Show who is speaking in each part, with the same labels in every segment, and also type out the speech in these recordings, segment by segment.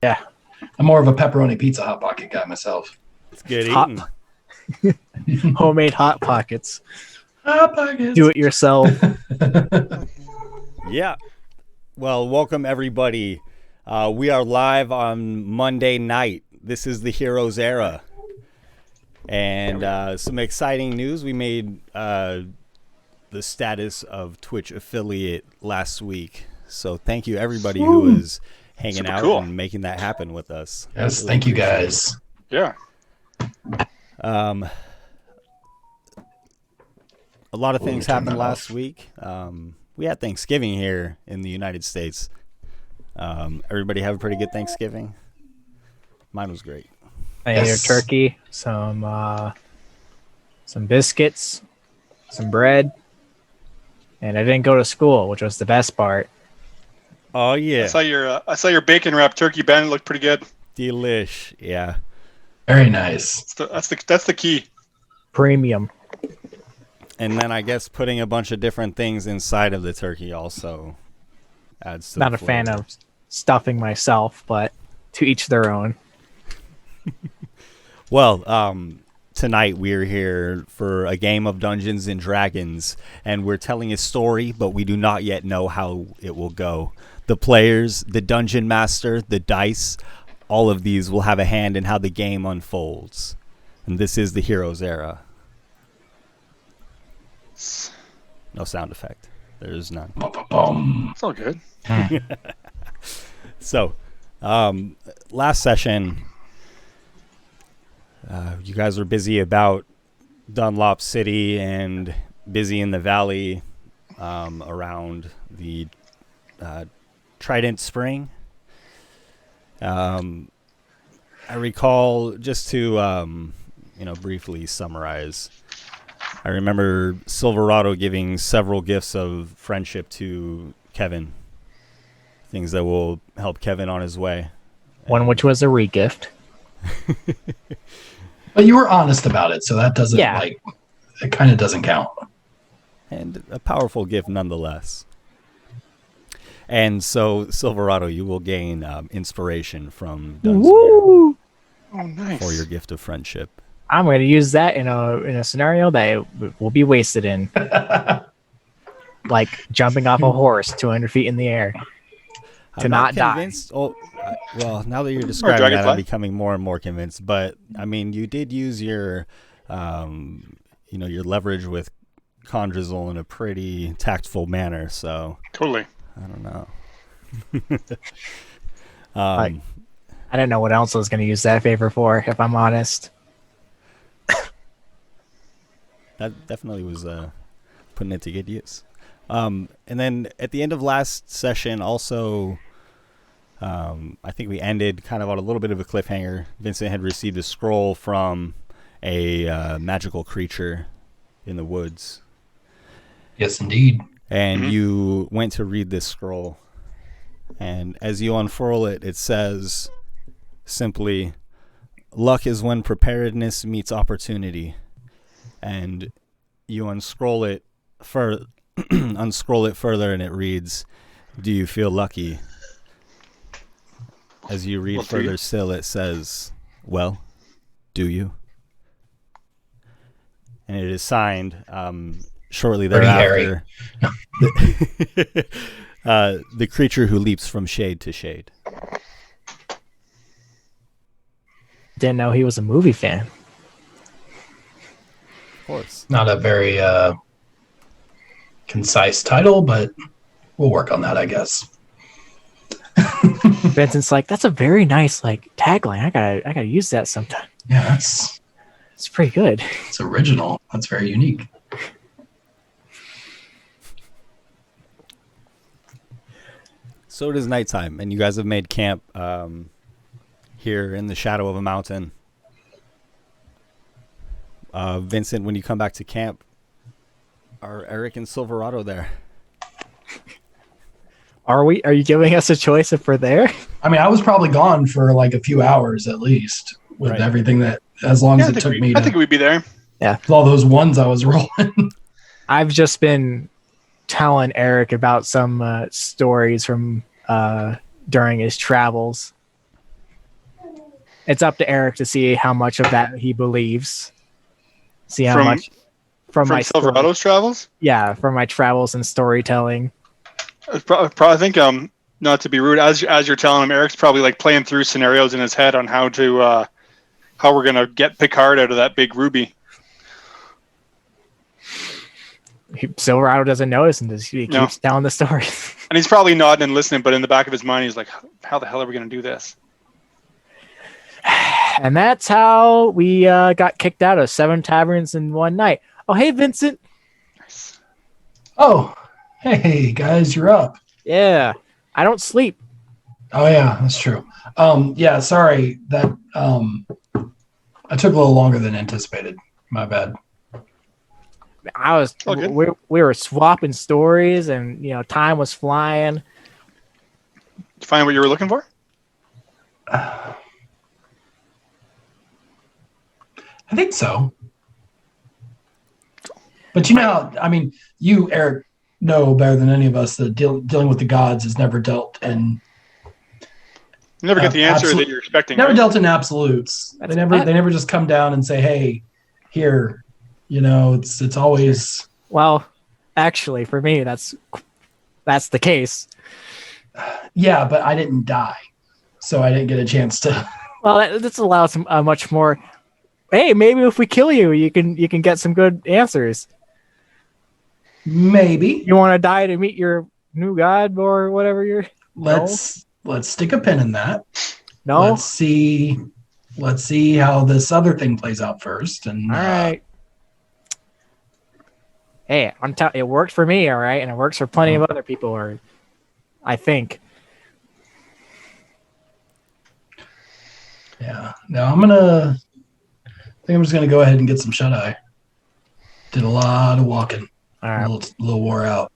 Speaker 1: Yeah.
Speaker 2: I'm more of a pepperoni pizza Hot Pocket guy myself.
Speaker 3: It's good
Speaker 1: Hot-
Speaker 3: eating.
Speaker 1: Homemade Hot Pockets.
Speaker 2: Hot Pockets.
Speaker 1: Do it yourself.
Speaker 3: Yeah. Well, welcome everybody. We are live on Monday night. This is the Heroes Era. And some exciting news. We made the status of Twitch affiliate last week. So thank you everybody who was hanging
Speaker 4: Super
Speaker 3: out
Speaker 4: cool.
Speaker 3: and making that happen with us.
Speaker 2: Yes,
Speaker 3: Really
Speaker 2: thank you
Speaker 3: appreciate
Speaker 2: guys.
Speaker 4: Yeah.
Speaker 3: it. A lot of things happened last week. We had Thanksgiving here in the United States. Everybody have a pretty good Thanksgiving? Mine was great.
Speaker 1: I ate a turkey, some biscuits, some bread, and I didn't go to school, which was the best part.
Speaker 3: Oh yeah,
Speaker 4: I saw your bacon wrapped turkey, Ben. It looked pretty good.
Speaker 3: delish. Yeah.
Speaker 2: Very nice.
Speaker 4: That's the key.
Speaker 1: Premium.
Speaker 3: And then I guess putting a bunch of different things inside of the turkey also adds to
Speaker 1: Not
Speaker 3: the
Speaker 1: a fan
Speaker 3: flavor.
Speaker 1: of stuffing myself, but to each their own.
Speaker 3: Well, tonight we're here for a game of Dungeons and Dragons, and we're telling a story, but we do not yet know how it will go. The players, the dungeon master, the dice, all of these will have a hand in how the game unfolds. And this is the Heroes Era. No sound effect. There is none.
Speaker 2: Ba-ba-bum.
Speaker 4: It's all good.
Speaker 3: So, last session, you guys were busy about Dunlop City and busy in the valley around the Trident Spring. I recall, just to briefly summarize, I remember Silverado giving several gifts of friendship to Kevin. Things that will help Kevin on his way.
Speaker 1: One which was a regift.
Speaker 2: But you were honest about it, so that doesn't it kind of doesn't count.
Speaker 3: And a powerful gift nonetheless. And so, Silverado, you will gain inspiration from Dunsmere
Speaker 1: Woo!
Speaker 4: Oh, nice.
Speaker 3: for your gift of friendship.
Speaker 1: I'm going to use that in a scenario that it will be wasted in. Like jumping off a horse 200 feet in the air. To
Speaker 3: I'm
Speaker 1: not die.
Speaker 3: convinced. Oh, well, now that you're describing that, I'm
Speaker 4: dragonfly.
Speaker 3: becoming more and more convinced. But I mean, you did use your, your leverage with Condrizzle in a pretty tactful manner. So
Speaker 4: Totally.
Speaker 3: I don't know.
Speaker 1: I didn't know what else I was going to use that favor for, if I'm honest.
Speaker 3: That definitely was putting it to good use. And then at the end of last session, also, I think we ended kind of on a little bit of a cliffhanger. Vincent had received a scroll from a magical creature in the woods.
Speaker 2: Yes, indeed.
Speaker 3: And you went to read this scroll. And as you unfurl it, it says simply, "Luck is when preparedness meets opportunity." And you unscroll it further, and it reads, "Do you feel lucky?" As you read further still, it says, "Well, do you?" And it is signed shortly
Speaker 2: Pretty
Speaker 3: thereafter. The creature who leaps from shade to shade.
Speaker 1: Didn't know he was a movie fan.
Speaker 3: Of course.
Speaker 2: Not a very concise title, but we'll work on that, I guess.
Speaker 1: Vincent's like, that's a very nice tagline. I gotta use that sometime.
Speaker 2: Yeah,
Speaker 1: It's pretty good.
Speaker 2: it's original. That's very unique.
Speaker 3: So it is nighttime, and you guys have made camp here in the shadow of a mountain. Vincent, when you come back to camp, are Eric and Silverado there?
Speaker 1: Are you giving us a choice if we're there?
Speaker 2: I mean, I was probably gone for like a few hours at least with
Speaker 3: Right.
Speaker 2: everything that, as long as it took me
Speaker 4: I think
Speaker 2: to,
Speaker 4: we'd be there.
Speaker 2: with all those ones I was rolling.
Speaker 1: I've just been telling Eric about some stories from during his travels. it's up to Eric to see how much of that he believes. See how
Speaker 4: From-
Speaker 1: much from my story-
Speaker 4: Silverado's travels.
Speaker 1: yeah, from my travels and storytelling.
Speaker 4: I think not to be rude, as you're telling him, Eric's probably like playing through scenarios in his head on how we're gonna get Picard out of that big ruby.
Speaker 1: Silverado doesn't notice, and he
Speaker 4: No.
Speaker 1: keeps telling the story.
Speaker 4: And he's probably nodding and listening, but in the back of his mind, he's like, "How the hell are we gonna do this?"
Speaker 1: And that's how we got kicked out of 7 taverns in one night. Oh, hey, Vincent.
Speaker 4: Nice.
Speaker 2: Oh, hey guys, you're up.
Speaker 1: Yeah, I don't sleep.
Speaker 2: Oh yeah, that's true. Yeah, sorry that I took a little longer than anticipated. My bad.
Speaker 1: I was
Speaker 4: All good.
Speaker 1: we were swapping stories, and time was flying.
Speaker 4: Did you find what you were looking for?
Speaker 2: I think so. But I mean, you, Eric, know better than any of us that dealing with the gods is never dealt in.
Speaker 4: You never get the answer that you're expecting.
Speaker 2: Never
Speaker 4: right?
Speaker 2: dealt in absolutes. They never just come down and say, "Hey, here." It's always.
Speaker 1: Well, actually, for me, that's the case.
Speaker 2: Yeah, but I didn't die, so I didn't get a chance to.
Speaker 1: Well, this allows much more. Hey, maybe if we kill you, you can get some good answers.
Speaker 2: Maybe.
Speaker 1: You want to die to meet your new god or whatever you're.
Speaker 2: Let's stick a pin in that.
Speaker 1: No.
Speaker 2: Let's see how this other thing plays out first. And
Speaker 1: All right. Hey, it worked for me, all right, and it works for plenty of other people, or I think.
Speaker 2: Yeah. No, I think I'm just gonna go ahead and get some shut eye. Did a lot of walking.
Speaker 1: All right.
Speaker 2: A little wore out.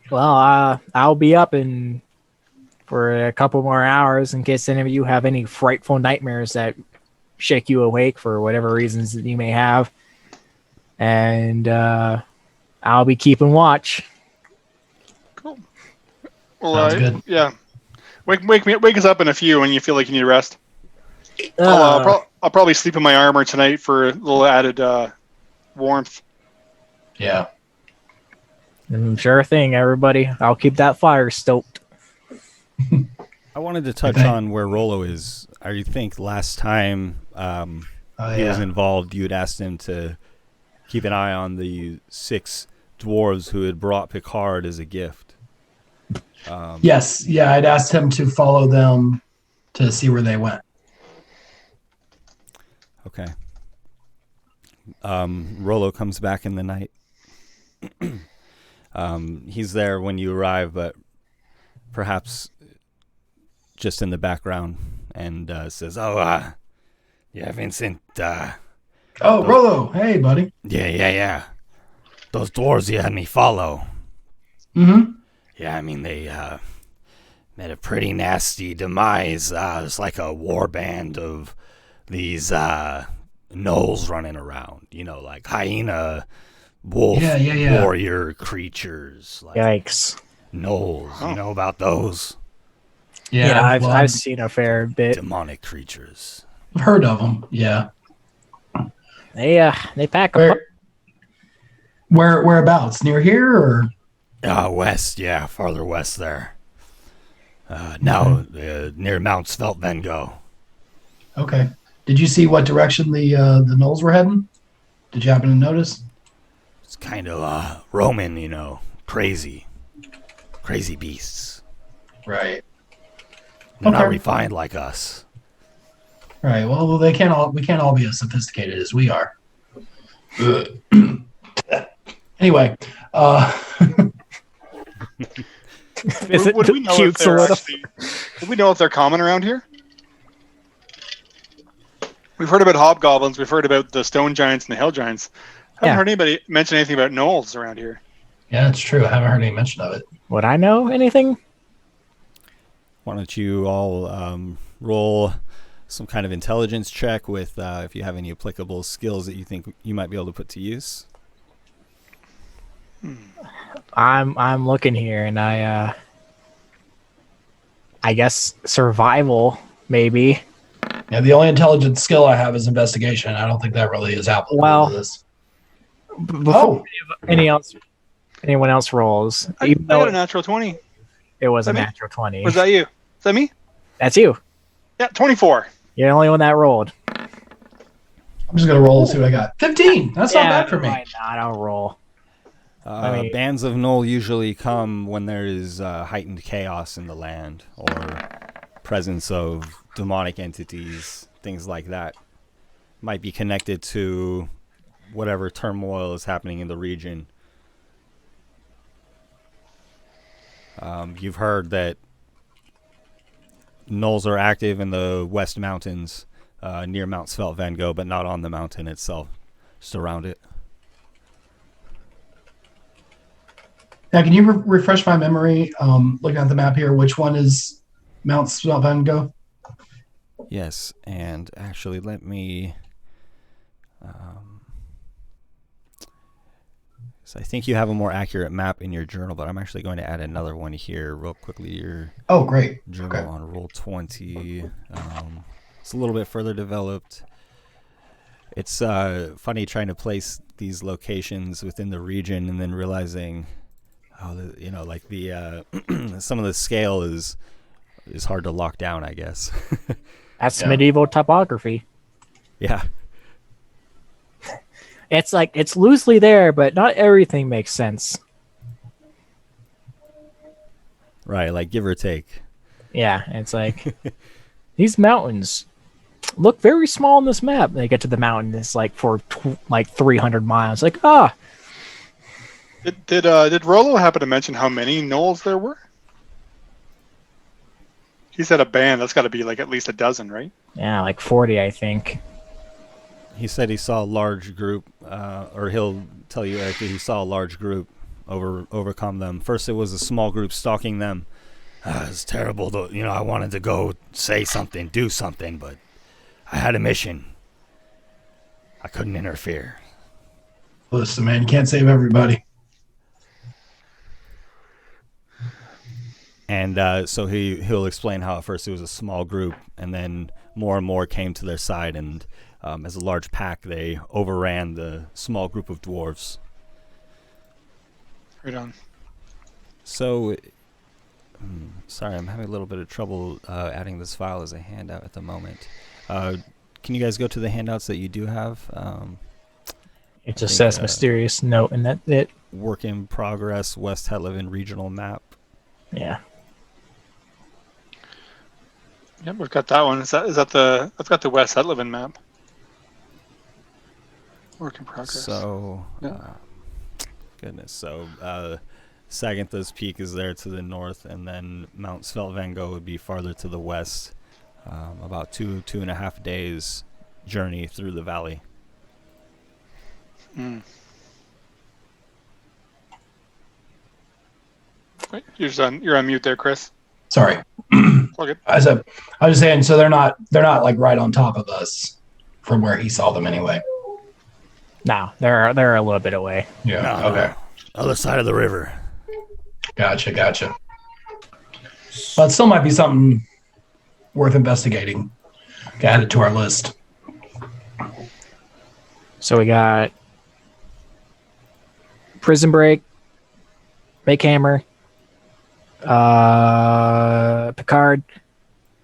Speaker 1: Well, I'll be up for a couple more hours in case any of you have any frightful nightmares that shake you awake for whatever reasons that you may have. And I'll be keeping watch.
Speaker 4: Cool. Well,
Speaker 2: Sounds good.
Speaker 4: Yeah. Wake us up in a few when you feel like you need rest. I'll probably sleep in my armor tonight for a little added warmth.
Speaker 2: Yeah.
Speaker 1: Sure thing, everybody. I'll keep that fire stoked.
Speaker 3: I wanted to touch on where Rollo is. I think last time he was involved, you had asked him to keep an eye on the 6 dwarves who had brought Picard as a gift.
Speaker 2: Yes. Yeah, I'd asked him to follow them to see where they went.
Speaker 3: Okay. Rollo comes back in the night. He's there when you arrive, but perhaps just in the background, and says, "Oh, yeah, Vincent.
Speaker 2: Rollo. Hey, buddy.
Speaker 3: Yeah. Those dwarves you had me follow.
Speaker 2: Mm-hmm.
Speaker 3: Yeah, I mean, they met a pretty nasty demise. It's like a war band of these gnolls running around, like hyena, wolf, warrior creatures. Like
Speaker 1: Yikes.
Speaker 3: gnolls, you know about those?
Speaker 1: Yeah, I've seen a fair bit.
Speaker 3: Demonic creatures.
Speaker 2: I've heard of them. Yeah.
Speaker 1: They pack a
Speaker 2: Whereabouts? Near here or?
Speaker 3: West, yeah, farther west there. Now near Mount Sveltvengo.
Speaker 2: Okay. Did you see what direction the gnolls were heading? Did you happen to notice?
Speaker 3: It's kind of Roman, crazy beasts.
Speaker 2: Right.
Speaker 3: They're not refined like us.
Speaker 2: Right. Well, we can't all be as sophisticated as we are. Anyway,
Speaker 4: Would we know if they're would we know if they're common around here? We've heard about hobgoblins. We've heard about the stone giants and the hell giants. Haven't heard anybody mention anything about gnolls around here.
Speaker 2: Yeah, it's true. I haven't heard any mention of it.
Speaker 1: Would I know anything?
Speaker 3: Why don't you all roll some kind of intelligence check with if you have any applicable skills that you think you might be able to put to use.
Speaker 1: I'm looking here, and I guess survival, maybe.
Speaker 2: Yeah, the only intelligence skill I have is investigation. I don't think that really is applicable
Speaker 1: Well,
Speaker 2: to this.
Speaker 1: Before anyone else rolls,
Speaker 4: I
Speaker 1: even
Speaker 4: got
Speaker 1: though
Speaker 4: a natural 20.
Speaker 1: it was
Speaker 4: Is
Speaker 1: a
Speaker 4: that me?
Speaker 1: natural 20.
Speaker 4: Or is that you? Is that me?
Speaker 1: That's you.
Speaker 4: Yeah, 24.
Speaker 1: You're the only one that rolled.
Speaker 2: I'm just gonna roll and see what I got. 15. That's not bad for me.
Speaker 1: Why not? I'll roll.
Speaker 3: Bands of Null usually come when there is heightened chaos in the land or presence of demonic entities, things like that. Might be connected to whatever turmoil is happening in the region. You've heard that Gnolls are active in the West Mountains near Mount Svelte Van Gogh, but not on the mountain itself, just around it.
Speaker 2: Now, can you refresh my memory? Looking at the map here, which one is Mount Svelte Van Gogh?
Speaker 3: Yes, and actually let me... so I think you have a more accurate map in your journal, but I'm actually going to add another one here real quickly. Your
Speaker 2: Great.
Speaker 3: journal on Roll20. It's a little bit further developed. It's funny trying to place these locations within the region and then realizing, like the some of the scale is hard to lock down, I guess.
Speaker 1: That's medieval topography.
Speaker 3: Yeah.
Speaker 1: It's loosely there, but not everything makes sense.
Speaker 3: Right, like give or take.
Speaker 1: Yeah, it's like these mountains look very small on this map. They get to the mountain, it's like for 300 miles. Like,
Speaker 4: Did Rollo happen to mention how many Gnolls there were? He said a band. That's got to be like at least a dozen, right?
Speaker 1: yeah, like 40, I think.
Speaker 3: He said he saw a large group, or he'll tell you after he saw a large group overcome them. First, it was a small group stalking them. It's terrible, though. I wanted to go say something, do something, but I had a mission. I couldn't interfere.
Speaker 2: Listen, man, you can't save everybody.
Speaker 3: And so he'll explain how at first it was a small group, and then more and more came to their side, and as a large pack, they overran the small group of dwarves.
Speaker 4: Right on.
Speaker 3: So, sorry, I'm having a little bit of trouble adding this file as a handout at the moment. Can you guys go to the handouts that you do have?
Speaker 1: It just says mysterious note, and that's it.
Speaker 3: Work in progress, West Hetleven regional map.
Speaker 1: Yeah.
Speaker 4: Yep, we've got that one. That's got the West Hetleven map. Work in progress.
Speaker 3: So, goodness. So, Sagantha's Peak is there to the north, and then Mount Svelte Van Gogh would be farther to the west. About 2.5 days journey through the valley.
Speaker 4: Wait, you're on mute there, Chris.
Speaker 2: Sorry.
Speaker 4: All good.
Speaker 2: I was saying, so they're not like right on top of us from where he saw them anyway.
Speaker 1: No, they're a little bit away.
Speaker 2: Yeah.
Speaker 3: No,
Speaker 2: Okay.
Speaker 3: Other side of the river.
Speaker 2: Gotcha. Well, it still might be something worth investigating. Add it to our list.
Speaker 1: So we got Prison Break, Make Hammer, Picard,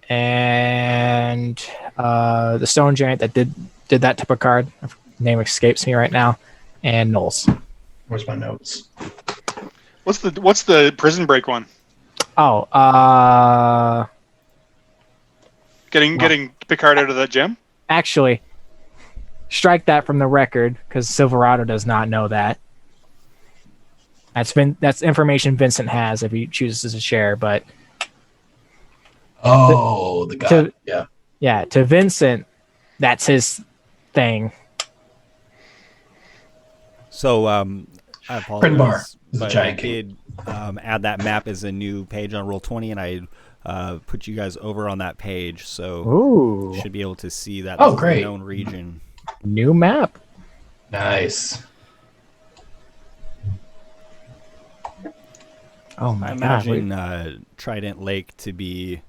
Speaker 1: and the Stone Giant that did that to Picard. Name escapes me right now, and Knowles.
Speaker 2: Where's my notes?
Speaker 4: What's the Prison Break one?
Speaker 1: Oh,
Speaker 4: Getting Picard out of that gym?
Speaker 1: actually, strike that from the record because Silverado does not know that. That's information Vincent has if he chooses to share, but
Speaker 2: the guy.
Speaker 1: yeah, to Vincent, that's his thing.
Speaker 3: So, I
Speaker 2: Print bar
Speaker 3: apologize,
Speaker 2: is a
Speaker 3: but I
Speaker 2: giant
Speaker 3: did add that map as a new page on Roll20, and I put you guys over on that page, so
Speaker 1: Ooh,
Speaker 3: you should be able to see that.
Speaker 2: Oh,
Speaker 3: this is a
Speaker 2: great.
Speaker 3: known region.
Speaker 1: new map.
Speaker 2: Nice.
Speaker 1: Oh my
Speaker 3: I
Speaker 1: god!
Speaker 3: imagine Trident Lake to be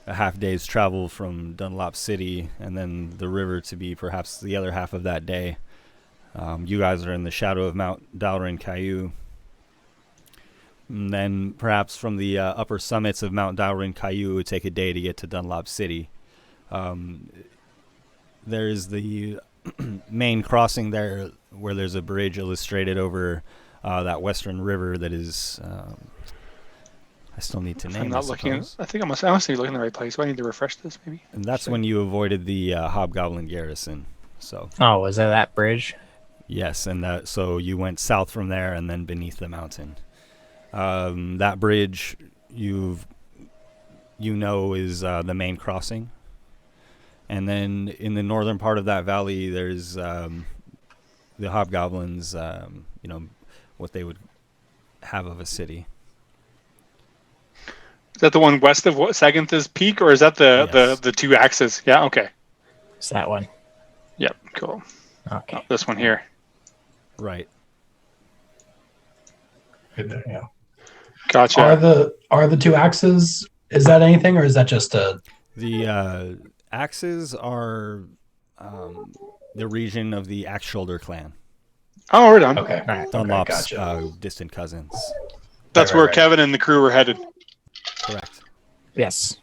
Speaker 3: a half day's travel from Dunlop City, and then the river to be perhaps the other half of that day. You guys are in the shadow of Mount Dalrin Caillou. And then perhaps from the upper summits of Mount Dalrin Caillou, it would take a day to get to Dunlop City. There's the main crossing there where there's a bridge illustrated over that western river that is... I still need to name.
Speaker 4: I'm not looking. I think I must be looking in the right place. Do I need to refresh this, maybe?
Speaker 3: And that's when you avoided the Hobgoblin garrison. So.
Speaker 1: Oh, was that that bridge?
Speaker 3: Yes, and so you went south from there and then beneath the mountain. That bridge, is the main crossing. And then in the northern part of that valley, there's the Hobgoblins. What they would have of a city.
Speaker 4: Is that the one west of Saganth's Peak, or is that the two axes? Yeah, okay.
Speaker 1: It's that one.
Speaker 4: Yep, cool.
Speaker 1: Okay.
Speaker 4: Oh, this one here.
Speaker 3: Right.
Speaker 2: Right there, yeah.
Speaker 4: Gotcha.
Speaker 2: Are the two axes? Is that anything, or is that just a?
Speaker 3: The axes are the region of the Axe Shoulder clan.
Speaker 4: Oh, we're done.
Speaker 2: Okay.
Speaker 1: Right.
Speaker 3: Dunlop's
Speaker 2: Gotcha.
Speaker 3: distant cousins.
Speaker 4: That's
Speaker 2: Right,
Speaker 4: where
Speaker 2: right.
Speaker 4: Kevin and the crew were headed.
Speaker 3: Correct.
Speaker 1: Yes.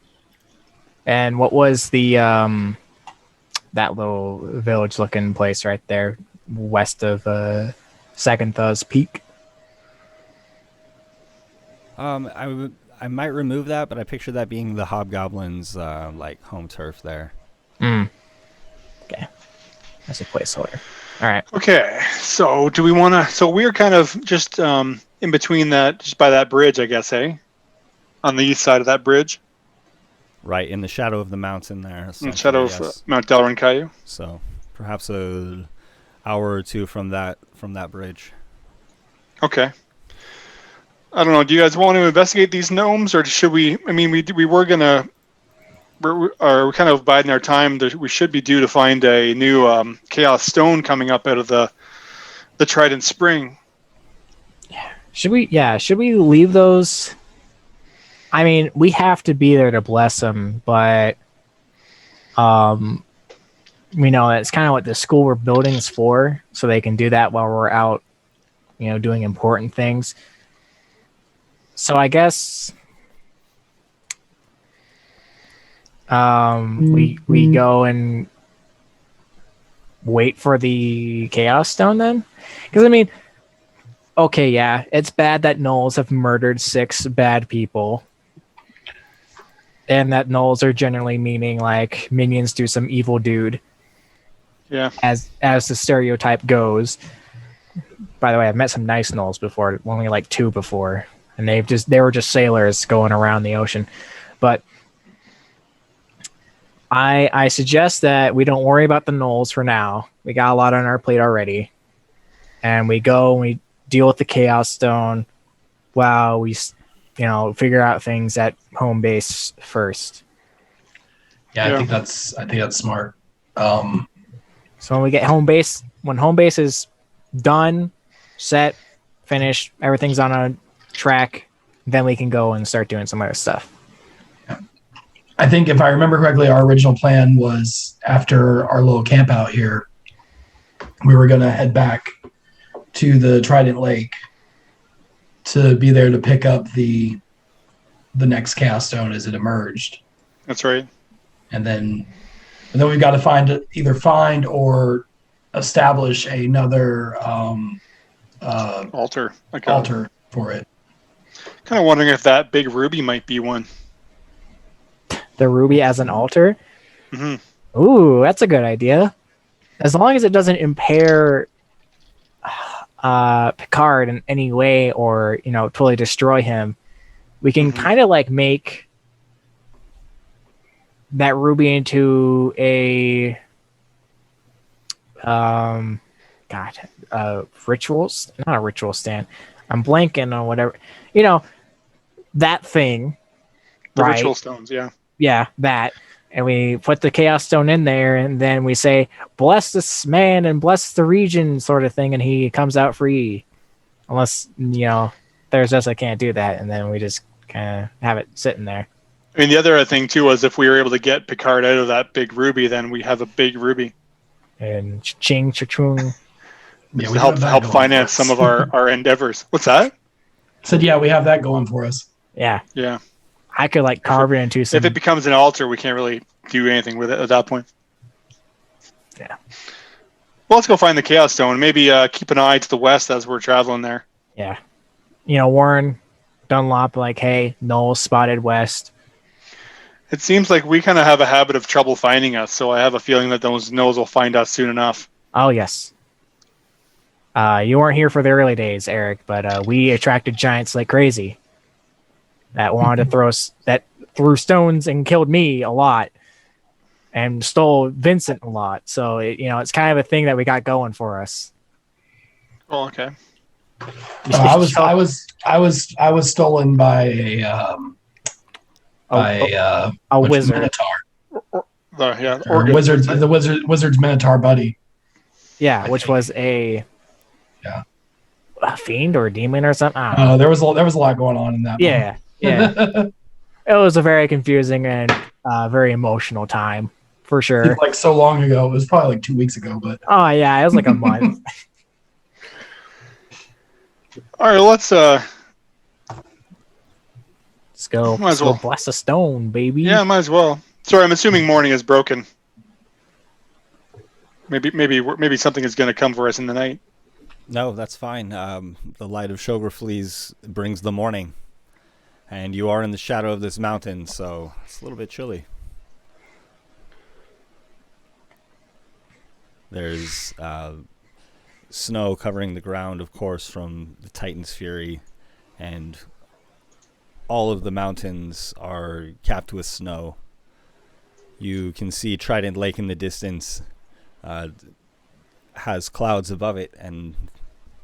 Speaker 1: And what was the that little village-looking place right there, west of Saganth's Peak?
Speaker 3: I might remove that, but I picture that being the Hobgoblins' home turf there.
Speaker 1: Okay. That's a placeholder. All right.
Speaker 4: Okay, so do we want to? So we're kind of just in between that, just by that bridge, I guess, eh? On the east side of that bridge.
Speaker 3: Right, in the shadow of the mountain there.
Speaker 4: In the shadow of Mount Dalrin Caillou.
Speaker 3: So perhaps an hour or two from that bridge.
Speaker 4: Okay. I don't know. Do you guys want to investigate these gnomes, or should we? I mean, we were gonna. We're kind of biding our time. We should be due to find a new Chaos Stone coming up out of the Trident Spring.
Speaker 1: Should we leave those? I mean, we have to be there to bless them, but we know that's kind of what the school we're building is for, so they can do that while we're out, doing important things. So I guess we go and wait for the Chaos Stone then, because I mean, okay, yeah, it's bad that gnolls have murdered 6 bad people. And that gnolls are generally meaning like minions do some evil dude.
Speaker 4: Yeah.
Speaker 1: As the stereotype goes. By the way, I've met some nice gnolls before, only like 2 before. And they were just sailors going around the ocean. But I suggest that we don't worry about the gnolls for now. We got a lot on our plate already. And we go and we deal with the Chaos Stone while we figure out things at home base first.
Speaker 2: Yeah,
Speaker 4: Yeah.
Speaker 2: I think that's smart.
Speaker 1: So when we get home base, when home base is done, set, finished, everything's on a track, then we can go and start doing some other stuff.
Speaker 2: I think if I remember correctly, our original plan was after our little camp out here, we were going to head back to the Trident Lake to be there to pick up the next Chaos Stone as it emerged.
Speaker 4: That's right.
Speaker 2: And then we've got to either find or establish another
Speaker 4: Altar. Okay.
Speaker 2: altar for it.
Speaker 4: Kind of wondering if that big ruby might be one.
Speaker 1: The ruby as an altar?
Speaker 4: Mm-hmm.
Speaker 1: Ooh, that's a good idea. As long as it doesn't impair Picard in any way or, totally destroy him, we can kind of like make that ruby into a rituals, not a ritual stand. I'm blanking on whatever, that thing.
Speaker 4: The
Speaker 1: right?
Speaker 4: ritual stones, yeah.
Speaker 1: Yeah, that. And we put the Chaos Stone in there, and then we say, bless this man and bless the region, sort of thing, and he comes out free. Unless, there's us that can't do that, and then we just kind of have it sitting there.
Speaker 4: I mean, the other thing too was if we were able to get Picard out of that big ruby, then we have a big ruby.
Speaker 1: And ching chung.
Speaker 2: Yeah,
Speaker 4: To
Speaker 2: we
Speaker 4: help
Speaker 2: have that going
Speaker 4: finance
Speaker 2: for
Speaker 4: some
Speaker 2: us.
Speaker 4: of our endeavors. What's that?
Speaker 2: Said, yeah, we have that going for us.
Speaker 1: Yeah,
Speaker 4: Yeah.
Speaker 1: I could like carve it into some.
Speaker 4: If it becomes an altar, we can't really do anything with it at that point.
Speaker 1: Yeah.
Speaker 4: Well, let's go find the Chaos Stone. Maybe keep an eye to the west as we're traveling there.
Speaker 1: Yeah. Warren Dunlop, like, hey, Null spotted west.
Speaker 4: It seems like we kind of have a habit of trouble finding us, so I have a feeling that those Knolls will find us soon enough.
Speaker 1: Oh, yes. You weren't here for the early days, Eric, but we attracted giants like crazy that wanted to threw stones and killed me a lot and stole Vincent a lot. So, it's kind of a thing that we got going for us.
Speaker 4: Oh, okay.
Speaker 2: I was stolen by a
Speaker 1: wizard.
Speaker 2: Minotaur.
Speaker 4: Or
Speaker 2: Wizard's Minotaur buddy.
Speaker 1: Yeah, which was a fiend or a demon or something. I don't know.
Speaker 2: There was a lot going on in that.
Speaker 1: Yeah. It was a very confusing and very emotional time for sure.
Speaker 2: It's like so long ago. It was probably like 2 weeks ago, but
Speaker 1: Oh yeah, it was like a month.
Speaker 4: all right, let's
Speaker 1: go.
Speaker 4: Might as well.
Speaker 1: Bless a stone, baby.
Speaker 4: Yeah, might as well. Sorry, I'm assuming morning is broken. Maybe something is going to come for us in the night.
Speaker 3: No, that's fine. The light of Shogorfleas brings the morning. And you are in the shadow of this mountain, so it's a little bit chilly. There's snow covering the ground, of course, from the Titan's fury. And all of the mountains are capped with snow. You can see Trident Lake in the distance. Has clouds above it and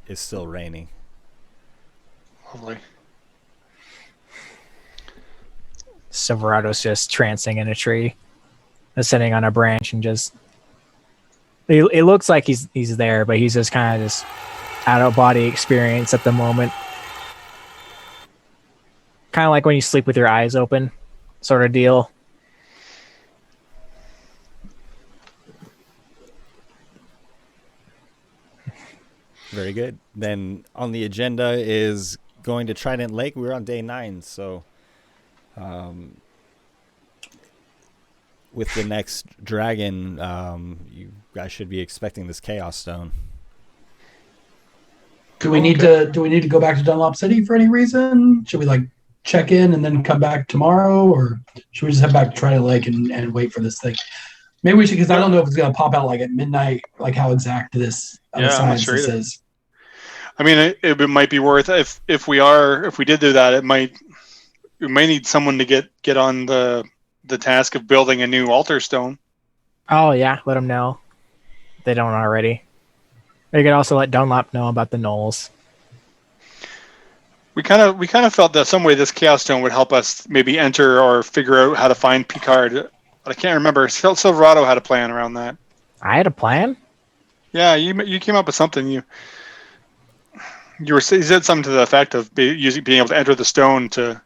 Speaker 3: is still raining.
Speaker 4: Lovely.
Speaker 1: Silverado's just trancing in a tree, sitting on a branch, and just it looks like he's there, but he's just kind of just out of body experience at the moment. Kind of like when you sleep with your eyes open, sort of deal.
Speaker 3: Very good. Then on the agenda is going to Trident Lake. We're on day 9, so with the next dragon, you guys should be expecting this Chaos Stone.
Speaker 2: Do we need to go back to Dunlop City for any reason? Should we check in and then come back tomorrow, or should we just head back to Trident Lake and wait for this thing? Maybe we should, because I don't know if it's going to pop out at midnight, how exact this science
Speaker 4: sure
Speaker 2: is.
Speaker 4: I mean, it might be worth if we did do that, we may need someone to get on the task of building a new altar stone.
Speaker 1: Oh yeah, let them know. If they don't already. They could also let Dunlop know about the Knolls.
Speaker 4: We kind of felt that some way this Chaos Stone would help us maybe enter or figure out how to find Picard. But I can't remember. Silverado had a plan around that.
Speaker 1: I had a plan?
Speaker 4: Yeah, you came up with something. You said something to the effect of being able to enter the stone to.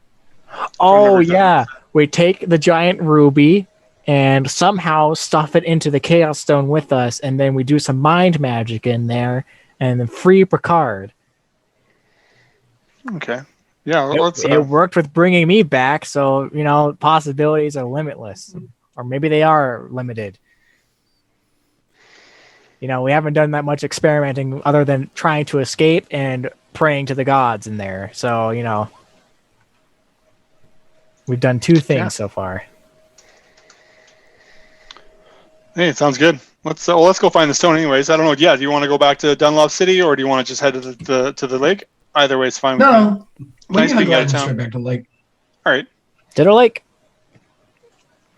Speaker 1: Oh yeah, we take the giant ruby and somehow stuff it into the Chaos Stone with us, and then we do some mind magic in there, and then free Picard.
Speaker 4: Okay. Yeah,
Speaker 1: it worked with bringing me back, so possibilities are limitless, or maybe they are limited. We haven't done that much experimenting other than trying to escape and praying to the gods in there. So, we've done 2 things so far.
Speaker 4: Hey, it sounds good. Let's go find the stone anyways. I don't know. Yeah, do you want to go back to Dunlop City, or do you want to just head to the lake? Either way, it's fine.
Speaker 2: No,
Speaker 4: nice being out of town.
Speaker 2: Straight back to the lake.
Speaker 4: All right.
Speaker 1: Ditto Lake.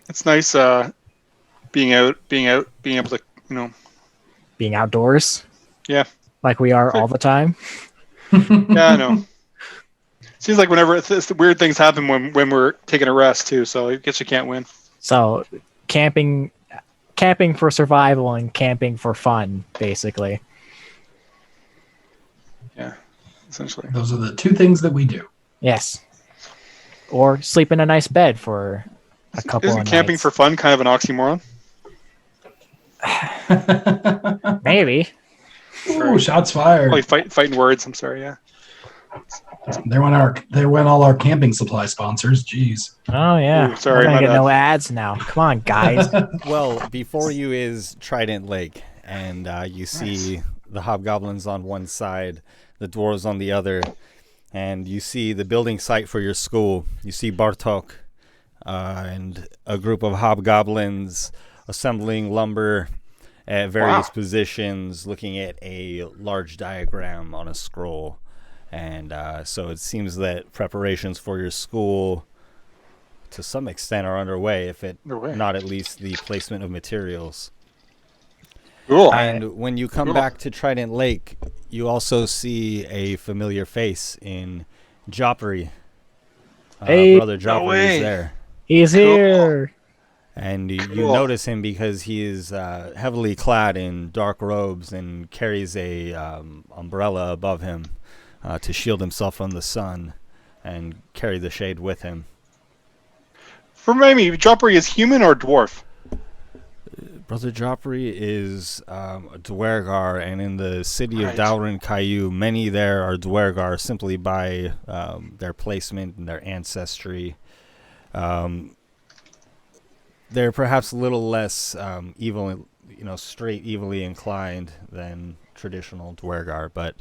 Speaker 4: It's nice being able to
Speaker 1: being outdoors.
Speaker 4: Yeah.
Speaker 1: Like we are all the time.
Speaker 4: Yeah, I know. Seems like whenever it's weird things happen when we're taking a rest too. So I guess you can't win.
Speaker 1: So camping for survival and camping for fun, basically.
Speaker 4: Yeah, essentially.
Speaker 2: Those are the 2 things that we do.
Speaker 1: Yes. or sleep in a nice bed for a couple
Speaker 4: Isn't
Speaker 1: of
Speaker 4: camping
Speaker 1: nights.
Speaker 4: for fun kind of an oxymoron?
Speaker 1: Maybe.
Speaker 2: Ooh, shots fired.
Speaker 4: Probably fighting words. I'm sorry. Yeah.
Speaker 2: There went all our camping supply sponsors. Jeez.
Speaker 1: Oh yeah.
Speaker 4: Ooh, sorry,
Speaker 1: We're gonna
Speaker 4: my
Speaker 1: get
Speaker 4: bad.
Speaker 1: no ads now. Come on, guys.
Speaker 3: Well, before you is Trident Lake, and you see the hobgoblins on one side, the dwarves on the other, and you see the building site for your school. You see Bartok and a group of hobgoblins assembling lumber at various positions, looking at a large diagram on a scroll. And so it seems that preparations for your school, to some extent, are underway, if it not at least the placement of materials.
Speaker 4: Cool.
Speaker 3: And when you come back to Trident Lake, you also see a familiar face in Joffrey.
Speaker 1: Hey,
Speaker 3: Brother Joffrey is there.
Speaker 1: He's here.
Speaker 3: And you notice him because he is heavily clad in dark robes and carries a umbrella above him to shield himself from the sun, and carry the shade with him.
Speaker 4: Remind me, Joffrey is human or dwarf?
Speaker 3: Brother Joffrey is a Dwergar, and in the city of Dalrin Caillou, many there are Dwergar simply by their placement and their ancestry. They're perhaps a little less evil, straight evilly inclined than traditional Dwergar, but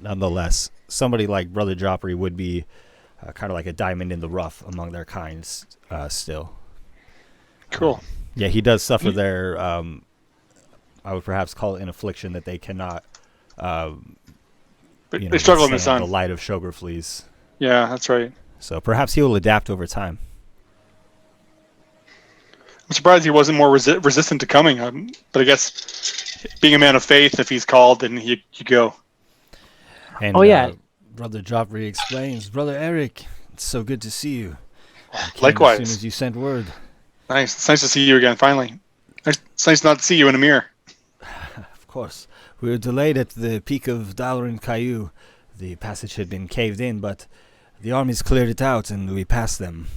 Speaker 3: nonetheless, somebody like Brother Joffrey would be kind of like a diamond in the rough among their kinds still.
Speaker 4: Cool.
Speaker 3: Yeah, he does suffer their, I would perhaps call it an affliction that they cannot,
Speaker 4: But they struggle in the
Speaker 3: withstand
Speaker 4: sun.
Speaker 3: the light of sugar fleas.
Speaker 4: Yeah, that's right.
Speaker 3: So perhaps he will adapt over time.
Speaker 4: I'm surprised he wasn't more resistant to coming. But I guess being a man of faith, if he's called, then you go.
Speaker 3: And, Brother Joffrey explains, Brother Eric, it's so good to see you.
Speaker 4: Likewise.
Speaker 3: As soon as you sent word.
Speaker 4: Nice. It's nice to see you again, finally. It's nice not to see you in a mirror.
Speaker 3: Of course. We were delayed at the peak of Dalrin Caillou. The passage had been caved in, but the armies cleared it out, and we passed them.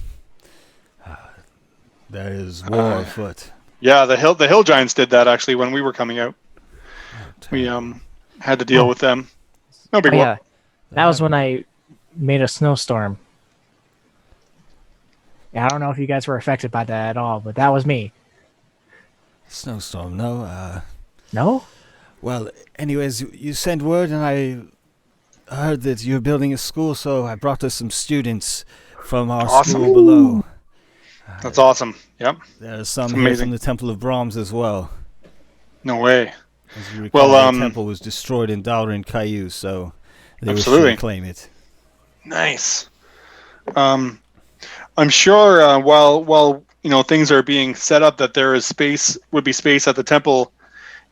Speaker 3: There is war afoot.
Speaker 4: Yeah, the hill giants did that, actually, when we were coming out. We had to deal with them. No big war.
Speaker 1: Yeah. That was when I made a snowstorm. Yeah, I don't know if you guys were affected by that at all, but that was me.
Speaker 3: Snowstorm, no?
Speaker 1: No?
Speaker 3: Well, anyways, you sent word, and I heard that you're building a school, so I brought us some students from our school below.
Speaker 4: That's awesome. Yep.
Speaker 3: There are some here from the Temple of Brahms as well.
Speaker 4: No way.
Speaker 3: As you recall, the temple was destroyed in Dalrin Caillou, so they wish to reclaim it.
Speaker 4: Nice. I'm sure while things are being set up, that there is would be space at the temple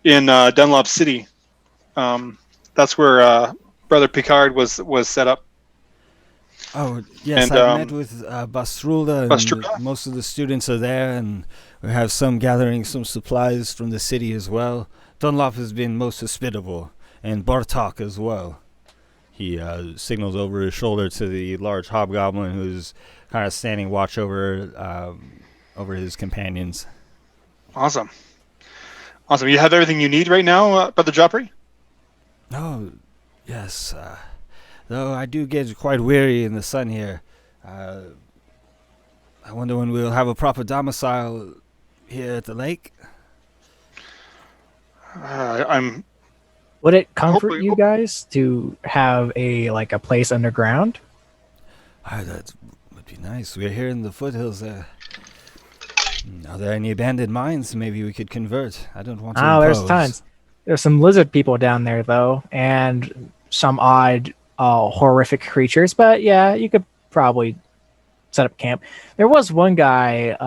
Speaker 4: in Dunlop City. That's where Brother Picard was set up.
Speaker 3: Oh, yes,
Speaker 4: and,
Speaker 3: I met with Bastrulda, and most of the students are there, and we have some gathering some supplies from the city as well. Dunlop has been most hospitable, and Bartok as well. He signals over his shoulder to the large hobgoblin who's kind of standing watch over his companions.
Speaker 4: Awesome. You have everything you need right now, Brother Joffrey?
Speaker 3: Oh, yes. Though I do get quite weary in the sun here. I wonder when we'll have a proper domicile here at the lake.
Speaker 1: Would it comfort you guys to have a place underground?
Speaker 3: That would be nice. We're here in the foothills there. Are there any abandoned mines maybe we could convert? I don't want to impose.
Speaker 1: There's tons. There's some lizard people down there, though, and some odd, horrific creatures. But yeah, you could probably set up camp. There was one guy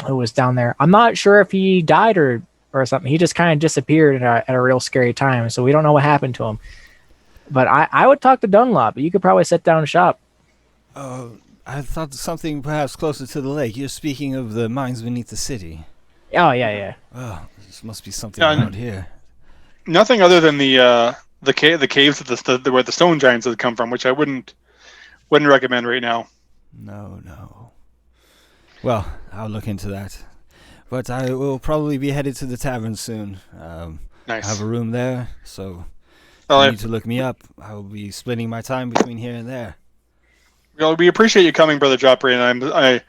Speaker 1: who was down there. I'm not sure if he died or something. He just kind of disappeared at a real scary time, so we don't know what happened to him. But I would talk to Dunlop. You could probably set down shop.
Speaker 3: I thought something perhaps closer to the lake. You're speaking of the mines beneath the city.
Speaker 1: Oh, yeah.
Speaker 3: Oh, this must be something around here.
Speaker 4: Nothing other than the caves of where the stone giants had come from, which I wouldn't Wouldn't recommend right now.
Speaker 3: No. Well, I'll look into that. But I will probably be headed to the tavern soon. I
Speaker 4: Nice.
Speaker 3: have a room there, so if
Speaker 4: Well,
Speaker 3: you need to look me up, I will be splitting my time between here and there.
Speaker 4: we appreciate you coming, Brother Joffrey, and I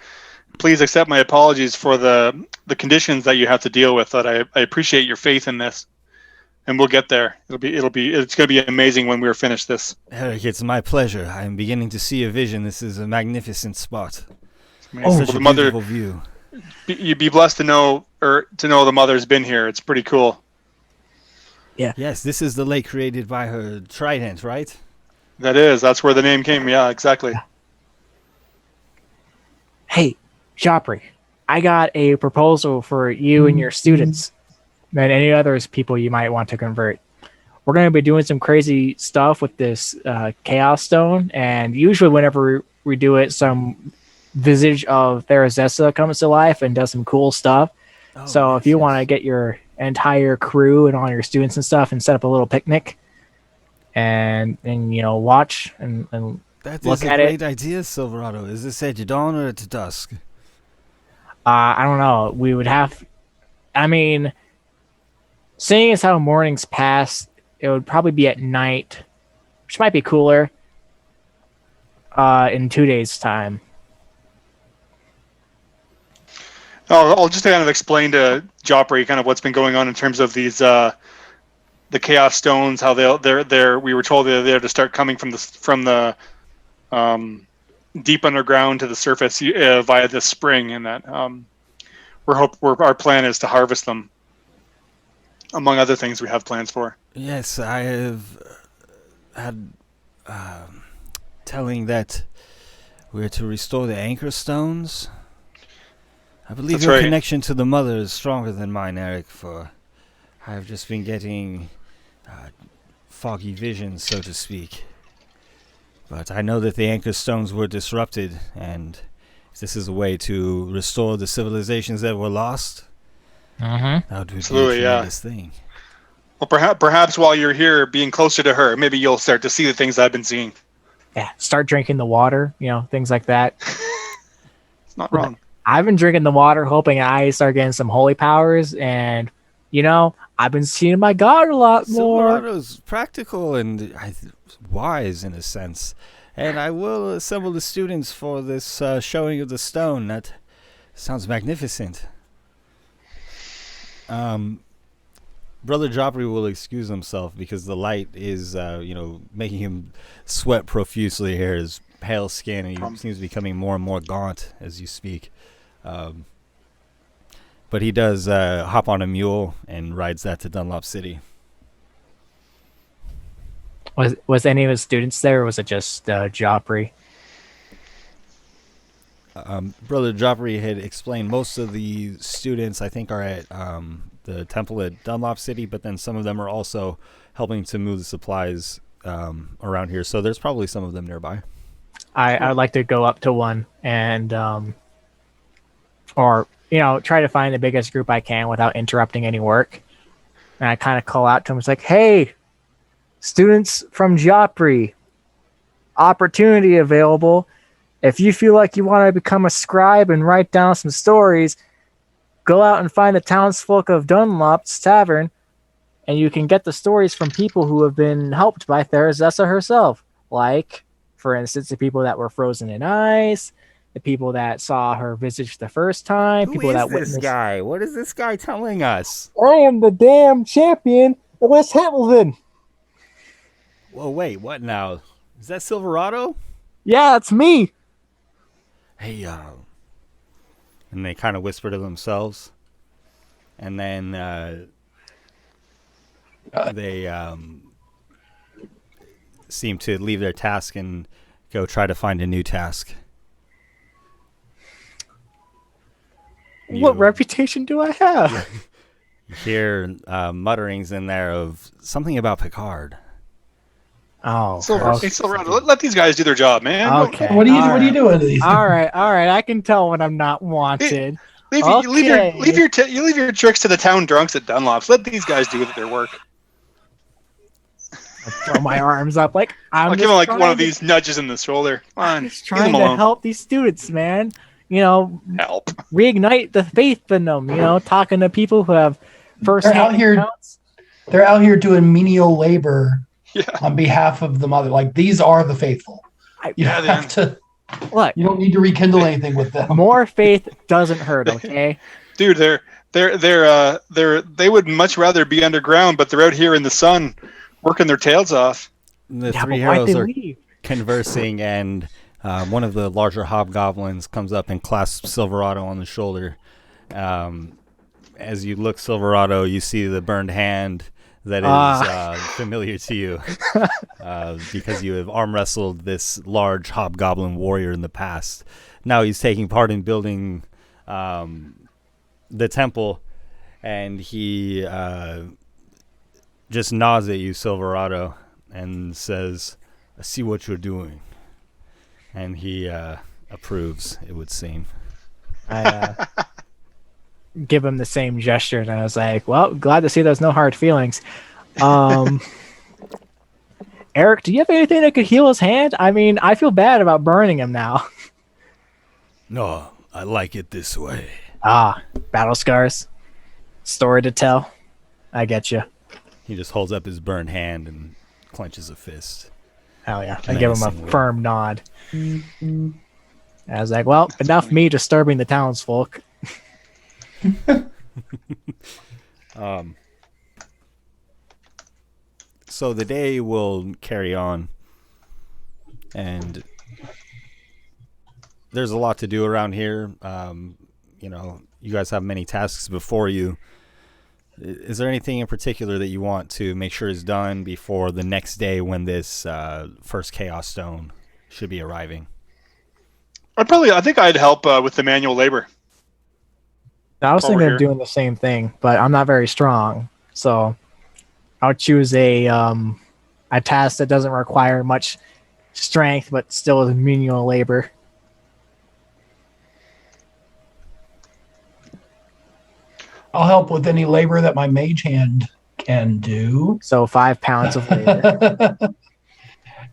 Speaker 4: please accept my apologies for the conditions that you have to deal with. That I appreciate your faith in this, and we'll get there. It's going to be amazing when we're finished this.
Speaker 3: Eric, it's my pleasure. I am beginning to see a vision. This is a magnificent spot.
Speaker 4: Amazing.
Speaker 3: Such a
Speaker 4: The mother,
Speaker 3: beautiful view.
Speaker 4: you'd be blessed to know the mother's been here. It's pretty cool.
Speaker 3: Yes, this is the lake created by her trident, right?
Speaker 4: That's where the name came. Yeah, exactly.
Speaker 1: Hey, Joffrey, I got a proposal for you and your students and any others people you might want to convert. We're going to be doing some crazy stuff with this Chaos Stone, and usually whenever we do it, some visage of Therazessa comes to life and does some cool stuff. So if you want to get your entire crew and all your students and stuff and set up a little picnic and watch and
Speaker 3: That
Speaker 1: look
Speaker 3: is a
Speaker 1: at
Speaker 3: great
Speaker 1: it.
Speaker 3: idea, Silverado. Is this at dawn or at dusk?
Speaker 1: I don't know. We would have. I mean, seeing as how mornings pass, it would probably be at night, which might be cooler. In 2 days' time.
Speaker 4: I'll just kind of explain to Joffrey kind of what's been going on in terms of these the Chaos Stones. How they're we were told they're there to start coming from the deep underground to the surface via this spring, and that our plan is to harvest them. Among other things, we have plans for.
Speaker 3: Yes, I have had telling that we're to restore the anchor stones. I believe
Speaker 4: That's
Speaker 3: your
Speaker 4: right.
Speaker 3: connection to the mother is stronger than mine, Eric, for I have just been getting foggy visions, so to speak. But I know that the anchor stones were disrupted, and if this is a way to restore the civilizations that were lost, that would be
Speaker 4: Absolutely,
Speaker 3: a
Speaker 4: yeah.
Speaker 3: tremendous thing.
Speaker 4: Well, perhaps while you're here, being closer to her, maybe you'll start to see the things I've been seeing.
Speaker 1: Yeah, start drinking the water, things like that.
Speaker 4: It's not wrong.
Speaker 1: I've been drinking the water, hoping I start getting some holy powers, and I've been seeing my God a lot more.
Speaker 3: Silverado's practical and wise in a sense. And I will assemble the students for this showing of the stone. That sounds magnificent. Brother Joffrey will excuse himself because the light is, making him sweat profusely here. His pale skin, and he seems to be becoming more and more gaunt as you speak. But he does hop on a mule and rides that to Dunlop City.
Speaker 1: Was any of his students there, or was it just Joffrey?
Speaker 3: Brother Joffrey had explained most of the students, I think, are at the temple at Dunlop City, but then some of them are also helping to move the supplies around here. So there's probably some of them nearby.
Speaker 1: I'd like to go up to one and, try to find the biggest group I can without interrupting any work. And I kind of call out to him. It's like, hey, students from Joffrey, opportunity available. If you feel like you want to become a scribe and write down some stories, go out and find the townsfolk of Dunlop's Tavern, and you can get the stories from people who have been helped by Therazessa herself. Like, for instance, the people that were frozen in ice, the people that saw her visage the first time, people that witnessed...
Speaker 3: guy? What is this guy telling us?
Speaker 1: I am the damn champion of West Hamilton.
Speaker 3: Whoa, wait, what now? Is that Silverado?
Speaker 1: Yeah, it's me.
Speaker 3: Hey, and they kind of whisper to themselves, and then they seem to leave their task and go try to find a new task.
Speaker 1: What reputation do I have?
Speaker 3: You hear mutterings in there of something about Picard.
Speaker 1: Oh,
Speaker 4: Hey, Silverado, let these guys do their job, man.
Speaker 1: okay.
Speaker 2: What are you doing to these?
Speaker 1: All right. I can tell when I'm not wanted.
Speaker 4: You leave your tricks to the town drunks at Dunlop's. Let these guys do their work.
Speaker 1: I throw my arms up like I'm
Speaker 4: I'll give
Speaker 1: just
Speaker 4: him like one
Speaker 1: trying
Speaker 4: of
Speaker 1: to-
Speaker 4: these nudges in the shoulder. Come
Speaker 1: I'm
Speaker 4: on,
Speaker 1: just
Speaker 4: leave them
Speaker 1: trying to
Speaker 4: alone.
Speaker 1: help these students, man. You know,
Speaker 4: Help.
Speaker 1: reignite the faith in them. You know, talking to people who have first-hand
Speaker 2: here-
Speaker 1: accounts.
Speaker 2: They're out here doing menial labor
Speaker 4: Yeah.
Speaker 2: on behalf of the mother. Like these are the faithful. You
Speaker 4: Yeah,
Speaker 2: don't have to.
Speaker 1: Look,
Speaker 2: You don't need to rekindle anything with them.
Speaker 1: more faith doesn't hurt. Okay.
Speaker 4: Dude, they would much rather be underground, but they're out here in the sun, working their tails off.
Speaker 3: The
Speaker 1: Yeah,
Speaker 3: three
Speaker 1: but why'd
Speaker 3: heroes
Speaker 1: they
Speaker 3: are
Speaker 1: leave?
Speaker 3: conversing, and one of the larger hobgoblins comes up and clasps Silverado on the shoulder. As you look Silverado, you see the burned hand that is familiar to you because you have arm wrestled this large hobgoblin warrior in the past. Now he's taking part in building the temple, and he just nods at you, Silverado, and says, "I see what you're doing." And he approves, it would seem.
Speaker 1: I give him the same gesture, and I was like, "Well, glad to see there's no hard feelings." Eric, do you have anything that could heal his hand? I mean, I feel bad about burning him now.
Speaker 3: No, I like it this way.
Speaker 1: Battle scars, story to tell. I get you.
Speaker 3: He just holds up his burned hand and clenches a fist.
Speaker 1: Hell yeah! I give him a
Speaker 3: Menacingly.
Speaker 1: firm nod. I was like, "Well, enough me disturbing the townsfolk."
Speaker 3: So the day will carry on, and there's a lot to do around here. You guys have many tasks before you. Is there anything in particular that you want to make sure is done before the next day when this first Chaos Stone should be arriving?
Speaker 4: I think I'd help with the manual labor.
Speaker 1: I was
Speaker 4: Over
Speaker 1: thinking
Speaker 4: here.
Speaker 1: of doing the same thing, but I'm not very strong, so I'll choose a task that doesn't require much strength, but still is menial labor.
Speaker 2: I'll help with any labor that my mage hand can do.
Speaker 1: So 5 pounds of labor.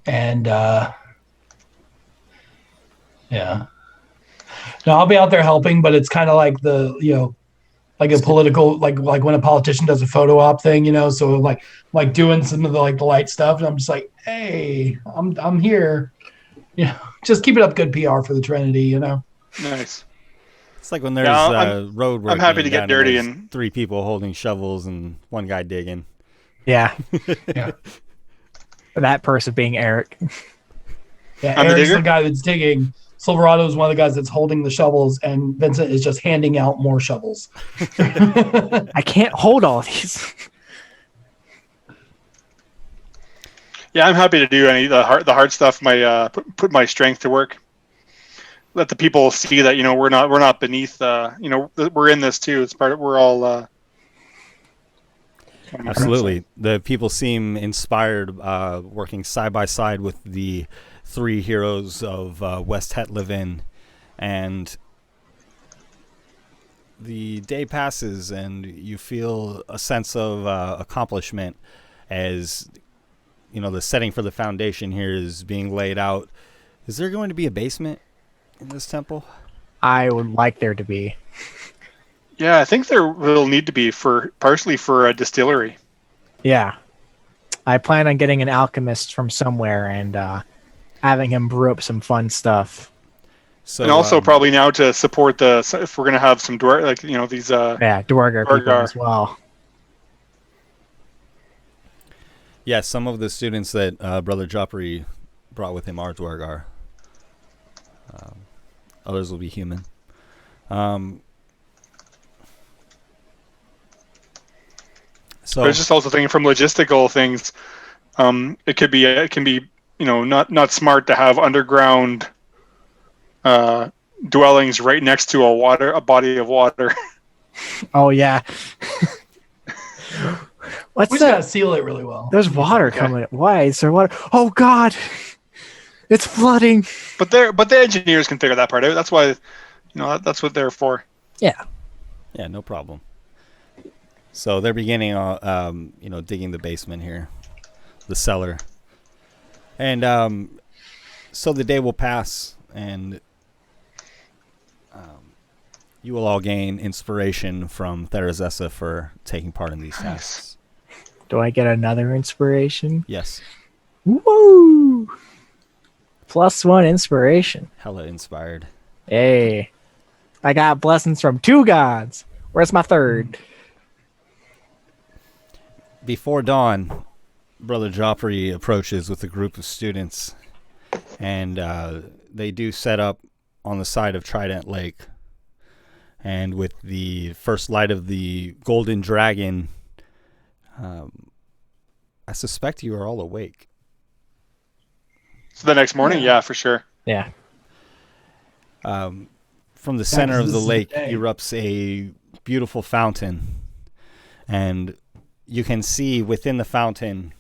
Speaker 2: And yeah. No, I'll be out there helping, but it's kind of like like a political, like when a politician does a photo op thing, so like doing some of the light stuff, and I'm just like, hey, I'm here, just keep it up, good PR for the Trinity,
Speaker 4: Nice.
Speaker 3: It's like when there's road work.
Speaker 4: I'm happy to get dirty
Speaker 3: there's
Speaker 4: and
Speaker 3: 3 people holding shovels and 1 guy digging.
Speaker 1: Yeah.
Speaker 2: Yeah.
Speaker 1: That person being Eric.
Speaker 2: Yeah,
Speaker 4: I'm the
Speaker 2: Eric's
Speaker 4: digger?
Speaker 2: the guy that's digging. Silverado is one of the guys that's holding the shovels, and Vincent is just handing out more shovels.
Speaker 1: I can't hold all these.
Speaker 4: yeah, I'm happy to do any the hard stuff. My put my strength to work. Let the people see that we're not beneath. We're in this too. It's part of we're all.
Speaker 3: Absolutely. The people seem inspired working side by side with the 3 heroes of West Hetlevin, and the day passes and you feel a sense of accomplishment as the setting for the foundation here is being laid out. Is there going to be a basement in this temple?
Speaker 1: I would like there to be.
Speaker 4: Yeah, I think there will need to be partially for a distillery.
Speaker 1: Yeah. I plan on getting an alchemist from somewhere and having him brew up some fun stuff.
Speaker 3: So,
Speaker 4: And also probably now to support if we're going to have some these.
Speaker 1: Yeah, Dwargar people
Speaker 4: Dwargar.
Speaker 1: as well.
Speaker 3: yeah, some of the students that Brother Joffrey brought with him are Dwargar. Others will be human. So
Speaker 4: I was just also thinking from logistical things. It can be not smart to have underground dwellings right next to a body of water.
Speaker 1: Oh, yeah. What's
Speaker 2: We just gotta
Speaker 1: that?
Speaker 2: seal it really well.
Speaker 1: There's water coming. Why is there water? Oh, God. It's flooding.
Speaker 4: But the engineers can figure that part out. That's why, that's what they're for.
Speaker 1: Yeah.
Speaker 3: yeah, no problem. So they're beginning, digging the basement here. the cellar. And so the day will pass, and you will all gain inspiration from Therazessa for taking part in these tasks.
Speaker 1: Do I get another inspiration?
Speaker 3: Yes.
Speaker 1: Woo! +1 inspiration.
Speaker 3: Hella inspired.
Speaker 1: Hey. I got blessings from 2 gods. Where's my third?
Speaker 3: Before dawn, Brother Joffrey approaches with a group of students, and they do set up on the side of Trident Lake. And with the first light of the golden dragon, I suspect you are all awake.
Speaker 4: So the next morning, yeah, for sure.
Speaker 1: Yeah.
Speaker 3: From the center of the lake erupts a beautiful fountain, and you can see within the fountain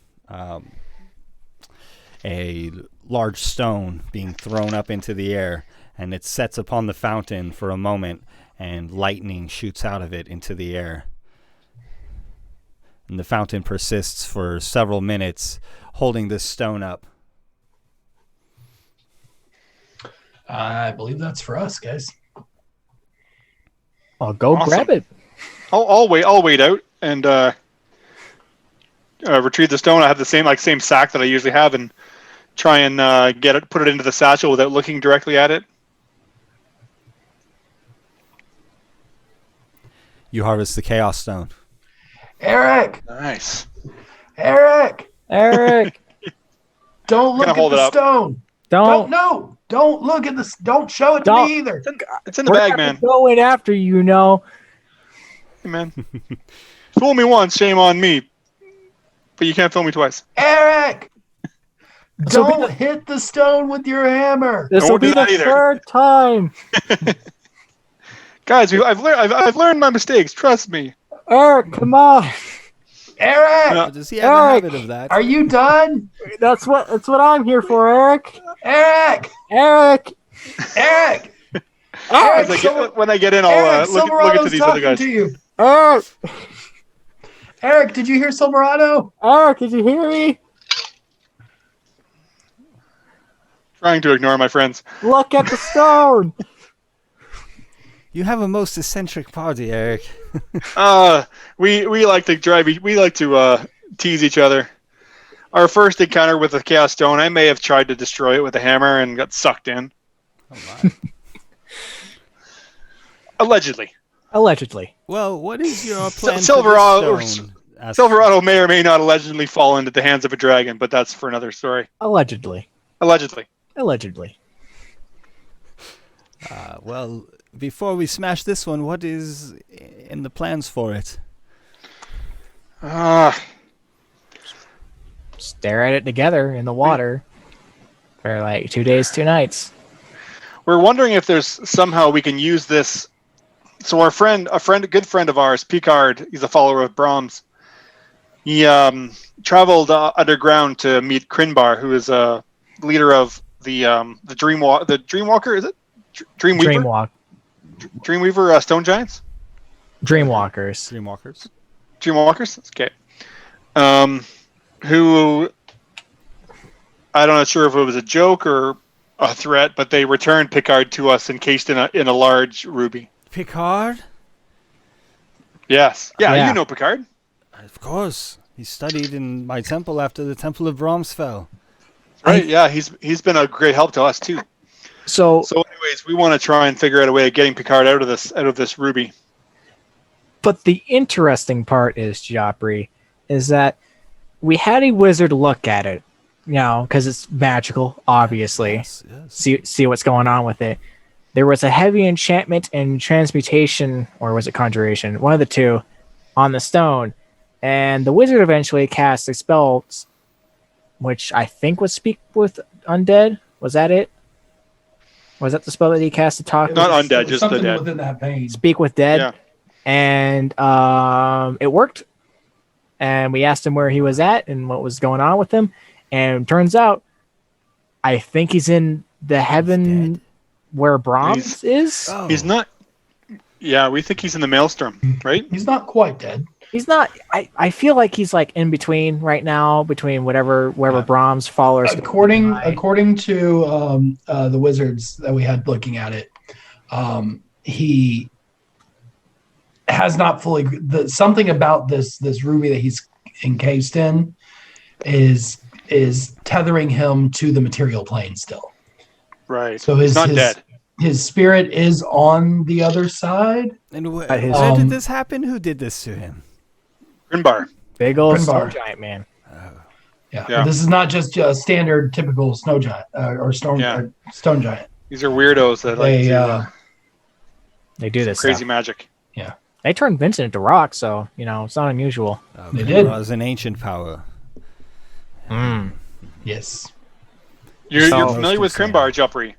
Speaker 3: a large stone being thrown up into the air, and it sets upon the fountain for a moment, and lightning shoots out of it into the air. And the fountain persists for several minutes, holding this stone up.
Speaker 2: I believe that's for us, guys.
Speaker 1: I'll go
Speaker 4: Awesome.
Speaker 1: grab it.
Speaker 4: I'll wait out and retrieve the stone. I have the same sack that I usually have, and try and put it into the satchel without looking directly at it.
Speaker 3: You harvest the Chaos Stone.
Speaker 2: Eric!
Speaker 4: Nice.
Speaker 2: Eric!
Speaker 1: Eric,
Speaker 2: Don't look
Speaker 4: Gonna
Speaker 2: at
Speaker 4: hold it
Speaker 2: the
Speaker 4: up.
Speaker 2: stone.
Speaker 1: don't.
Speaker 2: Don't look at this. Don't show it to
Speaker 1: Don't.
Speaker 2: me either.
Speaker 4: It's in the
Speaker 1: We're
Speaker 4: bag,
Speaker 1: not
Speaker 4: man.
Speaker 1: going after you, know.
Speaker 4: Hey, man. Fool me once, shame on me. But you can't fool me twice.
Speaker 2: Eric!
Speaker 1: So be
Speaker 2: Don't hit the stone with your hammer.
Speaker 1: This will
Speaker 4: won't do
Speaker 1: be the
Speaker 4: that either.
Speaker 1: 3rd time.
Speaker 4: Guys, I've learned my mistakes. Trust me.
Speaker 1: Eric, come on.
Speaker 2: Eric!
Speaker 4: No.
Speaker 3: Does he have
Speaker 1: Eric!
Speaker 3: a habit of that?
Speaker 2: Are you done?
Speaker 1: That's what I'm here for, Eric.
Speaker 2: Eric!
Speaker 1: Eric.
Speaker 2: Eric!
Speaker 1: Eric.
Speaker 4: When I get in, I'll
Speaker 2: Eric,
Speaker 4: look into
Speaker 2: Silverado's
Speaker 4: these other
Speaker 2: talking
Speaker 4: guys.
Speaker 2: to you.
Speaker 1: Eric.
Speaker 2: Eric, did you hear Silverado?
Speaker 1: Eric, did you hear me?
Speaker 4: Trying to ignore my friends.
Speaker 1: Look at the stone.
Speaker 3: You have a most eccentric party, Eric.
Speaker 4: We like to tease each other. Our first encounter with the Chaos Stone, I may have tried to destroy it with a hammer and got sucked in.
Speaker 3: Oh my.
Speaker 4: Allegedly.
Speaker 1: Allegedly.
Speaker 3: Well, what is your plan
Speaker 4: Silverado-
Speaker 3: for this stone?
Speaker 4: Silverado may or may not allegedly fall into the hands of a dragon, but that's for another story.
Speaker 1: Allegedly.
Speaker 4: Allegedly.
Speaker 1: Allegedly.
Speaker 3: Well, before we smash this one, what is in the plans for it?
Speaker 1: Stare at it together in the water for like 2 days, 2 nights.
Speaker 4: We're wondering if there's somehow we can use this. So a good friend of ours, Picard, he's a follower of Brahms. He traveled underground to meet Krinbar, who is a leader of the Dreamwalker. Is it Dreamweaver? Dreamweaver Stone Giants.
Speaker 1: Dreamwalkers.
Speaker 3: Dreamwalkers?
Speaker 4: Okay. Who I'm not sure if it was a joke or a threat, but they returned Picard to us encased in a large ruby.
Speaker 3: Picard?
Speaker 4: Yes. Yeah,
Speaker 1: Yeah.
Speaker 4: you know Picard.
Speaker 3: Of course. He studied in my temple after the Temple of Brahms fell.
Speaker 4: Right, yeah, he's been a great help to us too.
Speaker 1: So
Speaker 4: anyways, we want to try and figure out a way of getting Picard out of this ruby.
Speaker 1: but the interesting part is, Joffrey, is that we had a wizard look at it, because it's magical, obviously.
Speaker 3: Yes.
Speaker 1: See what's going on with it. There was a heavy enchantment and transmutation, or was it conjuration? One of the two, on the stone. And the wizard eventually cast a spell, which I think was Speak with Undead. Was that it? Was that the spell that he cast to talk?
Speaker 4: Not
Speaker 2: It was
Speaker 4: undead, just the
Speaker 2: something
Speaker 4: dead.
Speaker 2: within that vein.
Speaker 1: Speak with Dead.
Speaker 4: Yeah.
Speaker 1: And it worked. And we asked him where he was at and what was going on with him. And turns out, I think he's in the heaven where Brahms is.
Speaker 3: Oh.
Speaker 4: He's not. Yeah, we think he's in the maelstrom, right?
Speaker 2: He's not quite dead.
Speaker 1: He's not. I feel like he's like in between right now, between wherever
Speaker 2: Yeah.
Speaker 1: Brahms followers.
Speaker 2: According to the wizards that we had looking at it, he has not fully. Something about this ruby that he's encased in is tethering him to the material plane still.
Speaker 4: Right.
Speaker 2: So
Speaker 4: he's not dead.
Speaker 2: His spirit is on the other side.
Speaker 3: And where
Speaker 1: his-
Speaker 3: did this happen? Who did this to him?
Speaker 4: Grinbar.
Speaker 1: Big old
Speaker 2: Grinbar.
Speaker 1: stone giant man.
Speaker 2: Yeah.
Speaker 4: Yeah.
Speaker 2: This is not just a standard, typical snow giant or stone giant.
Speaker 4: These are weirdos that
Speaker 1: They do this
Speaker 4: crazy
Speaker 1: stuff.
Speaker 4: magic.
Speaker 2: Yeah.
Speaker 1: They turned Vincent into rock, so it's not unusual.
Speaker 2: They did.
Speaker 3: It was an ancient power.
Speaker 2: Yes.
Speaker 4: You're
Speaker 1: So-
Speaker 4: familiar with Grinbar, Jopri?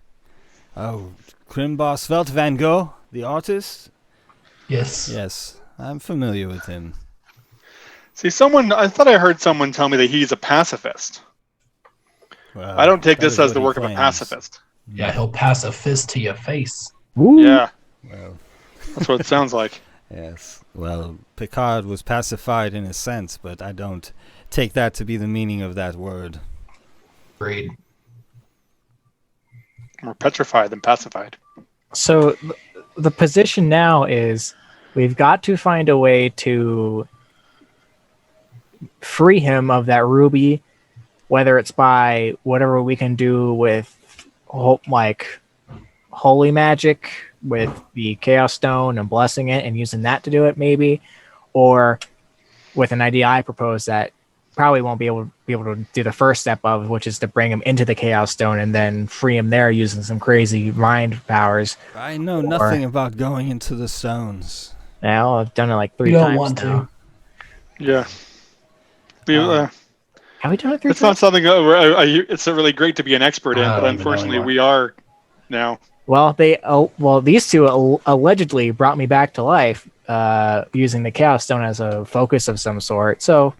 Speaker 3: Oh, Grimbar Svelte Van Gogh, the artist?
Speaker 2: Yes.
Speaker 3: Yes, I'm familiar with him.
Speaker 4: See, I thought I heard someone tell me that he's a pacifist.
Speaker 3: Well,
Speaker 4: I don't take
Speaker 3: that
Speaker 4: this
Speaker 3: is
Speaker 4: as
Speaker 3: what
Speaker 4: the
Speaker 3: he
Speaker 4: work of a
Speaker 3: claims.
Speaker 4: pacifist.
Speaker 2: Yeah, he'll pass a fist to your face.
Speaker 1: Woo.
Speaker 4: Yeah,
Speaker 3: Well,
Speaker 4: that's what it sounds like.
Speaker 3: yes. Well, Picard was pacified in a sense, but I don't take that to be the meaning of that word.
Speaker 2: Agreed.
Speaker 4: More petrified than pacified.
Speaker 1: So the position now is we've got to find a way to free him of that ruby, whether it's by whatever we can do with like holy magic with the chaos stone and blessing it and using that to do it maybe, or with an idea I propose that probably won't be able to do the first step of, which is to bring him into the chaos stone and then free him there using some crazy mind powers.
Speaker 3: I know nothing about going into the stones.
Speaker 1: Now I've done it like 3
Speaker 2: You don't
Speaker 1: times
Speaker 2: want
Speaker 1: now.
Speaker 2: to.
Speaker 4: Yeah.
Speaker 1: Have we done it 3
Speaker 4: It's
Speaker 1: times?
Speaker 4: not something it's really great to be an expert in,
Speaker 2: I
Speaker 4: but
Speaker 2: don't even know
Speaker 4: unfortunately
Speaker 2: anymore.
Speaker 4: we are now.
Speaker 1: Well, these two allegedly brought me back to life using the chaos stone as a focus of some sort. So,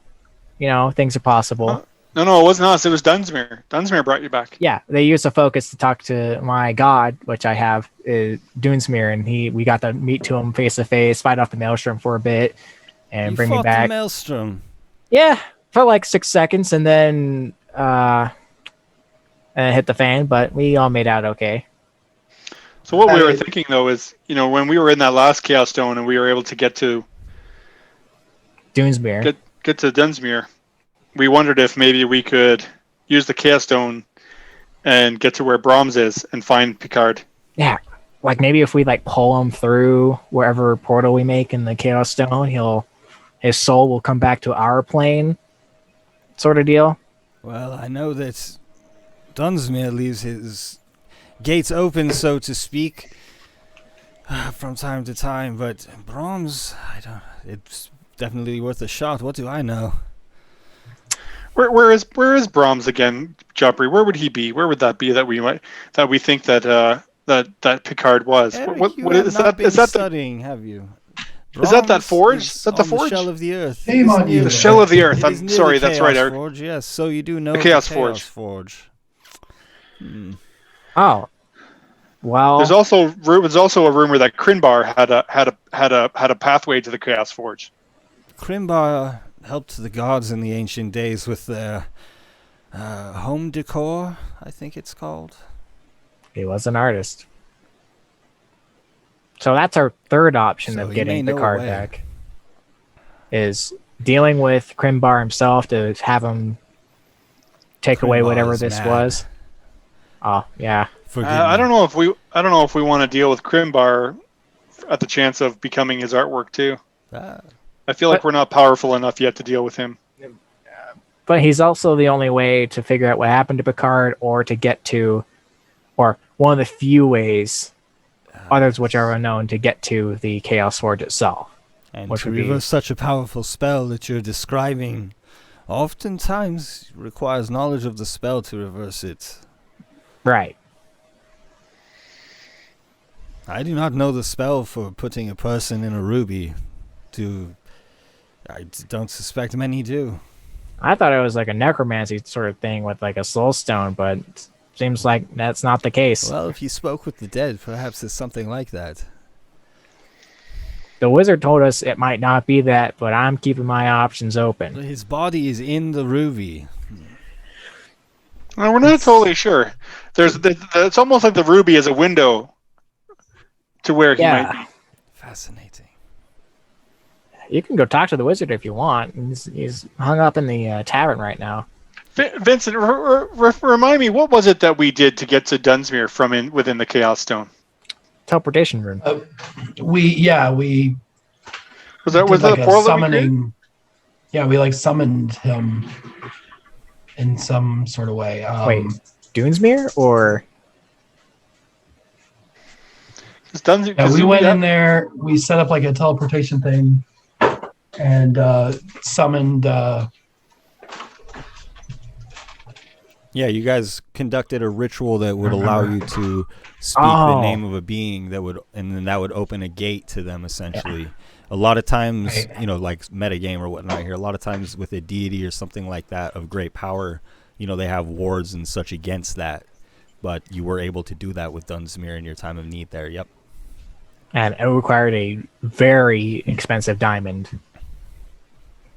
Speaker 1: things are possible.
Speaker 4: No, it wasn't us. It was Dunsmuir. Dunsmuir brought you back.
Speaker 1: Yeah, they used a focus to talk to my god, which I have, Dunesmere, and we got to meet to him face to face, fight off the maelstrom for a bit, and
Speaker 3: You
Speaker 1: bring me
Speaker 3: fought
Speaker 1: back.
Speaker 3: the Maelstrom.
Speaker 1: Yeah, for like 6 seconds, and then hit the fan. But we all made out okay.
Speaker 4: So what we were thinking though is, when we were in that last Chaos Stone and we were able to get to
Speaker 1: Dunesmere.
Speaker 4: get to Dunsmuir, we wondered if maybe we could use the Chaos Stone and get to where Brahms is and find Picard.
Speaker 1: Yeah, like maybe if we like pull him through wherever portal we make in the Chaos Stone, his soul will come back to our plane, sort of deal.
Speaker 3: Well, I know that Dunsmuir leaves his gates open, so to speak, from time to time, but Brahms, it's definitely worth a shot. What do I know?
Speaker 4: Where is Brahms again, Jopri? Where would he be? Where would that be that we think that that Picard was?
Speaker 3: Eric,
Speaker 4: What
Speaker 3: you
Speaker 4: is
Speaker 3: have not
Speaker 4: that?
Speaker 3: been
Speaker 4: Is that
Speaker 3: studying, have you?
Speaker 4: Is that
Speaker 3: Brahms
Speaker 4: forge?
Speaker 3: is
Speaker 4: Is that the
Speaker 3: on
Speaker 4: forge?
Speaker 3: The shell of the earth.
Speaker 2: Shame on you.
Speaker 4: the shell of the earth?
Speaker 3: It
Speaker 4: I'm
Speaker 3: is near
Speaker 4: sorry,
Speaker 3: the
Speaker 4: that's right,
Speaker 3: Chaos
Speaker 4: Eric.
Speaker 3: Forge, yes, so you do know
Speaker 4: The Chaos Forge.
Speaker 3: Forge.
Speaker 1: Oh, well,
Speaker 4: There's also a rumor that Crinbar had a pathway to the Chaos Forge.
Speaker 3: Crimbar helped the gods in the ancient days with their home decor, I think it's called.
Speaker 1: he was an artist. So that's our third option
Speaker 3: So
Speaker 1: of
Speaker 3: he
Speaker 1: getting
Speaker 3: may
Speaker 1: the
Speaker 3: know
Speaker 1: card
Speaker 3: a way.
Speaker 1: back. Is dealing with Crimbar himself to have him take away
Speaker 3: Crimbar
Speaker 1: whatever
Speaker 3: is
Speaker 1: this
Speaker 3: mad.
Speaker 1: was. Oh yeah,
Speaker 3: Forgive
Speaker 4: I
Speaker 3: me.
Speaker 4: don't know if we want to deal with Crimbar at the chance of becoming his artwork too. I feel like
Speaker 1: But-
Speaker 4: we're not powerful enough yet to deal with him.
Speaker 1: but he's also the only way to figure out what happened to Picard, or to get to, or one of the few ways, others which are unknown, to get to the Chaos Forge itself.
Speaker 3: And
Speaker 1: Which
Speaker 3: to
Speaker 1: would be-
Speaker 3: reverse such a powerful spell that you're describing oftentimes requires knowledge of the spell to reverse it.
Speaker 1: Right.
Speaker 3: I do not know the spell for putting a person in a ruby. I don't suspect many do.
Speaker 1: I thought it was like a necromancy sort of thing with like a soul stone, but it seems like that's not the case.
Speaker 3: Well, if you spoke with the dead, perhaps it's something like that.
Speaker 1: The wizard told us it might not be that, but I'm keeping my options open.
Speaker 3: His body is in the ruby.
Speaker 4: Well, we're not totally sure. It's almost like the ruby is a window to where he might be.
Speaker 3: Fascinating.
Speaker 1: You can go talk to the wizard if you want. He's hung up in the tavern right now.
Speaker 4: Vincent, remind me, what was it that we did to get to Dunsmuir from within the Chaos Stone?
Speaker 1: Teleportation room.
Speaker 2: We
Speaker 4: Was that
Speaker 2: like
Speaker 4: a
Speaker 2: a
Speaker 4: portal
Speaker 2: summoning? Yeah, we like summoned him in some sort of way.
Speaker 1: Wait, Dunsmuir or?
Speaker 2: We went in there. We set up like a teleportation thing, and summoned.
Speaker 3: Yeah, you guys conducted a ritual that would allow you to speak the name of a being and then that would open a gate to them essentially. Yeah. A lot of times, like metagame or whatnot here, a lot of times with a deity or something like that of great power, they have wards and such against that. But you were able to do that with Dunsmuir in your time of need there, yep.
Speaker 1: And it required a very expensive diamond.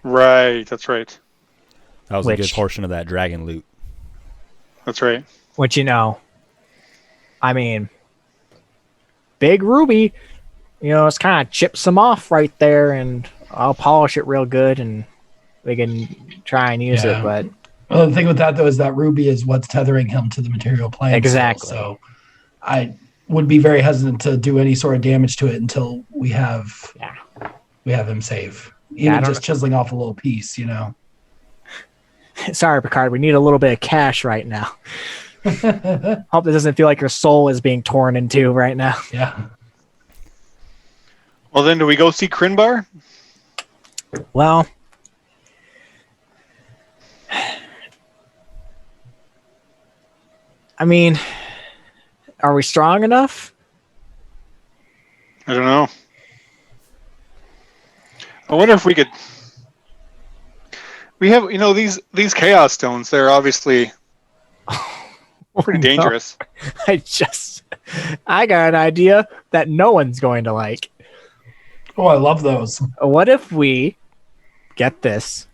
Speaker 4: Right, that's right.
Speaker 3: That was a good portion of that dragon loot.
Speaker 4: That's right.
Speaker 1: Which, I mean, big ruby, it's kind of chips them off right there, and I'll polish it real good, and we can try and use it. But
Speaker 2: the thing with that, though, is that ruby is what's tethering him to the material plane.
Speaker 1: Exactly.
Speaker 2: So I would be very hesitant to do any sort of damage to it until we have him safe. Even just chiseling off a little piece,
Speaker 1: Sorry, Picard, we need a little bit of cash right now. Hope it doesn't feel like your soul is being torn in two right now.
Speaker 2: Yeah.
Speaker 4: Well, then, do we go see Crinbar?
Speaker 1: Well, I mean, are we strong enough?
Speaker 4: I don't know. I wonder if we could... We have, these Chaos Stones, they're obviously pretty dangerous.
Speaker 1: I got an idea that no one's going to like.
Speaker 2: Oh, I love those.
Speaker 1: What if we get this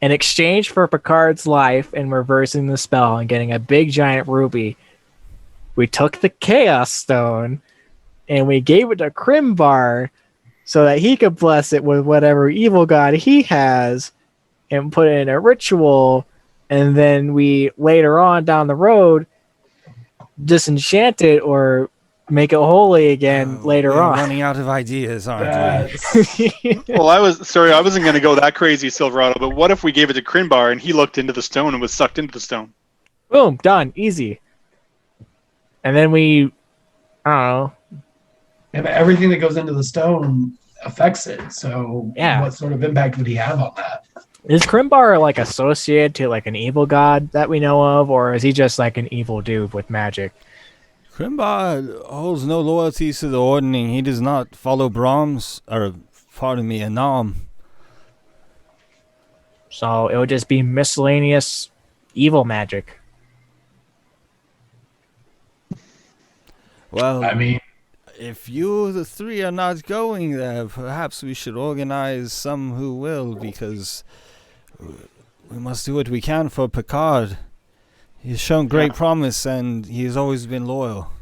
Speaker 1: in exchange for Picard's life and reversing the spell and getting a big giant ruby? We took the Chaos Stone and we gave it to Crimbar so that he could bless it with whatever evil god he has and put it in a ritual, and then we later on down the road disenchant it or make it holy again later on.
Speaker 3: Running out of ideas, aren't we?
Speaker 4: Well, I wasn't going to go that crazy, Silverado, but what if we gave it to Crinbar and he looked into the stone and was sucked into the stone?
Speaker 1: Boom, done, easy. And then I don't know.
Speaker 2: Yeah, but everything that goes into the stone affects it, so what sort of impact would he have on that?
Speaker 1: Is Crimbar like associated to like an evil god that we know of, or is he just like an evil dude with magic?
Speaker 3: Crimbar holds no loyalties to the Ordning. He does not follow Brahms, or pardon me, Anam.
Speaker 1: So it would just be miscellaneous evil magic.
Speaker 3: Well,
Speaker 2: I mean,
Speaker 3: if you the three are not going there, perhaps we should organize some who will, because we must do what we can for Picard. He's shown great promise, and he's always been loyal.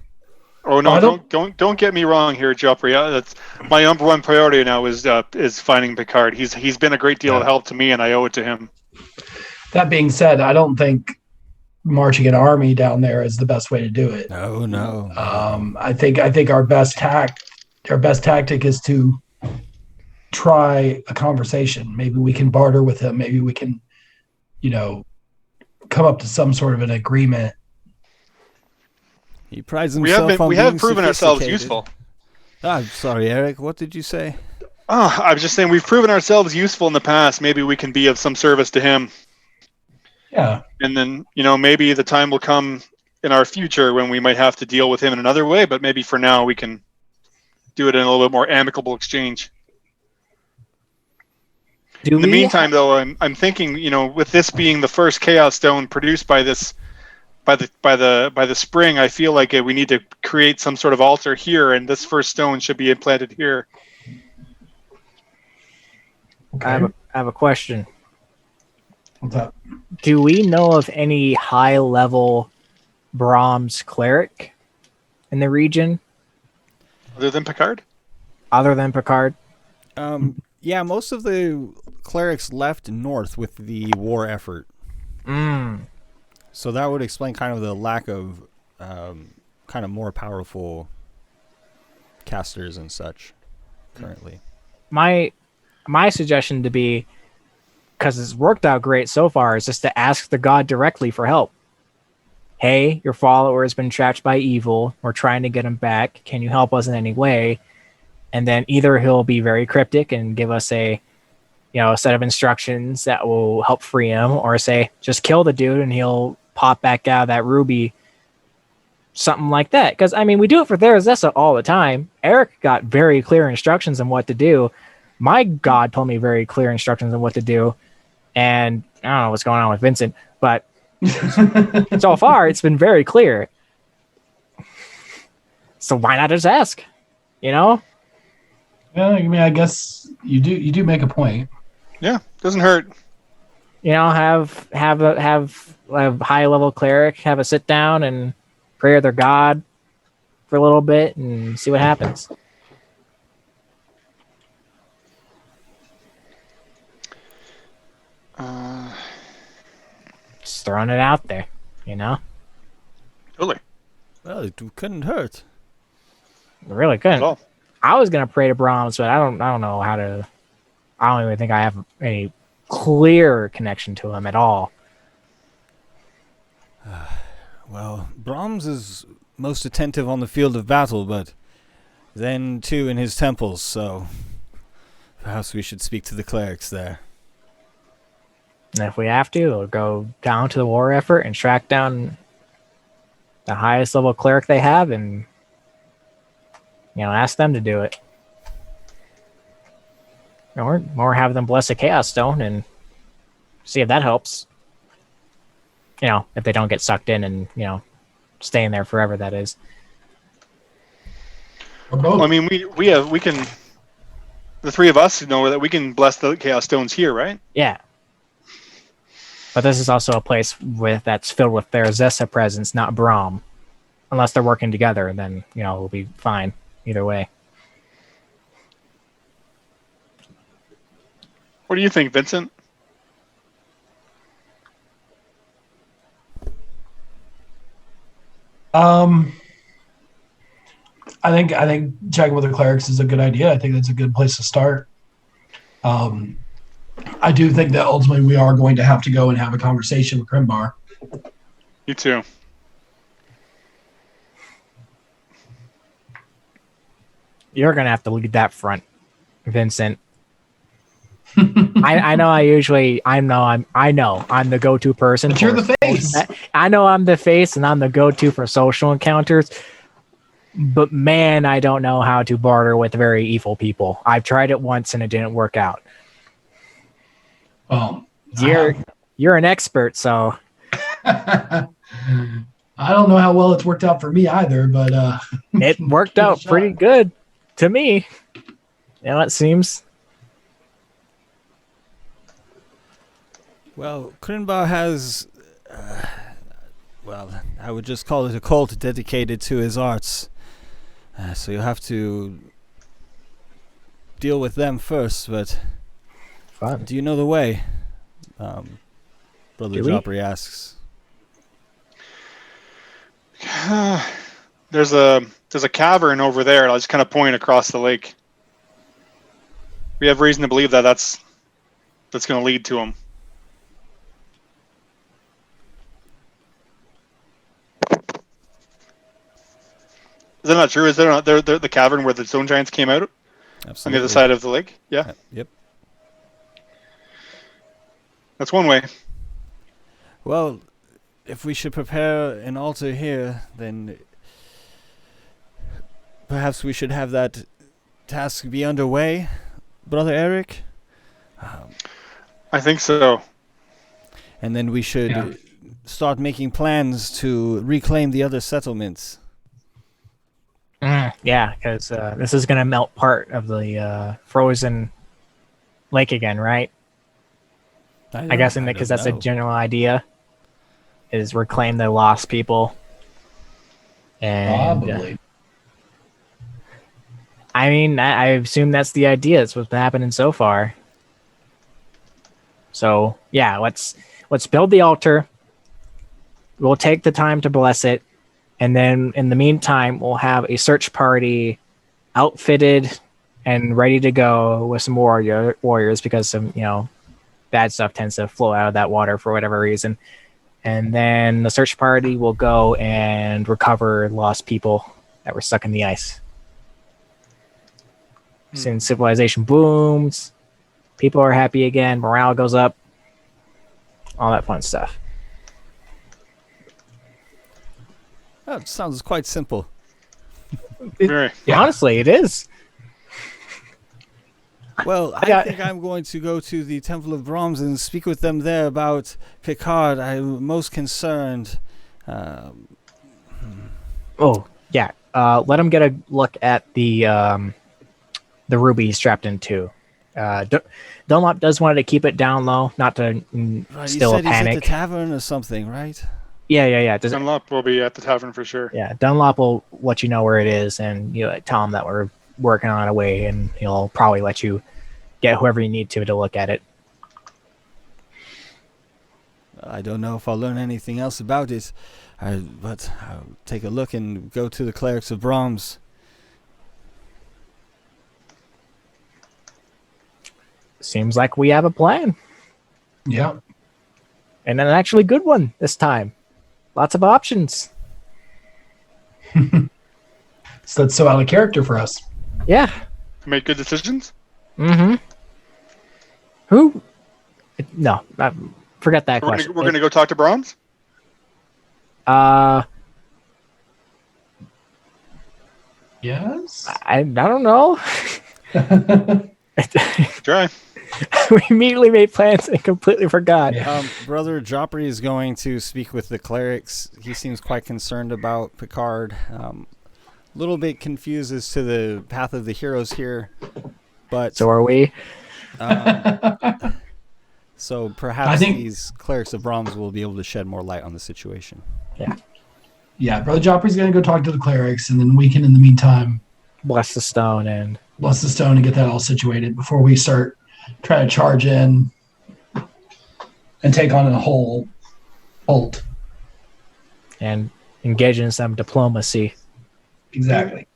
Speaker 4: Oh no! Don't get me wrong here, Joffrey. That's my number one priority now is finding Picard. He's been a great deal of help to me, and I owe it to him.
Speaker 2: That being said, I don't think marching an army down there is the best way to do it.
Speaker 3: No.
Speaker 2: I think our best tactic is to try a conversation. Maybe we can barter with him. Maybe we can, come up to some sort of an agreement.
Speaker 3: He prides himself on
Speaker 4: we
Speaker 3: being
Speaker 4: have proven ourselves
Speaker 3: sophisticated.
Speaker 4: useful.
Speaker 3: I'm sorry, Eric. What did you say?
Speaker 4: I was just saying we've proven ourselves useful in the past. Maybe we can be of some service to him.
Speaker 2: Yeah.
Speaker 4: And then, maybe the time will come in our future when we might have to deal with him in another way, but maybe for now we can do it in a little bit more amicable exchange. In the meantime, though, I'm thinking, with this being the first Chaos Stone produced by the spring, I feel like we need to create some sort of altar here, and this first stone should be implanted here.
Speaker 2: Okay.
Speaker 1: I have a question.
Speaker 2: What's up?
Speaker 1: Do we know of any high level Brahms cleric in the region
Speaker 4: Other than Picard?
Speaker 1: other than Picard?
Speaker 3: Yeah, most of the clerics left north with the war effort.
Speaker 1: Mm.
Speaker 3: So that would explain kind of the lack of kind of more powerful casters and such currently.
Speaker 1: My suggestion to be, because it's worked out great so far, is just to ask the god directly for help. Hey, your follower has been trapped by evil. We're trying to get him back. Can you help us in any way? And then either he'll be very cryptic and give us a set of instructions that will help free him, or say just kill the dude and he'll pop back out of that ruby, something like that. Because I mean, we do it for Therazessa all the time. Eric got very clear instructions on what to do. My god told me very clear instructions on what to do, and I don't know what's going on with Vincent, but so far it's been very clear. So why not just ask?
Speaker 2: Yeah, I mean, I guess you do make a point.
Speaker 4: Yeah, doesn't hurt.
Speaker 1: Have a high level cleric have a sit down and pray to their god for a little bit and see what happens. Just throwing it out there,
Speaker 4: Totally.
Speaker 3: Well, it couldn't hurt.
Speaker 1: really
Speaker 4: At
Speaker 1: couldn't.
Speaker 4: all.
Speaker 1: I was gonna pray to Brahms, but I don't know how to. I don't even think I have any clear connection to him at all.
Speaker 3: Well, Brahms is most attentive on the field of battle, but then too in his temples, so perhaps we should speak to the clerics there.
Speaker 1: And if we have to, we'll go down to the war effort and track down the highest level cleric they have, and ask them to do it. Or have them bless a chaos stone and see if that helps. If they don't get sucked in and stay in there forever. That is.
Speaker 2: Or both.
Speaker 4: Well, I mean, we can. The three of us know that we can bless the chaos stones here, right?
Speaker 1: Yeah. But this is also a place that's filled with Therazessa presence, not Brahm. Unless they're working together, then we'll be fine either way.
Speaker 4: What do you think, Vincent?
Speaker 2: I think checking with the clerics is a good idea. I think that's a good place to start. I do think that ultimately we are going to have to go and have a conversation with Grimbar.
Speaker 4: You too.
Speaker 1: You're gonna have to lead that front, Vincent. I know I'm the go-to person.
Speaker 2: But you're the face.
Speaker 1: I know I'm the face and I'm the go-to for social encounters. But man, I don't know how to barter with very evil people. I've tried it once and it didn't work out.
Speaker 2: Well,
Speaker 1: You're an expert, so
Speaker 2: I don't know how well it's worked out for me either, but
Speaker 1: it worked out pretty good to me. It seems.
Speaker 3: Well, Krinbar has, I would just call it a cult dedicated to his arts. So you'll have to deal with them first, but
Speaker 1: Fun.
Speaker 3: do you know the way? Brother
Speaker 1: Do we?
Speaker 3: Joffrey asks.
Speaker 4: There's a cavern over there. I'll just kind of point across the lake. We have reason to believe that that's going to lead to him. Is that not true? Is there not the cavern where the stone giants came out
Speaker 3: Absolutely.
Speaker 4: on the other side of the lake? Yeah,
Speaker 3: Yep.
Speaker 4: that's one way.
Speaker 3: Well, if we should prepare an altar here, then perhaps we should have that task be underway, Brother Eric.
Speaker 4: I think so.
Speaker 3: And then we should start making plans to reclaim the other settlements.
Speaker 1: Yeah, because this is going to melt part of the frozen lake again, right? I guess because that's a general idea, is reclaim the lost people. And
Speaker 2: Probably.
Speaker 1: I mean, I assume that's the idea. It's what's been happening so far. So yeah, let's build the altar. We'll take the time to bless it, and then in the meantime, we'll have a search party outfitted and ready to go with some warriors because some bad stuff tends to flow out of that water for whatever reason. And then the search party will go and recover lost people that were stuck in the ice. Since civilization booms, people are happy again, morale goes up, all that fun stuff.
Speaker 3: That sounds quite simple.
Speaker 1: Honestly, it is.
Speaker 3: Well, I think I'm going to go to the Temple of Brahms and speak with them there about Picard. I'm most concerned.
Speaker 1: Oh, yeah. Let him get a look at the ruby he's strapped into. Dunlop does want to keep it down low, not to instill a panic.
Speaker 3: He's at the tavern or something, right?
Speaker 1: Yeah.
Speaker 4: Dunlop will be at the tavern for sure.
Speaker 1: Yeah, Dunlop will let you know where it is, and tell him that we're working on a way, and he'll probably let you get whoever you need to look at it.
Speaker 3: I don't know if I'll learn anything else about it, but I'll take a look and go to the Clerics of Brahms.
Speaker 1: Seems like we have a plan.
Speaker 2: Yeah.
Speaker 1: And an actually good one this time. Lots of options.
Speaker 2: So that's so out of character for us.
Speaker 1: Yeah.
Speaker 4: Make good decisions?
Speaker 1: Mm-hmm. Who? No, forget that question.
Speaker 4: We're gonna go talk to Brahms?
Speaker 2: Yes?
Speaker 1: I don't know.
Speaker 4: Try.
Speaker 1: We immediately made plans and completely forgot.
Speaker 2: Yeah.
Speaker 3: Brother Joffrey is going to speak with the clerics. He seems quite concerned about Picard. A little bit confused as to the path of the heroes here, but
Speaker 1: So are we.
Speaker 3: So perhaps these Clerics of Brahms will be able to shed more light on the situation.
Speaker 1: Yeah.
Speaker 2: Yeah, Brother Joffrey's going to go talk to the clerics, and then we can, in the meantime,
Speaker 1: Bless the stone and
Speaker 2: get that all situated before we start trying to charge in and take on a whole ult.
Speaker 1: and engage in some diplomacy.
Speaker 2: Exactly.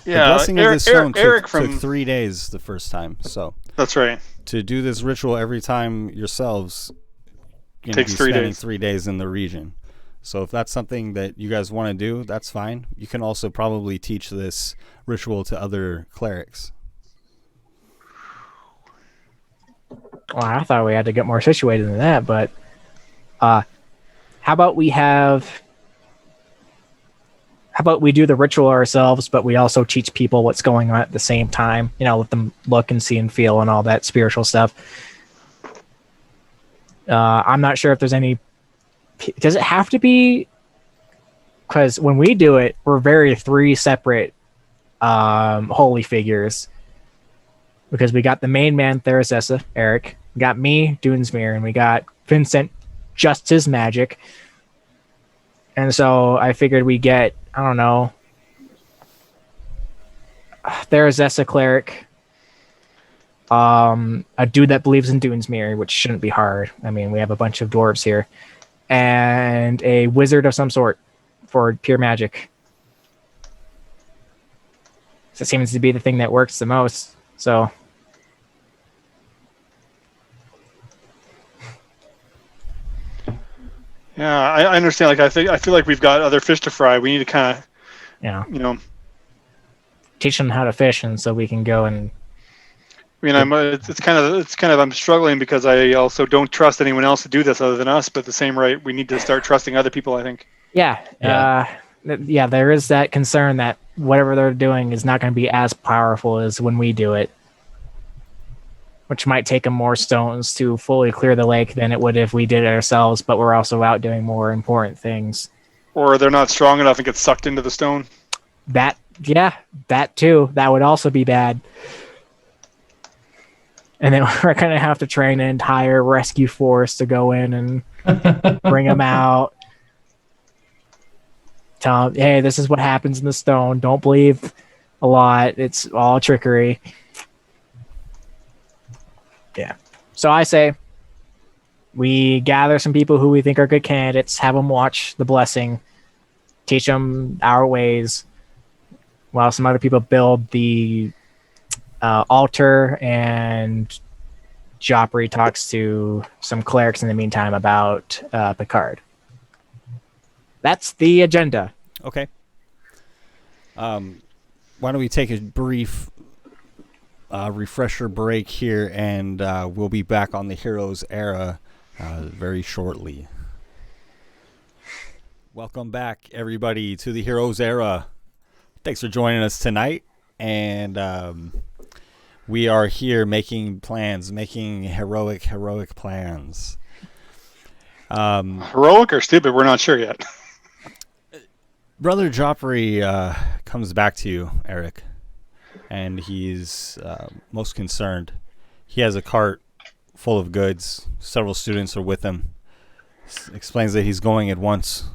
Speaker 4: Yeah,
Speaker 3: the blessing of the stone
Speaker 4: Eric
Speaker 3: took 3 days the first time, so
Speaker 4: that's right.
Speaker 3: to do this ritual every time yourselves,
Speaker 4: Takes 3 days.
Speaker 3: 3 days in the region. So if that's something that you guys want to do, that's fine. You can also probably teach this ritual to other clerics.
Speaker 1: Well, I thought we had to get more situated than that, but how about we do the ritual ourselves, but we also teach people what's going on at the same time, let them look and see and feel and all that spiritual stuff. I'm not sure if there's any. Does it have to be? Because when we do it, we're very 3 separate holy figures. Because we got the main man, Theresessa, Eric. We got me, Dunsmere, and we got Vincent, just his magic. And so I figured we get, I don't know, Theresessa cleric, a dude that believes in Dunsmere, which shouldn't be hard. I mean, we have a bunch of dwarves here. And a wizard of some sort for pure magic. So it seems to be the thing that works the most. So
Speaker 4: yeah, I understand. Like I feel like we've got other fish to fry. We need to kind of,
Speaker 1: teach them how to fish, and so we can go and.
Speaker 4: I mean, it's kind of I'm struggling because I also don't trust anyone else to do this other than us. But at the same rate, we need to start trusting other people, I think.
Speaker 1: Yeah. There is that concern that whatever they're doing is not going to be as powerful as when we do it, which might take them more stones to fully clear the lake than it would if we did it ourselves. But we're also out doing more important things.
Speaker 4: Or they're not strong enough and get sucked into the stone.
Speaker 1: That too. That would also be bad. And then we're going to have to train an entire rescue force to go in and bring them out. Tell them, hey, this is what happens in the stone. Don't believe a lot. It's all trickery. Yeah. So I say we gather some people who we think are good candidates, have them watch the blessing, teach them our ways, while some other people build the altar, and Joffrey talks to some clerics in the meantime about Picard. That's the agenda.
Speaker 3: Okay. Why don't we take a brief refresher break here, and we'll be back on the Heroes Era very shortly. Welcome back, everybody, to the Heroes Era. Thanks for joining us tonight, and we are here making plans, making heroic plans.
Speaker 4: Heroic or stupid, we're not sure yet.
Speaker 3: Brother Joffrey comes back to you, Eric, and he's most concerned. He has a cart full of goods. Several students are with him. Explains that he's going at once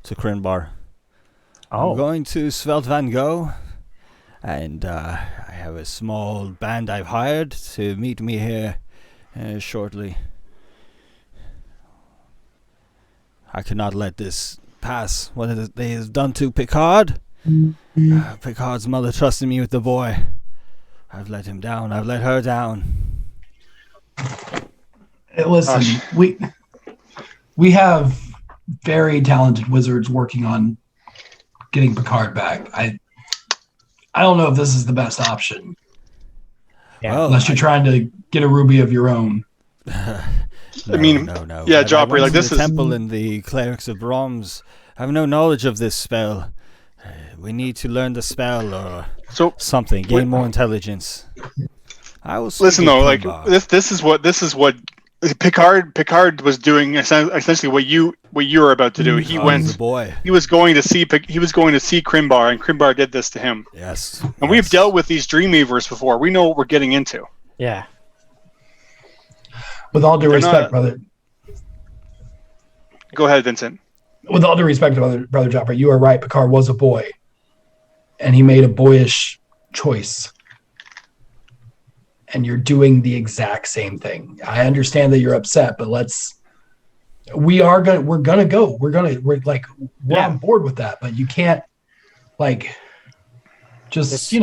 Speaker 3: to Krinbar. I'm going to Svelte Van Gogh, and I have a small band I've hired to meet me here shortly. I cannot let this pass. What they have done to Picard. Picard's mother trusted me with the boy. I've let him down. I've let her down.
Speaker 2: Listen, we have very talented wizards working on getting Picard back. I don't know if this is the best option.
Speaker 1: Yeah.
Speaker 3: Well,
Speaker 2: Unless you're trying to get a ruby of your own.
Speaker 3: No.
Speaker 4: Yeah, Joffrey, like this
Speaker 3: the
Speaker 4: is
Speaker 3: temple and the clerics of Brahms have no knowledge of this spell. We need to learn the spell or something. Gain more intelligence. I will
Speaker 4: listen though. Like this is what Picard was doing. Essentially, what you were about to do. He went.
Speaker 3: The boy.
Speaker 4: He was going to see Krimbar, and Krimbar did this to him.
Speaker 3: Yes.
Speaker 4: And we've dealt with these Dreamweavers before. We know what we're getting into.
Speaker 1: Yeah.
Speaker 2: With all due respect, brother.
Speaker 4: Go ahead, Vincent.
Speaker 2: With all due respect, brother Joffrey, you are right. Picard was a boy, and he made a boyish choice. And you're doing the exact same thing. I understand that you're upset, but we're on board with that. But you can't, just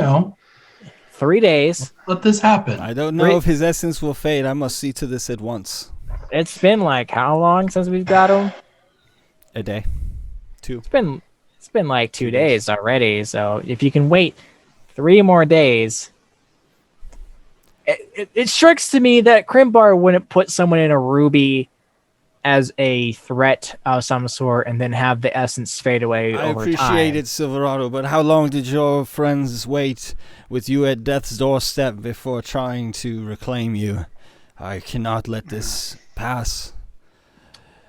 Speaker 1: 3 days.
Speaker 2: Let this happen.
Speaker 3: I don't know if his essence will fade. I must see to this at once.
Speaker 1: It's been like how long since we've got him?
Speaker 3: A day. 2.
Speaker 1: It's been like 2 days already. So if you can wait 3 more days, it strikes to me that Krimbar wouldn't put someone in a ruby as a threat of some sort and then have the essence fade away over time.
Speaker 3: I appreciate it, Silverado, but how long did your friends wait with you at death's doorstep before trying to reclaim you? I cannot let this pass.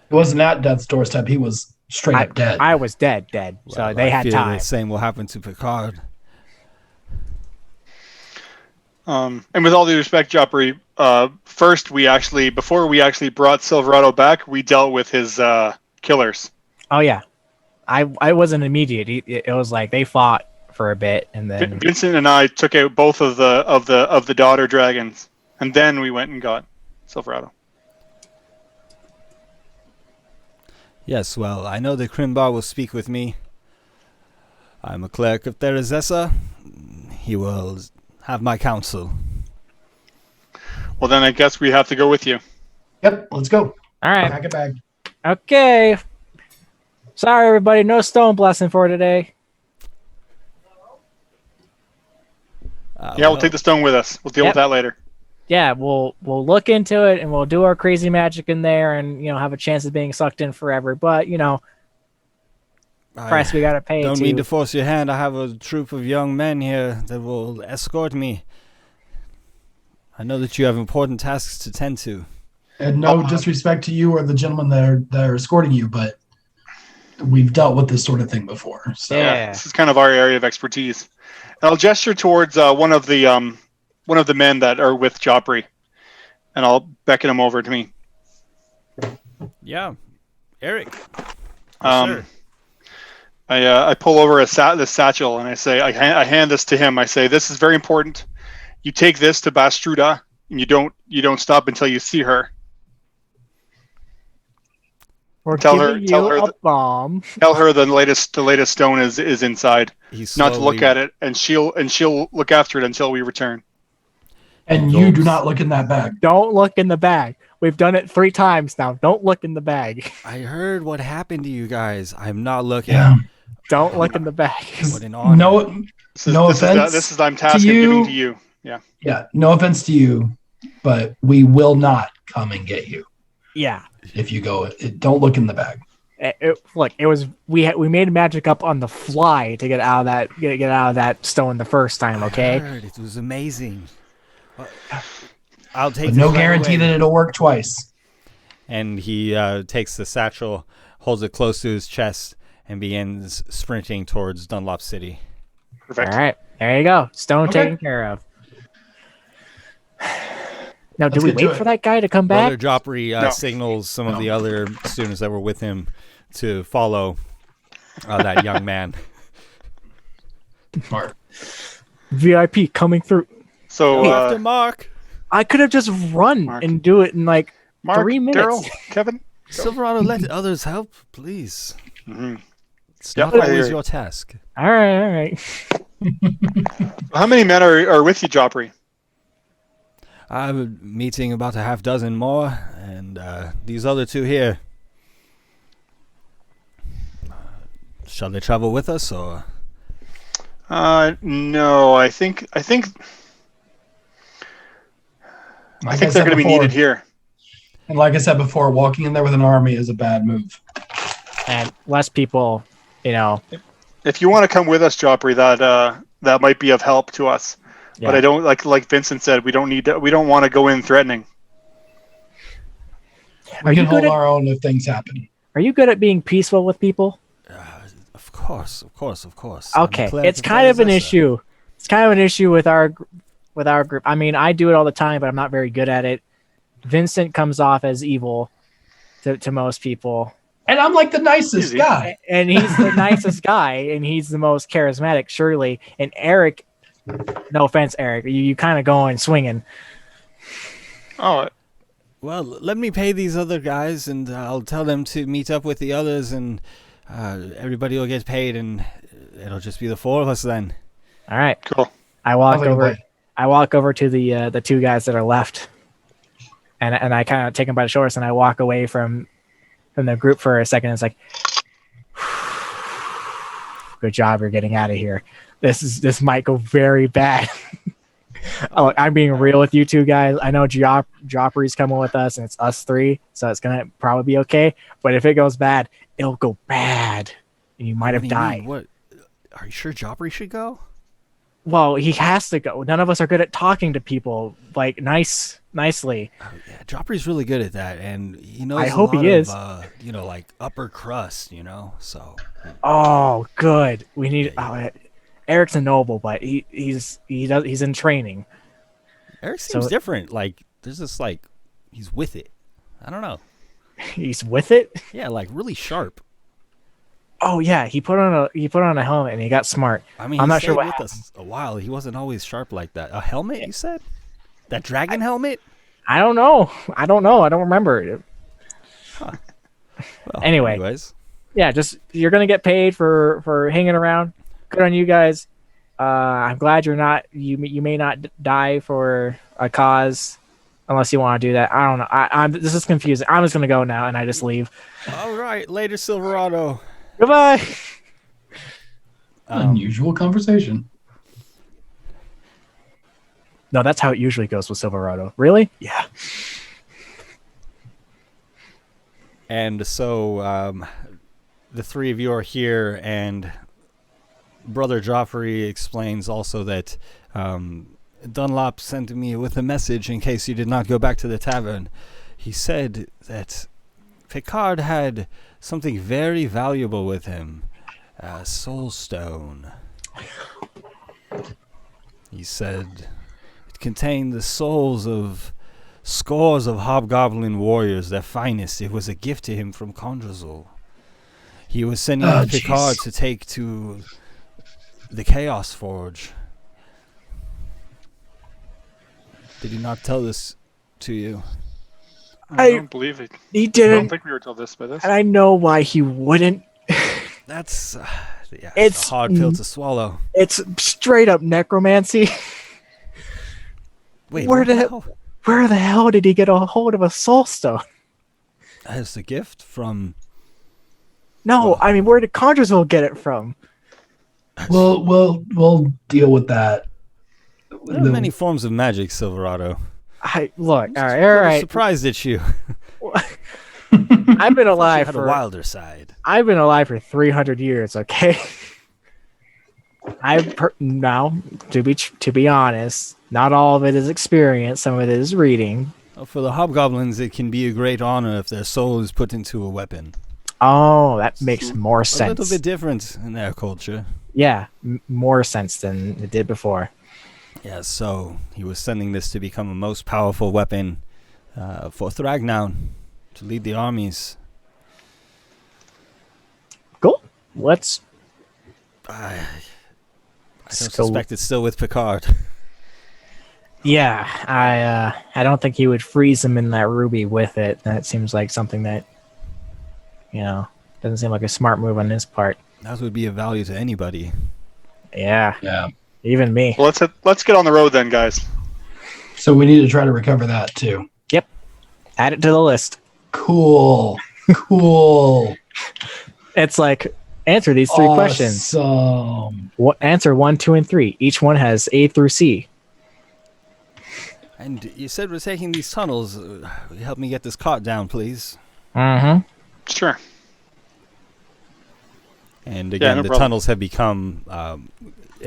Speaker 2: He wasn't at death's doorstep. He was straight up dead.
Speaker 1: I was dead. So they had time.
Speaker 3: The same will happen to Picard.
Speaker 4: And with all due respect, Joffrey, first before we actually brought Silverado back, we dealt with his killers.
Speaker 1: Oh yeah, I wasn't immediate. It was like they fought for a bit, and then
Speaker 4: Vincent and I took out both of the daughter dragons, and then we went and got Silverado.
Speaker 3: Yes, well, I know that Krimbar will speak with me. I'm a cleric of Therazessa. He will have my counsel.
Speaker 4: Well, then I guess we have to go with you.
Speaker 2: Yep, let's go.
Speaker 1: all right,
Speaker 2: Pack it back.
Speaker 1: okay. Sorry, everybody, no stone blessing for today.
Speaker 4: We'll take the stone with us. We'll deal with that later.
Speaker 1: Yeah, we'll look into it and we'll do our crazy magic in there, and have a chance of being sucked in forever. But price we gotta pay.
Speaker 3: Don't mean to force your hand. I have a troop of young men here that will escort me. I know that you have important tasks to tend to.
Speaker 2: And no disrespect to you or the gentlemen that are escorting you, but we've dealt with this sort of thing before. So
Speaker 1: Yeah.
Speaker 4: This is kind of our area of expertise. And I'll gesture towards one of the one of the men that are with Joffrey, and I'll beckon him over to me.
Speaker 3: Yeah, Eric.
Speaker 4: Sir. I pull over this satchel and I say, I hand this to him. I say, this is very important. You take this to Bastruda, and you don't stop until you see her.
Speaker 1: We're
Speaker 4: Tell
Speaker 1: giving
Speaker 4: her
Speaker 1: you a bomb.
Speaker 4: Tell her the latest stone is inside. Not to look at it, and she'll look after it until we return.
Speaker 2: And you do not look in that bag.
Speaker 1: Don't look in the bag. We've done it 3 times now. Don't look in the bag.
Speaker 3: I heard what happened to you guys. I'm not looking.
Speaker 2: Yeah.
Speaker 1: Don't look in the bag.
Speaker 3: What an honor.
Speaker 2: No offense.
Speaker 4: This is I'm tasked with giving to you. Yeah.
Speaker 2: Yeah. No offense to you, but we will not come and get you.
Speaker 1: Yeah.
Speaker 2: If you go, don't look in the bag.
Speaker 1: Look, it was we made magic up on the fly to get out of that stone the first time. Okay.
Speaker 3: I heard it was amazing. I'll take.
Speaker 2: But no guarantee that it'll work twice.
Speaker 3: And he takes the satchel, holds it close to his chest, and begins sprinting towards Dunlop City.
Speaker 4: Perfect.
Speaker 1: All right, there you go. Stone taken care of. Now, do we wait for that guy to come back?
Speaker 3: Brother Joffrey signals some of the other students that were with him to follow that young man.
Speaker 2: Smart.
Speaker 1: VIP coming through.
Speaker 4: So
Speaker 3: after Mark.
Speaker 1: I could have just run and do it in like
Speaker 4: Mark,
Speaker 1: 3 minutes.
Speaker 4: Daryl, Kevin,
Speaker 3: Silverado, let others help, please.
Speaker 4: Mm-hmm.
Speaker 3: It's not always your task.
Speaker 1: All right.
Speaker 4: How many men are with you, Joffrey?
Speaker 3: I'm meeting about a half dozen more, and these other 2 here. Shall they travel with us, or?
Speaker 4: No, I think they're going to be needed here.
Speaker 2: And like I said before, walking in there with an army is a bad move.
Speaker 1: And less people,
Speaker 4: If you want to come with us, Joffrey, that might be of help to us. Yeah. But I don't like Vincent said. We don't want to go in threatening.
Speaker 2: We can hold our own if things happen.
Speaker 1: Are you good at being peaceful with people?
Speaker 3: Of course.
Speaker 1: Okay, it's kind of an issue. It's kind of an issue with our group. I mean, I do it all the time, but I'm not very good at it. Vincent comes off as evil to most people.
Speaker 2: And I'm like the nicest guy.
Speaker 1: And he's the nicest guy, and he's the most charismatic, surely. And Eric, no offense, Eric, you kind of going swinging.
Speaker 4: Oh.
Speaker 3: Well, let me pay these other guys, and I'll tell them to meet up with the others, and everybody will get paid, and it'll just be the 4 of us then.
Speaker 1: All right.
Speaker 4: Cool.
Speaker 1: I walk over to the 2 guys that are left, and I kind of take them by the shoulders, and I walk away from the group for a second. It's like, good job, you're getting out of here. This might go very bad. Oh, I'm being real with you 2 guys. I know Joffrey's coming with us, and it's us 3, so it's gonna probably be okay. But if it goes bad, it'll go bad, and you might have died.
Speaker 3: What? Are you sure Joffrey should go?
Speaker 1: Well, he has to go. None of us are good at talking to people nicely.
Speaker 3: Yeah, Joffrey's really good at that, and he knows.
Speaker 1: I hope he is.
Speaker 3: Like upper crust, So.
Speaker 1: Oh, good. We need. Eric's a noble, but he's in training.
Speaker 3: Eric seems different. Like there's this he's with it. I don't know.
Speaker 1: He's with it.
Speaker 3: Yeah, really sharp.
Speaker 1: Oh yeah, he put on a helmet and he got smart.
Speaker 3: I mean,
Speaker 1: I'm not sure what
Speaker 3: with us a while. He wasn't always sharp like that. A helmet, you said? That dragon helmet?
Speaker 1: I don't know. I don't remember.
Speaker 3: Huh. Well,
Speaker 1: anyways, yeah, just you're gonna get paid for hanging around. Good on you guys. I'm glad you're not. You may not die for a cause, unless you want to do that. I don't know. This is confusing. I'm just gonna go now, and I just leave.
Speaker 3: All right, later, Silverado.
Speaker 1: Goodbye.
Speaker 2: Unusual conversation.
Speaker 1: No, that's how it usually goes with Silverado. Really? Yeah.
Speaker 3: And so the 3 of you are here, and Brother Joffrey explains also that Dunlop sent me with a message in case you did not go back to the tavern. He said that Picard had something very valuable with him, a soul stone. He said it contained the souls of scores of hobgoblin warriors, their finest. It was a gift to him from Condrazul. He was sending it to Picard to take to the Chaos Forge. Did he not tell this to you?
Speaker 4: I don't believe it.
Speaker 1: He
Speaker 4: I
Speaker 1: didn't.
Speaker 4: don't think we were told this by this.
Speaker 1: And I know why he wouldn't.
Speaker 3: That's it's
Speaker 1: It's-
Speaker 3: a hard pill to swallow.
Speaker 1: It's straight up necromancy.
Speaker 3: Wait,
Speaker 1: Where
Speaker 3: what
Speaker 1: the
Speaker 3: the
Speaker 1: hell-
Speaker 3: hell?
Speaker 1: Where the hell did he get a hold of a soul stone?
Speaker 3: That's a gift from.
Speaker 1: No, I mean, where did Condrazul get it from?
Speaker 2: We'll deal with that.
Speaker 3: There are many forms of magic, Silverado.
Speaker 1: Look, all
Speaker 3: I'm
Speaker 1: right.
Speaker 3: surprised at you.
Speaker 1: I've been
Speaker 3: You
Speaker 1: alive
Speaker 3: had a
Speaker 1: for
Speaker 3: wilder side.
Speaker 1: I've been alive for 300 years. Okay. Now, to be honest, not all of it is experience. Some of it is reading.
Speaker 3: Well, for the hobgoblins, it can be a great honor if their soul is put into a weapon.
Speaker 1: Oh, that makes more
Speaker 3: A
Speaker 1: sense.
Speaker 3: little bit different in their culture.
Speaker 1: Yeah, more sense than it did before.
Speaker 3: Yeah, so he was sending this to become a most powerful weapon for Thragnown to lead the armies.
Speaker 1: Cool. Let's.
Speaker 3: I don't
Speaker 1: go-
Speaker 3: suspect it's still with Picard.
Speaker 1: Yeah, I don't think he would freeze him in that ruby with it. That seems like something that, doesn't seem like a smart move on his part.
Speaker 3: That would be of value to anybody.
Speaker 1: Yeah,
Speaker 2: Yeah.
Speaker 1: even me.
Speaker 4: Well, let's get on the road then, guys.
Speaker 2: So we need to try to recover that too.
Speaker 1: Add it to the list.
Speaker 2: Cool. Cool.
Speaker 1: It's like answer these three questions.
Speaker 2: Awesome.
Speaker 1: Answer 1, 2, and 3. Each one has A through C.
Speaker 3: And you said we're taking these tunnels. Help me get this cart down, please.
Speaker 1: Mm-hmm.
Speaker 4: Sure.
Speaker 3: And again,
Speaker 4: no
Speaker 3: the
Speaker 4: problem.
Speaker 3: tunnels have become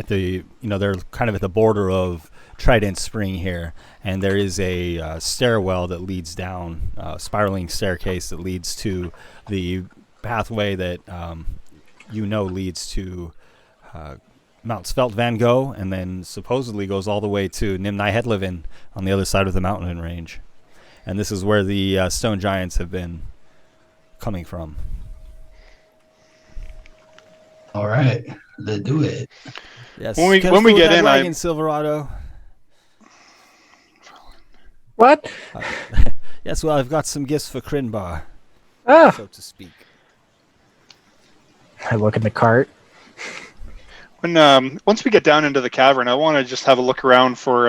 Speaker 3: they're kind of at the border of Trident Spring here, and there is a stairwell that leads down, spiraling staircase that leads to the pathway that leads to Mount Svelt Van Gogh, and then supposedly goes all the way to Nimnai Hedlevin on the other side of the mountain range. And this is where the stone giants have been coming from.
Speaker 2: All right. Let's do it.
Speaker 3: Yes.
Speaker 4: When we
Speaker 3: careful with
Speaker 4: get
Speaker 3: that
Speaker 4: in,
Speaker 3: wagon, Silverado.
Speaker 1: What?
Speaker 3: Yes, well, I've got some gifts for Crinbar,
Speaker 1: Ah!
Speaker 3: so to speak.
Speaker 1: I look in the cart.
Speaker 4: When once we get down into the cavern, I want to just have a look around for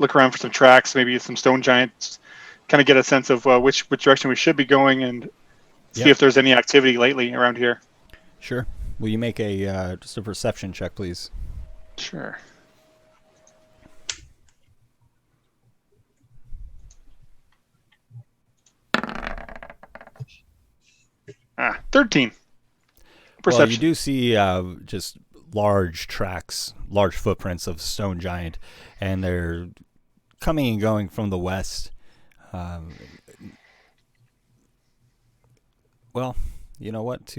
Speaker 4: some tracks, maybe some stone giants, kind of get a sense of which direction we should be going, and see
Speaker 3: Yep.
Speaker 4: if there's any activity lately around here.
Speaker 3: Sure. Will you make a just a perception check, please?
Speaker 4: Sure. 13. Perception.
Speaker 3: Well, you do see just large tracks, large footprints of stone giant, and they're coming and going from the west. Well, you know what?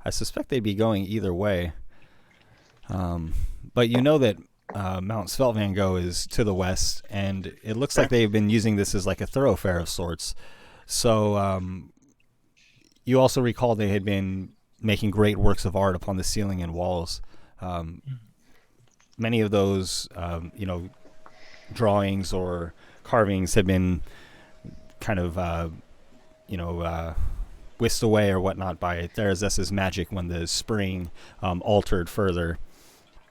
Speaker 3: I suspect they'd be going either way. But you know that Mount Svelt Van Gogh is to the west, and it looks like they've been using this as like a thoroughfare of sorts. So you also recall they had been making great works of art upon the ceiling and walls. Many of those, drawings or carvings have been kind of, whisked away or whatnot by Therazes's magic when the spring altered further.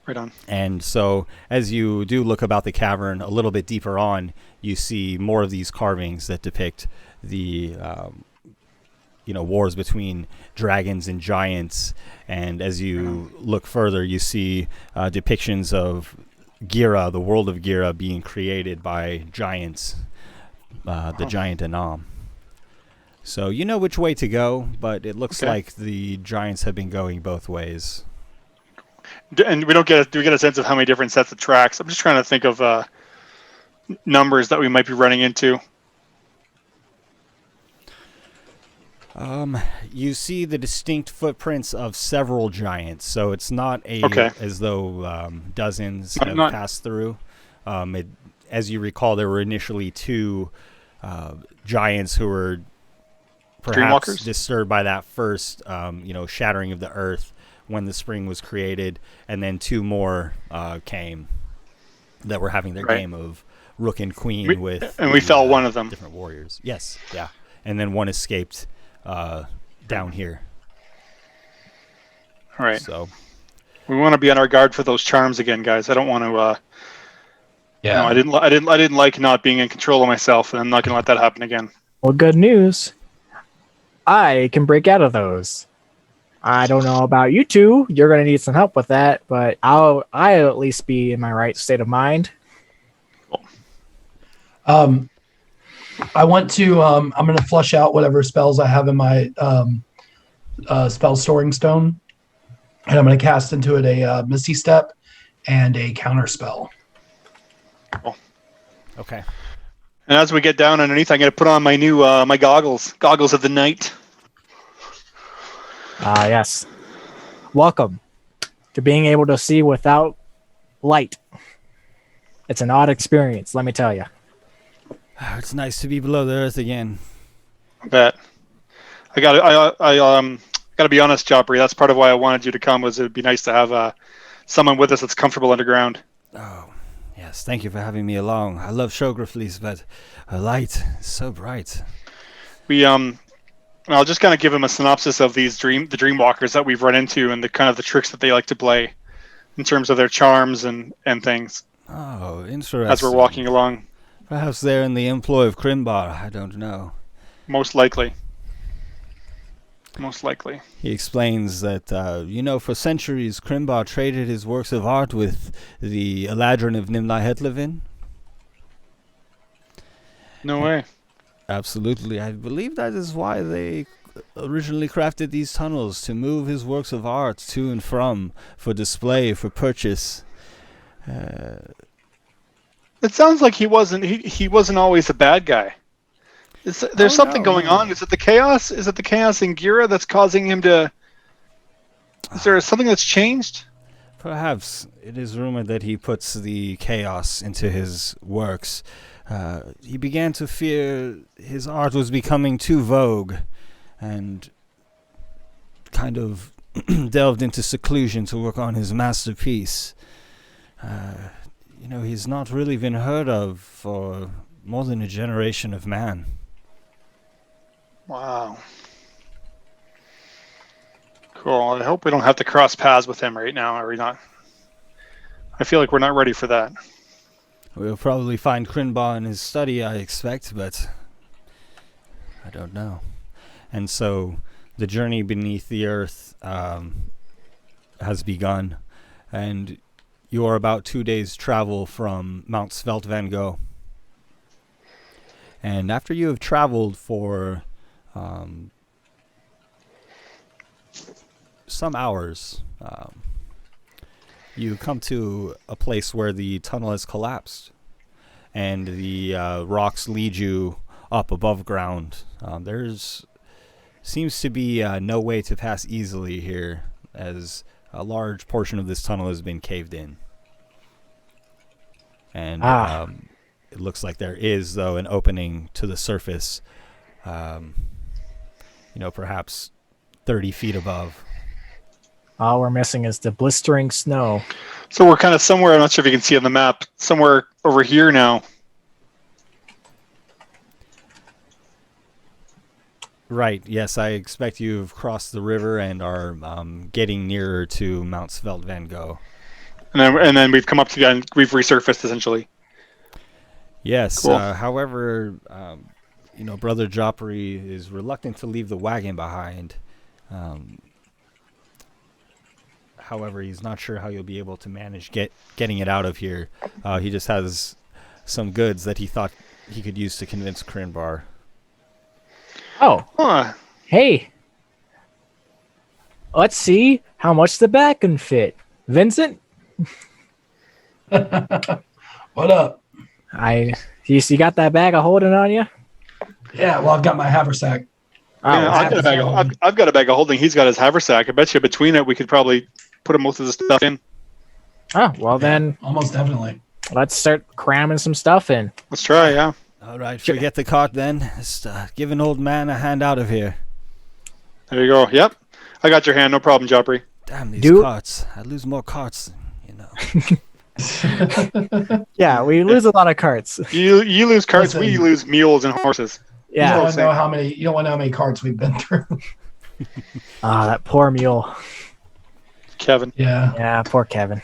Speaker 4: Right on.
Speaker 3: And so as you do look about the cavern a little bit deeper on, you see more of these carvings that depict the wars between dragons and giants. And as you look further, you see depictions of Gira, the world of Gira, being created by giants, the giant Anam. So you know which way to go, but it looks like the giants have been going both ways.
Speaker 4: And do we get a sense of how many different sets of tracks? I'm just trying to think of numbers that we might be running into.
Speaker 3: You see the distinct footprints of several giants, so it's not
Speaker 4: Okay.
Speaker 3: as though dozens
Speaker 4: Not-
Speaker 3: have
Speaker 4: not-
Speaker 3: passed through. As you recall, there were initially two giants who were perhaps
Speaker 4: Dreamwalkers?
Speaker 3: disturbed by that first, shattering of the earth when the spring was created, and then two more came that were having their
Speaker 4: Right.
Speaker 3: game of rook and queen
Speaker 4: We
Speaker 3: with
Speaker 4: we fell one of them.
Speaker 3: different warriors. Yes, yeah, and then one escaped down here.
Speaker 4: All right.
Speaker 3: So
Speaker 4: We want to be on our guard for those charms again, guys. I don't want to.
Speaker 2: Yeah.
Speaker 4: No, I didn't like not being in control of myself, and I'm not going to let that happen again.
Speaker 1: Well, good news. I can break out of those. I don't know about you two. You're going to need some help with that, but I'll at least be in my right state of mind.
Speaker 2: I want to. I'm going to flush out whatever spells I have in my spell storing stone, and I'm going to cast into it a Misty Step and a counter spell.
Speaker 3: okay.
Speaker 4: And as we get down underneath, I'm going to put on my new my goggles of the night.
Speaker 1: Ah, yes. Welcome to being able to see without light. It's an odd experience, let me tell you.
Speaker 3: It's nice to be below the earth again.
Speaker 4: I bet. I gotta be honest, Joffrey. That's part of why I wanted you to come. Was it'd be nice to have someone with us that's comfortable underground.
Speaker 3: Oh, yes. Thank you for having me along. I love Shografleece, but a light is so bright.
Speaker 4: I'll just kind of give him a synopsis of the dreamwalkers that we've run into and the kind of the tricks that they like to play in terms of their charms and things
Speaker 3: Oh, interesting.
Speaker 4: as we're walking along.
Speaker 3: Perhaps they're in the employ of Crimbar. I don't know.
Speaker 4: Most likely. Most likely.
Speaker 3: He explains that, for centuries, Crimbar traded his works of art with the Eladrin of Nimla Hetlevin.
Speaker 4: No way.
Speaker 3: Absolutely. I believe that is why they originally crafted these tunnels, to move his works of art to and from, for display, for purchase.
Speaker 4: It sounds like he wasn't always a bad guy. There's something going on. Is it the chaos? Is it the chaos in Gira that's causing him to? Is there something that's changed?
Speaker 3: Perhaps it is rumored that he puts the chaos into his works. He began to fear his art was becoming too vogue, and kind of delved into seclusion to work on his masterpiece. He's not really been heard of for more than a generation of man.
Speaker 4: Wow. Cool. I hope we don't have to cross paths with him right now, are we not? I feel like we're not ready for that.
Speaker 3: We'll probably find Crinbar in his study, I expect, but I don't know. And so the journey beneath the earth has begun, and you are about 2 days' travel from Mount Svelte Van Gogh. And after you have traveled for some hours, you come to a place where the tunnel has collapsed, and the rocks lead you up above ground. There's seems to be no way to pass easily here, as a large portion of this tunnel has been caved in. And it looks like there is, though, an opening to the surface, perhaps 30 feet above.
Speaker 1: All we're missing is the blistering snow.
Speaker 4: So we're kind of somewhere, I'm not sure if you can see on the map, somewhere over here now.
Speaker 3: Right, yes, I expect you've crossed the river and are getting nearer to Mount Svelte Van Gogh.
Speaker 4: And then we've come up to we've resurfaced essentially.
Speaker 3: Yes,
Speaker 4: Cool.
Speaker 3: However, Brother Joffrey is reluctant to leave the wagon behind. However, he's not sure how you'll be able to manage getting it out of here. He just has some goods that he thought he could use to convince Crinbar.
Speaker 1: Oh,
Speaker 4: Huh.
Speaker 1: hey. Let's see how much the bag can fit. Vincent,
Speaker 2: What up?
Speaker 1: you got that bag of holding on you?
Speaker 2: Yeah, well, I've got my haversack.
Speaker 1: Oh,
Speaker 4: Yeah,
Speaker 1: what
Speaker 2: happens.
Speaker 4: I've got a bag of holding. He's got his haversack. I bet you between it we could probably put most of the stuff in.
Speaker 1: Oh, well then
Speaker 2: Almost definitely.
Speaker 1: let's start cramming some stuff in.
Speaker 4: Let's try. Yeah.
Speaker 3: All right, forget the cart then. Just give an old man a hand out of here.
Speaker 4: There you go. Yep. I got your hand. No problem, Joffrey.
Speaker 3: Damn these
Speaker 1: Do-
Speaker 3: carts. I lose more carts,
Speaker 1: Yeah, we lose a lot of carts.
Speaker 4: You lose carts. We
Speaker 2: Listen.
Speaker 4: lose mules and horses.
Speaker 2: You don't
Speaker 1: Yeah.
Speaker 2: want to know how many. You don't want to know how many carts we've been through.
Speaker 1: Ah, that poor mule.
Speaker 4: Kevin.
Speaker 2: Yeah,
Speaker 1: Yeah, poor Kevin.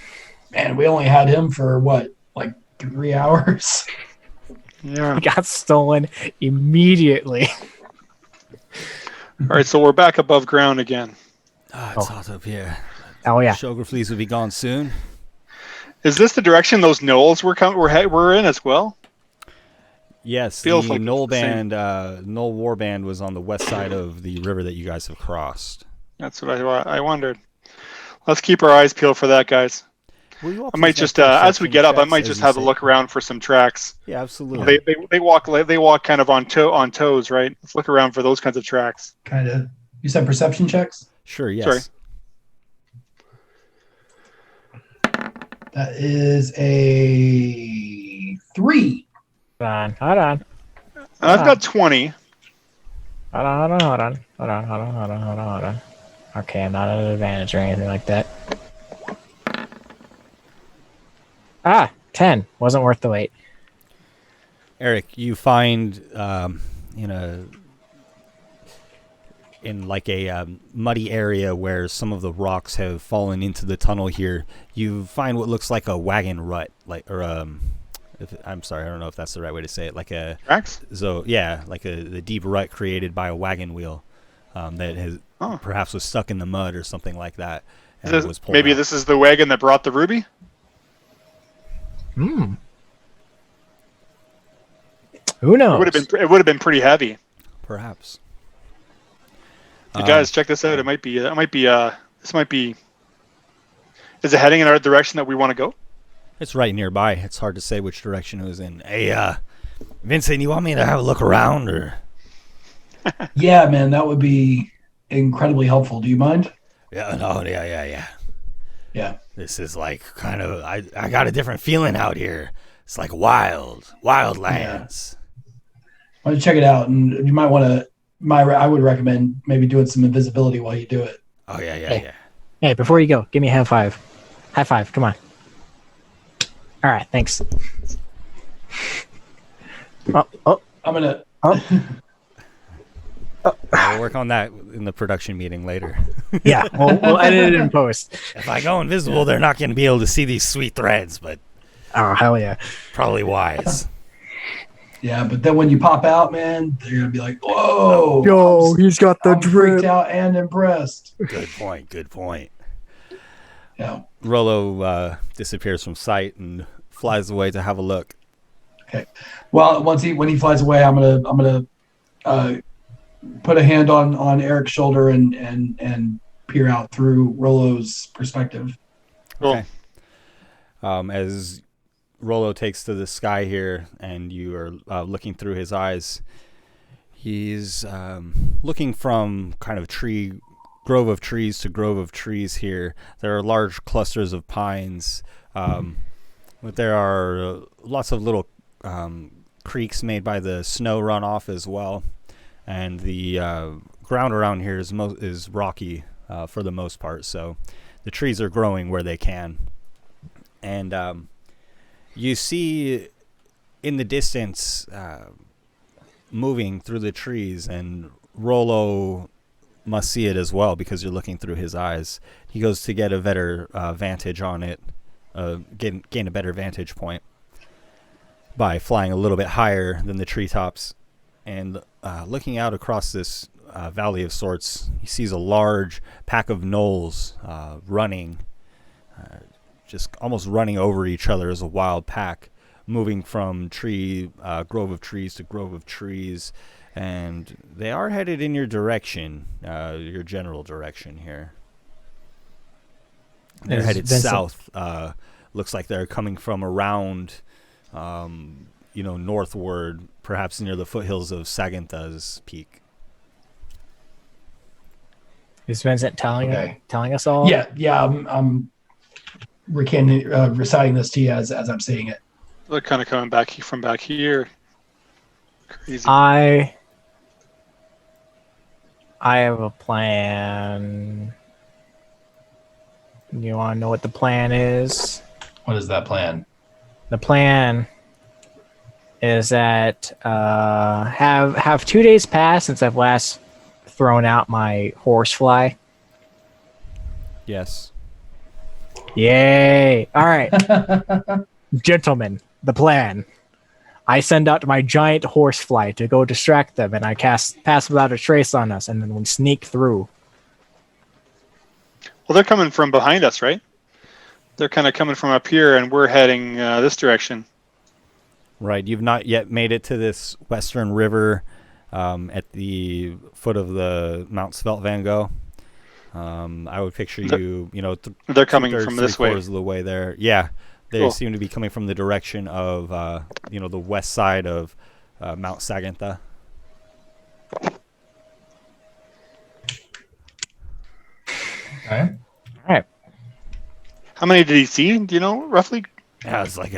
Speaker 2: man, we only had him for what, like 3 hours.
Speaker 4: Yeah.
Speaker 1: He got stolen immediately.
Speaker 4: All right. So we're back above ground again.
Speaker 3: It's hot up here.
Speaker 1: Oh yeah.
Speaker 3: Sugar fleas will be gone soon.
Speaker 4: Is this the direction those knolls we're in as well?
Speaker 3: Yes,
Speaker 4: Feels
Speaker 3: the
Speaker 4: like
Speaker 3: Knoll
Speaker 4: it's the same.
Speaker 3: Band, Knoll War Band was on the west side of the river that you guys have crossed.
Speaker 4: That's what I wondered. Let's keep our eyes peeled for that, guys.
Speaker 3: Will you all
Speaker 4: I might
Speaker 3: please
Speaker 4: just,
Speaker 3: make
Speaker 4: as we
Speaker 3: perception
Speaker 4: get up, I
Speaker 3: checks
Speaker 4: might
Speaker 3: as
Speaker 4: just
Speaker 3: you
Speaker 4: have a
Speaker 3: say?
Speaker 4: look around for some tracks.
Speaker 3: Yeah, absolutely.
Speaker 4: They walk kind of on toes, right? Let's look around for those kinds of tracks.
Speaker 2: Kind of. You said perception checks.
Speaker 3: Sure, yes.
Speaker 4: Sorry.
Speaker 2: That is a 3.
Speaker 1: Hold on.
Speaker 4: I've got 20.
Speaker 1: Hold on. Okay, I'm not at an advantage or anything like that. 10. Wasn't worth the wait.
Speaker 3: Eric, you find in like a muddy area where some of the rocks have fallen into the tunnel here, you find what looks like a wagon rut, I'm sorry, I don't know if that's the right way to say it, like a
Speaker 4: Tracks?
Speaker 3: the deep rut created by a wagon wheel that has perhaps was stuck in the mud or something like that. And was pulled
Speaker 4: Maybe
Speaker 3: out.
Speaker 4: this is the wagon that brought the ruby?
Speaker 1: Hmm. Who knows?
Speaker 4: It would have been pretty heavy.
Speaker 3: Perhaps.
Speaker 4: You guys, check this out. This might be. Is it heading in our direction that we want to go?
Speaker 3: It's right nearby. It's hard to say which direction it was in. Hey, Vincent, you want me to have a look around, or?
Speaker 2: Yeah, man, that would be incredibly helpful. Do you mind?
Speaker 3: Yeah, no, yeah.
Speaker 2: Yeah.
Speaker 3: This is like kind of I got a different feeling out here. It's like wild lands.
Speaker 2: Why don't you check it out? And you might want to. I would recommend maybe doing some invisibility while you do it.
Speaker 3: Oh yeah.
Speaker 1: Hey, before you go, give me a high five. High five, come on. All right, thanks. Oh.
Speaker 2: I'm gonna.
Speaker 3: We'll work on that in the production meeting later.
Speaker 1: Yeah, we'll edit it in post.
Speaker 3: If I go invisible, they're not going to be able to see these sweet threads, but
Speaker 1: Oh, hell yeah.
Speaker 3: probably wise.
Speaker 2: Yeah, but then when you pop out, man, they're gonna be like, "Whoa,
Speaker 1: Yo, he's got the
Speaker 2: I'm freaked
Speaker 1: drip.
Speaker 2: out and impressed."
Speaker 3: Good point.
Speaker 2: Yeah.
Speaker 3: Rollo disappears from sight and flies away to have a look.
Speaker 2: Okay. Well, when he flies away, I'm gonna put a hand on Eric's shoulder and peer out through Rollo's perspective.
Speaker 4: Cool.
Speaker 3: Okay. As Rollo takes to the sky here, and you are looking through his eyes, he's looking from kind of grove of trees to grove of trees here. There are large clusters of pines, but there are lots of little creeks made by the snow runoff as well, and the ground around here is rocky for the most part, so the trees are growing where they can. And you see in the distance, moving through the trees, and Rollo must see it as well because you're looking through his eyes. He goes to get a better vantage on it, gain a better vantage point by flying a little bit higher than the treetops. And looking out across this valley of sorts, he sees a large pack of gnolls running, just almost running over each other as a wild pack, moving from grove of trees to grove of trees, and they are headed in your direction, your general direction here. They're headed south. Looks like they're coming from around, northward, perhaps near the foothills of Sagantha's Peak.
Speaker 1: Is Vincent telling
Speaker 2: Okay.
Speaker 1: us all?
Speaker 2: Yeah. I'm reciting this to you as I'm saying it.
Speaker 4: They're kind of coming back from back here. Crazy.
Speaker 1: I have a plan. You want to know what the plan is?
Speaker 2: What is that plan?
Speaker 1: The plan is that have 2 days passed since I've last thrown out my horsefly.
Speaker 3: Yes.
Speaker 1: Yay! All right, gentlemen, the plan. I send out my giant horsefly to go distract them, and I cast Pass Without a Trace on us, and then we sneak through.
Speaker 4: Well, they're coming from behind us, right? They're kind of coming from up here, and we're heading this direction.
Speaker 3: Right. You've not yet made it to this western river at the foot of the Mount Svelte Van Gogh. I would picture you,
Speaker 4: They're coming
Speaker 3: 2/3,
Speaker 4: from this way.
Speaker 3: 3/4 of the way there. Yeah. They
Speaker 4: Cool.
Speaker 3: seem to be coming from the direction of, the west side of Mount Sagantha.
Speaker 2: Okay.
Speaker 1: All right.
Speaker 4: How many did he see? Do you know, roughly?
Speaker 3: Yeah, it's like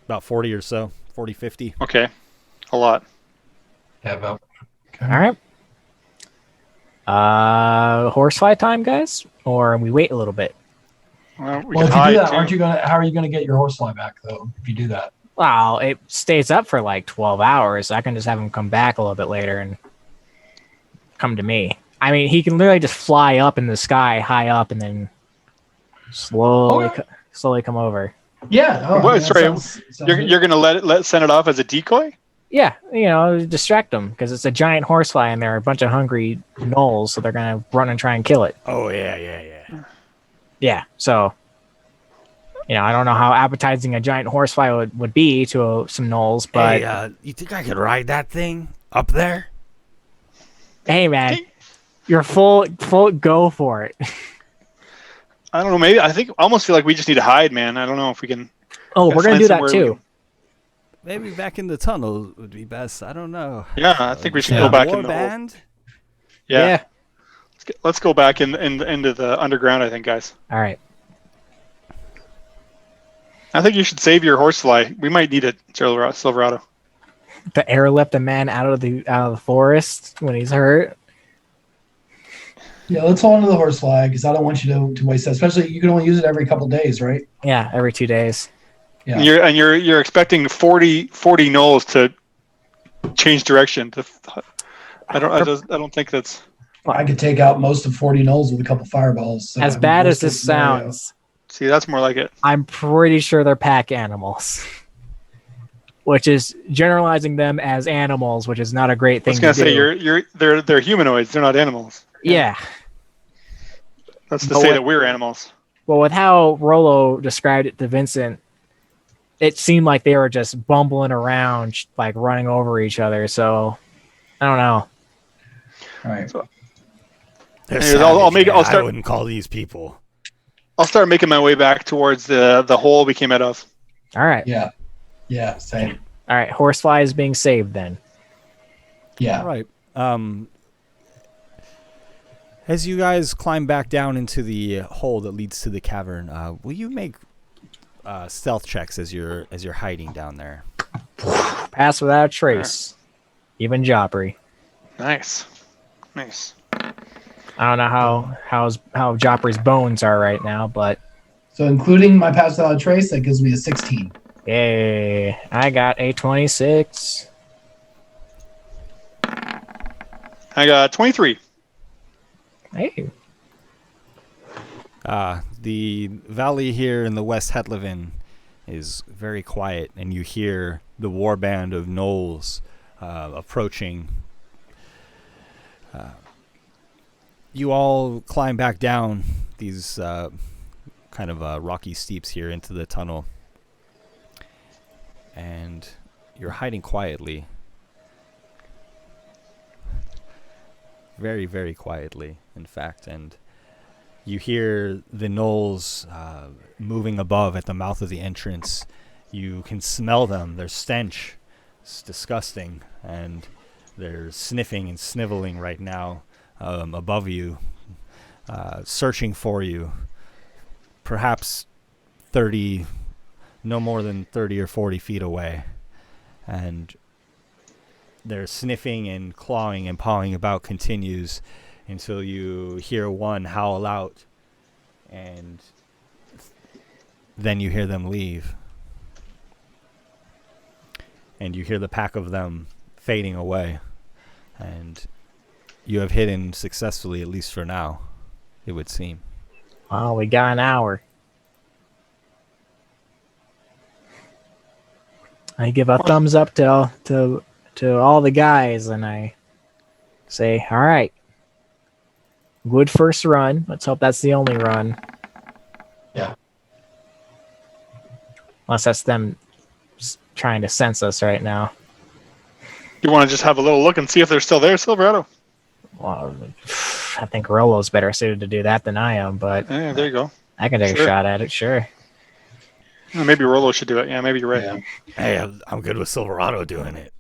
Speaker 3: about 40 or so, 40, 50.
Speaker 4: Okay. A lot.
Speaker 2: Yeah, about. Okay.
Speaker 1: All right. Horsefly time, guys, or we wait a little bit.
Speaker 4: Well, we
Speaker 2: Well,
Speaker 4: can
Speaker 2: if you do
Speaker 4: hide,
Speaker 2: that,
Speaker 4: too.
Speaker 2: how are you gonna get your horsefly back though? If you do that.
Speaker 1: Wow, it stays up for like 12 hours. I can just have him come back a little bit later and come to me. I mean, he can literally just fly up in the sky, high up, and then slowly come over.
Speaker 2: Yeah. Oh,
Speaker 4: Well,
Speaker 2: that
Speaker 4: sorry,
Speaker 2: sounds
Speaker 4: You're going to send it off as a decoy?
Speaker 1: Yeah, distract them because it's a giant horsefly and there are a bunch of hungry gnolls, so they're gonna run and try and kill it.
Speaker 3: Oh, yeah.
Speaker 1: Yeah, so I don't know how appetizing a giant horsefly would be to some gnolls, but
Speaker 3: Hey, you think I could ride that thing up there?
Speaker 1: hey, man, you're full go for it.
Speaker 4: I don't know. Maybe I almost feel like we just need to hide, man. I don't know if we can.
Speaker 1: Oh, we're gonna
Speaker 4: find
Speaker 1: do that
Speaker 4: somewhere we
Speaker 1: too.
Speaker 4: can-
Speaker 3: Maybe back in the tunnel would be best. I don't know.
Speaker 4: Yeah, I think we should
Speaker 2: Yeah.
Speaker 4: go back
Speaker 3: War
Speaker 4: in the hole.
Speaker 3: band?
Speaker 4: Yeah. Let's go back into the underground, I think, guys.
Speaker 1: All right.
Speaker 4: I think you should save your horsefly. We might need it, Silverado.
Speaker 1: To airlift a man out of the forest when he's hurt.
Speaker 2: Yeah, let's hold on to the horsefly because I don't want you to waste that. Especially you can only use it every couple days, right?
Speaker 1: Yeah, every 2 days.
Speaker 2: Yeah.
Speaker 4: You're expecting 40 gnolls to change direction. I don't think that's
Speaker 2: I could take out most of 40 gnolls with a couple fireballs. So
Speaker 1: As bad as this sounds,
Speaker 4: see. That's more like it.
Speaker 1: I'm pretty sure they're pack animals. Which is generalizing them as animals, which is not a great
Speaker 4: I
Speaker 1: thing
Speaker 4: was gonna
Speaker 1: to
Speaker 4: say
Speaker 1: do.
Speaker 4: they're humanoids. They're not animals.
Speaker 1: Yeah.
Speaker 4: That's to
Speaker 1: But
Speaker 4: say
Speaker 1: what-
Speaker 4: that we're animals.
Speaker 1: Well, with how Rollo described it to Vincent, it seemed like they were just bumbling around, like running over each other. So, I don't know.
Speaker 2: All right.
Speaker 3: They're
Speaker 4: Anyways, I'll
Speaker 3: savage, man. I
Speaker 4: start-
Speaker 3: wouldn't call these people.
Speaker 4: I'll start making my way back towards the hole we came out of.
Speaker 1: All right.
Speaker 2: Yeah. Yeah. Same.
Speaker 1: All right. Horsefly is being saved then.
Speaker 2: Yeah.
Speaker 3: All right. As you guys climb back down into the hole that leads to the cavern, will you make stealth checks as you're hiding down there?
Speaker 1: Pass without a trace. Even Joffrey.
Speaker 4: Nice.
Speaker 1: I don't know how Joffrey's bones are right now, but
Speaker 2: So including my pass without a trace, that gives me a 16.
Speaker 1: yay. I got a 26.
Speaker 4: I got 23.
Speaker 1: Hey.
Speaker 3: The valley here in the West Hetlevin is very quiet, and you hear the warband of gnolls approaching. You all climb back down these kind of rocky steeps here into the tunnel, and you're hiding quietly. Very, very quietly, in fact, and you hear the gnolls moving above at the mouth of the entrance. You can smell them. Their stench is disgusting, and they're sniffing and sniveling right now. above you, searching for you, perhaps 30, no more than 30 or 40 feet away. And their sniffing and clawing and pawing about continues until you hear one howl out, and then you hear them leave. And you hear the pack of them fading away. And you have hidden successfully, at least for now, it would seem.
Speaker 1: Well, we got an hour. I give a thumbs up to all the guys, and I say, all right, good first run. Let's hope that's the only run.
Speaker 2: Yeah.
Speaker 1: Unless that's them trying to sense us right now.
Speaker 4: You want to just have a little look and see if they're still there, Silverado?
Speaker 1: Well, I think Rollo's better suited to do that than I am, but
Speaker 4: Yeah, there you go.
Speaker 1: I can take a shot at it, sure.
Speaker 4: Maybe Rollo should do it. Yeah, maybe you're right.
Speaker 2: Yeah.
Speaker 3: Hey, I'm good with Silverado doing it.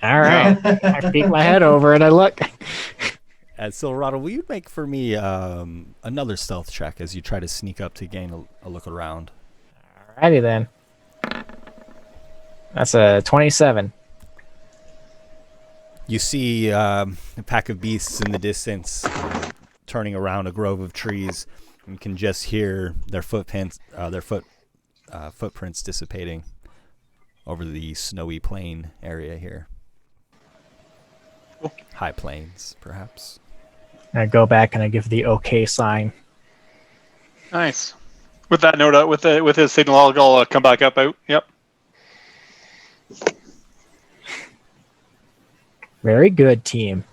Speaker 1: All right. I peek my head over and I look.
Speaker 3: Silverado, will you make for me another stealth check as you try to sneak up to gain a look around?
Speaker 1: Alrighty then. That's a 27.
Speaker 3: You see a pack of beasts in the distance turning around a grove of trees. You can just hear their footprints dissipating over the snowy plain area here.
Speaker 4: Cool.
Speaker 3: High plains, perhaps.
Speaker 1: I go back and I give the okay sign.
Speaker 4: Nice. With that note, with his signal, I'll come back up out. Yep.
Speaker 1: Very good, team.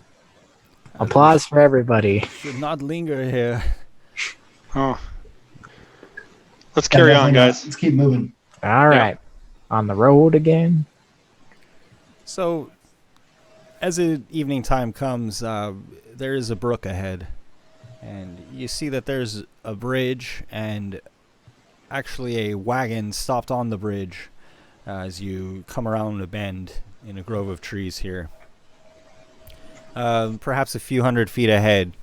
Speaker 1: Applause for everybody.
Speaker 3: Should not linger here.
Speaker 4: Oh. Let's carry on, guys.
Speaker 2: Let's keep moving.
Speaker 1: All right. On the road again.
Speaker 3: So, as the evening time comes, there is a brook ahead. And you see that there's a bridge and actually a wagon stopped on the bridge as you come around a bend in a grove of trees here. Perhaps a few hundred feet ahead,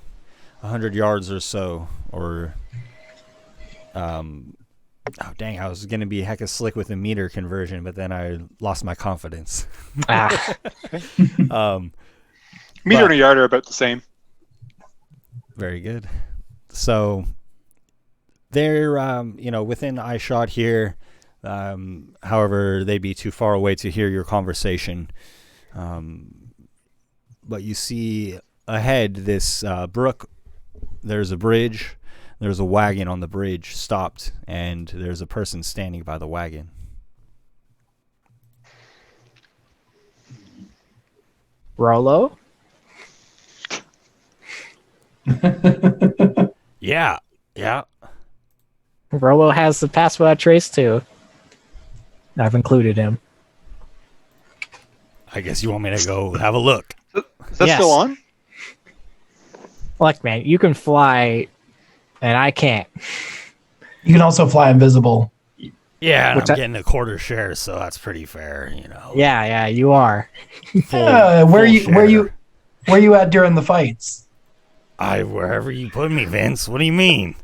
Speaker 3: 100 yards or so, or oh dang, I was gonna be hecka slick with a meter conversion, but then I lost my confidence.
Speaker 4: Meter and a yard are about the same.
Speaker 3: Very good. So they're within eye shot here. However, they'd be too far away to hear your conversation. But you see ahead this brook. There's a bridge. There's a wagon on the bridge stopped, and there's a person standing by the wagon.
Speaker 1: Rollo?
Speaker 3: Yeah.
Speaker 1: Rollo has the pass without trace too. I've included him.
Speaker 3: I guess you want me to go have a look.
Speaker 4: Is that
Speaker 1: Yes.
Speaker 4: still on?
Speaker 1: Look, man, you can fly, and I can't.
Speaker 2: You can also fly invisible.
Speaker 3: Yeah, and
Speaker 1: Which
Speaker 3: I'm getting a quarter share, so that's pretty fair, you know.
Speaker 1: Yeah, you are.
Speaker 2: Where you at during the fights?
Speaker 3: Wherever you put me, Vince. What do you mean?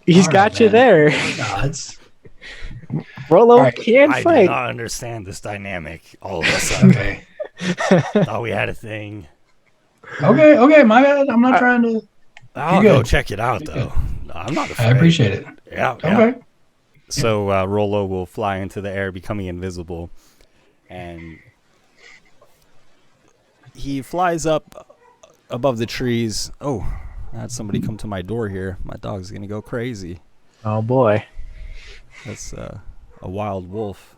Speaker 1: He's
Speaker 2: All
Speaker 1: got
Speaker 2: right,
Speaker 1: you
Speaker 2: man.
Speaker 1: there.
Speaker 2: Gods.
Speaker 1: Rollo
Speaker 2: All right,
Speaker 1: can
Speaker 3: I do
Speaker 1: fight.
Speaker 3: not understand this dynamic all of a sudden.
Speaker 2: Okay.
Speaker 3: Thought we had a thing.
Speaker 2: Okay, my bad. I'm not trying to.
Speaker 3: I'll
Speaker 2: You're
Speaker 3: go
Speaker 2: good.
Speaker 3: check it out,
Speaker 2: You're
Speaker 3: though. I'm not
Speaker 2: I
Speaker 3: afraid.
Speaker 2: appreciate it.
Speaker 3: Yeah.
Speaker 2: Okay.
Speaker 3: So Rollo will fly into the air, becoming invisible, and he flies up above the trees. Oh, I had somebody come to my door here. My dog's gonna go crazy.
Speaker 1: Oh boy,
Speaker 3: That's a wild wolf.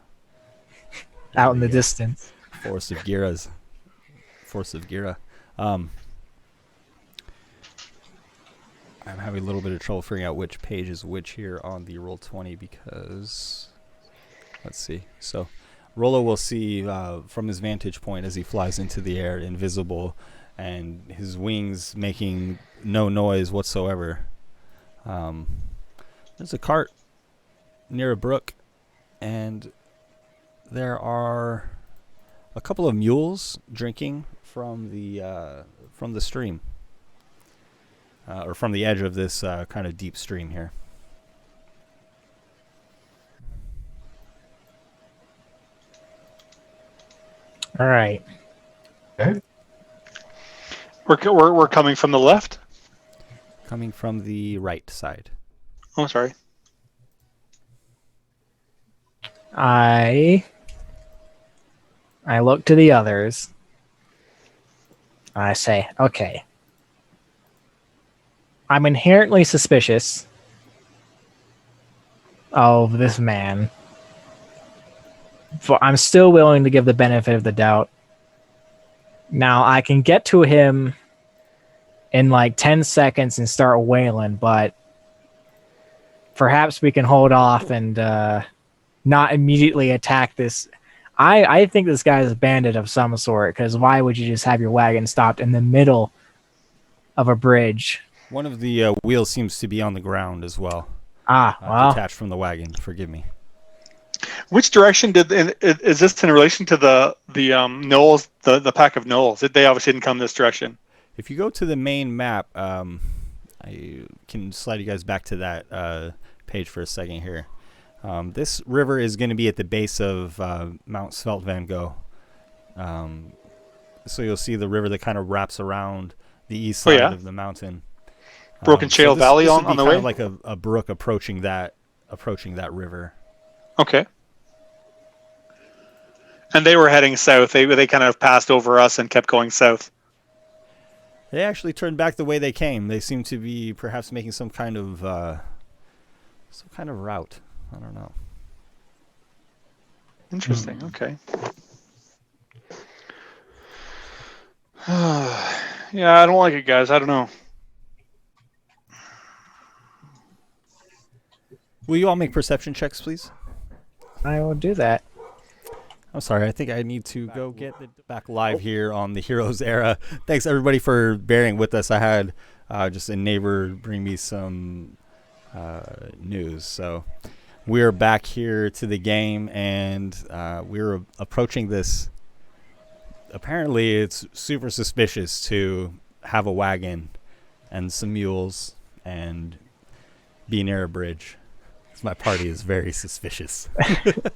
Speaker 1: out in the distance.
Speaker 3: Forest of Gira. I'm having a little bit of trouble figuring out which page is which here on the Roll20 because, let's see. So Rollo will see from his vantage point as he flies into the air, invisible, and his wings making no noise whatsoever. There's a cart near a brook, and there are a couple of mules drinking from the stream. or from the edge of this kind of deep stream here.
Speaker 1: All right.
Speaker 2: Okay.
Speaker 4: We're coming from the left.
Speaker 3: Coming from the right side.
Speaker 4: Oh, sorry.
Speaker 1: I look to the others. I say, okay. I'm inherently suspicious of this man. But I'm still willing to give the benefit of the doubt. Now, I can get to him in like 10 seconds and start wailing, but perhaps we can hold off and not immediately attack this. I think this guy is a bandit of some sort, because why would you just have your wagon stopped in the middle of a bridge?
Speaker 3: One of the wheels seems to be on the ground as well.
Speaker 1: Well.
Speaker 3: Detached from the wagon. Forgive me.
Speaker 4: Which direction is this in relation to the gnolls, the pack of gnolls? They obviously didn't come this direction.
Speaker 3: If you go to the main map, I can slide you guys back to that page for a second here. This river is going to be at the base of Mount Svelt Van Gogh. So you'll see the river that kind of wraps around the east side of the mountain.
Speaker 4: Broken Shale Valley
Speaker 3: this
Speaker 4: on
Speaker 3: would be
Speaker 4: the
Speaker 3: kind
Speaker 4: way?
Speaker 3: of like a brook approaching that river.
Speaker 4: Okay. And they were heading south. They kind of passed over us and kept going south.
Speaker 3: They actually turned back the way they came. They seem to be perhaps making some kind of route. I don't know.
Speaker 4: Interesting. Okay. Yeah, I don't like it, guys. I don't know.
Speaker 3: Will you all make perception checks, please?
Speaker 1: I will do that.
Speaker 3: I'm sorry, I think I need to go get back live here on the Heroes Era. Thanks, everybody, for bearing with us. I had just a neighbor bring me some news. So we're back here to the game, and we're approaching this. Apparently, it's super suspicious to have a wagon and some mules and be near a bridge. My party is very suspicious.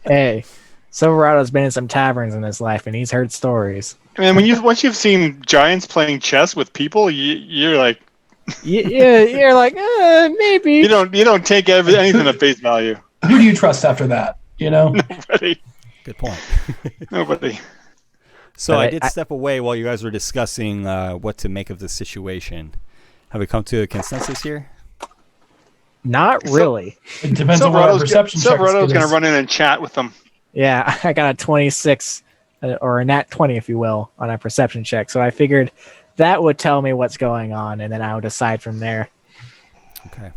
Speaker 1: Hey, Silverado's been in some taverns in his life, and he's heard stories.
Speaker 4: I mean, once you've seen giants playing chess with people, you're like,
Speaker 1: you're like, maybe.
Speaker 4: You don't take anything at face value.
Speaker 2: Who do you trust after that? You know,
Speaker 4: Nobody.
Speaker 3: Good point.
Speaker 4: Nobody.
Speaker 3: So I did step away while you guys were discussing what to make of the situation. Have we come to a consensus here?
Speaker 1: Not really.
Speaker 2: it depends on what our perception checks.
Speaker 4: Silverado's going to run in and chat with them.
Speaker 1: Yeah, I got a 26, or a nat 20, if you will, on a perception check. So I figured that would tell me what's going on, and then I would decide from there.
Speaker 3: Okay.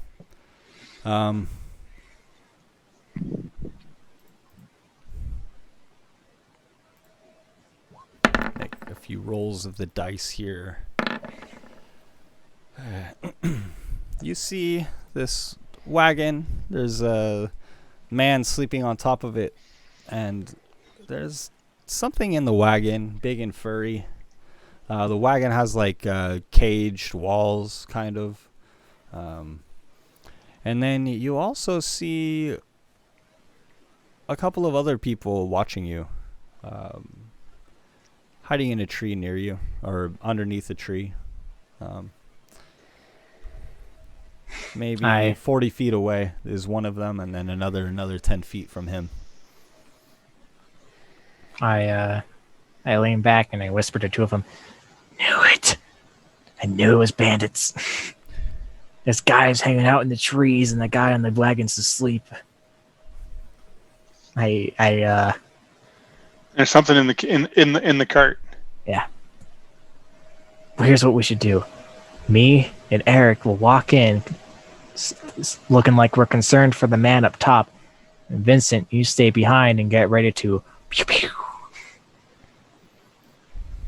Speaker 3: Make a few rolls of the dice here. You see this wagon. There's a man sleeping on top of it, and there's something in the wagon, big and furry. The wagon has like caged walls, kind of. And then you also see a couple of other people watching you, hiding in a tree near you, or underneath a tree. Maybe 40 feet away is one of them, and then another 10 feet from him.
Speaker 1: I lean back and I whisper to two of them, "Knew it! I knew it was bandits. This guy's hanging out in the trees, and the guy on the wagon's asleep." There's
Speaker 4: something in the cart.
Speaker 1: Yeah. Well, here's what we should do. Me and Eric will walk in, looking like we're concerned for the man up top. And Vincent, you stay behind and get ready to pew pew.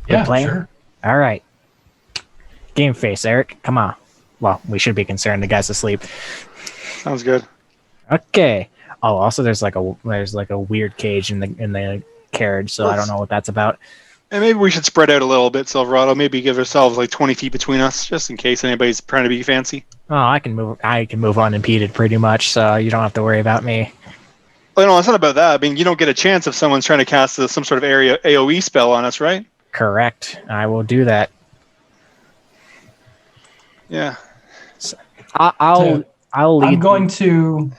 Speaker 2: Yeah,
Speaker 1: plan?
Speaker 2: sure.
Speaker 1: All right. Game face, Eric. Come on. Well, we should be concerned. The guy's asleep.
Speaker 4: Sounds good.
Speaker 1: Okay. Oh, also there's like a weird cage in the carriage, so I don't know what that's about.
Speaker 4: And maybe we should spread out a little bit, Silverado. Maybe give ourselves like 20 feet between us, just in case anybody's trying to be fancy.
Speaker 1: Oh, I can move. I can move unimpeded pretty much, so you don't have to worry about me.
Speaker 4: Well, no, it's not about that. I mean, you don't get a chance if someone's trying to cast some sort of area AOE spell on us, right?
Speaker 1: Correct. I will do that.
Speaker 4: Yeah.
Speaker 1: I'll lead.
Speaker 2: I'm going to.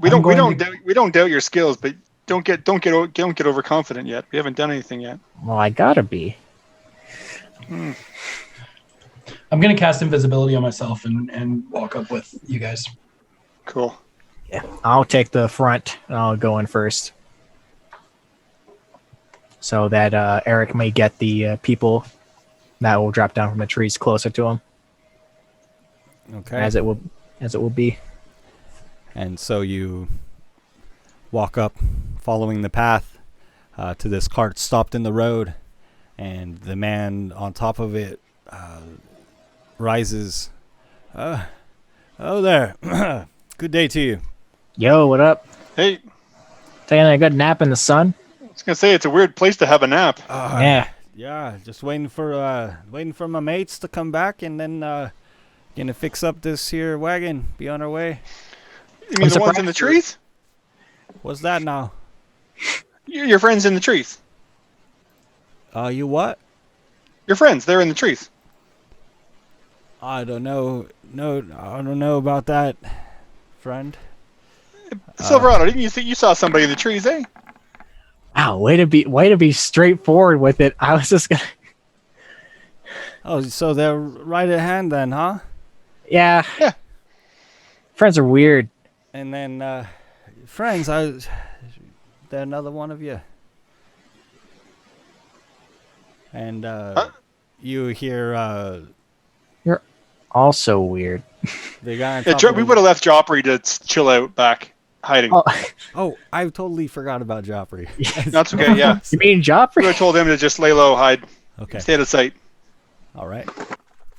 Speaker 4: We don't doubt your skills, but don't get overconfident yet. We haven't done anything yet.
Speaker 1: Well, I gotta be.
Speaker 2: I'm going to cast invisibility on myself and walk up with you guys.
Speaker 4: Cool.
Speaker 1: Yeah, I'll take the front. And I'll go in first, so that Eric may get the people that will drop down from the trees closer to him.
Speaker 3: Okay.
Speaker 1: As it will be.
Speaker 3: And so you walk up, following the path, to this cart stopped in the road, and the man on top of it rises. Oh there. Good day to you.
Speaker 1: Yo, what up?
Speaker 4: Hey,
Speaker 1: Taking a good nap in the sun?
Speaker 4: I was gonna say it's a weird place to have a nap.
Speaker 1: Yeah.
Speaker 3: Yeah, just waiting for my mates to come back, and then gonna fix up this here wagon. Be on our way.
Speaker 4: You mean the ones in the trees?
Speaker 3: What's that now?
Speaker 4: Your friends in the trees.
Speaker 3: You what?
Speaker 4: Your friends, they're in the trees.
Speaker 3: I don't know. No, I don't know about that, friend.
Speaker 4: Silverado, didn't you think you saw somebody in the trees, eh?
Speaker 1: Wow, way to be straightforward with it. I was just gonna.
Speaker 3: Oh, so they're right at hand then, huh?
Speaker 1: Yeah.
Speaker 4: Yeah.
Speaker 1: Friends are weird.
Speaker 3: And then, friends, they're another one of you. And you hear
Speaker 1: You're also weird.
Speaker 3: the guy on
Speaker 4: Yeah,
Speaker 3: top of
Speaker 4: we
Speaker 3: the-
Speaker 4: would have left Joffrey to chill out back, hiding.
Speaker 3: Oh, I totally forgot about Joffrey.
Speaker 4: That's okay, yeah.
Speaker 1: You mean
Speaker 4: We
Speaker 1: Joffrey?
Speaker 4: would have told him to just lay low, hide,
Speaker 3: Okay,
Speaker 4: stay out of sight.
Speaker 3: all right.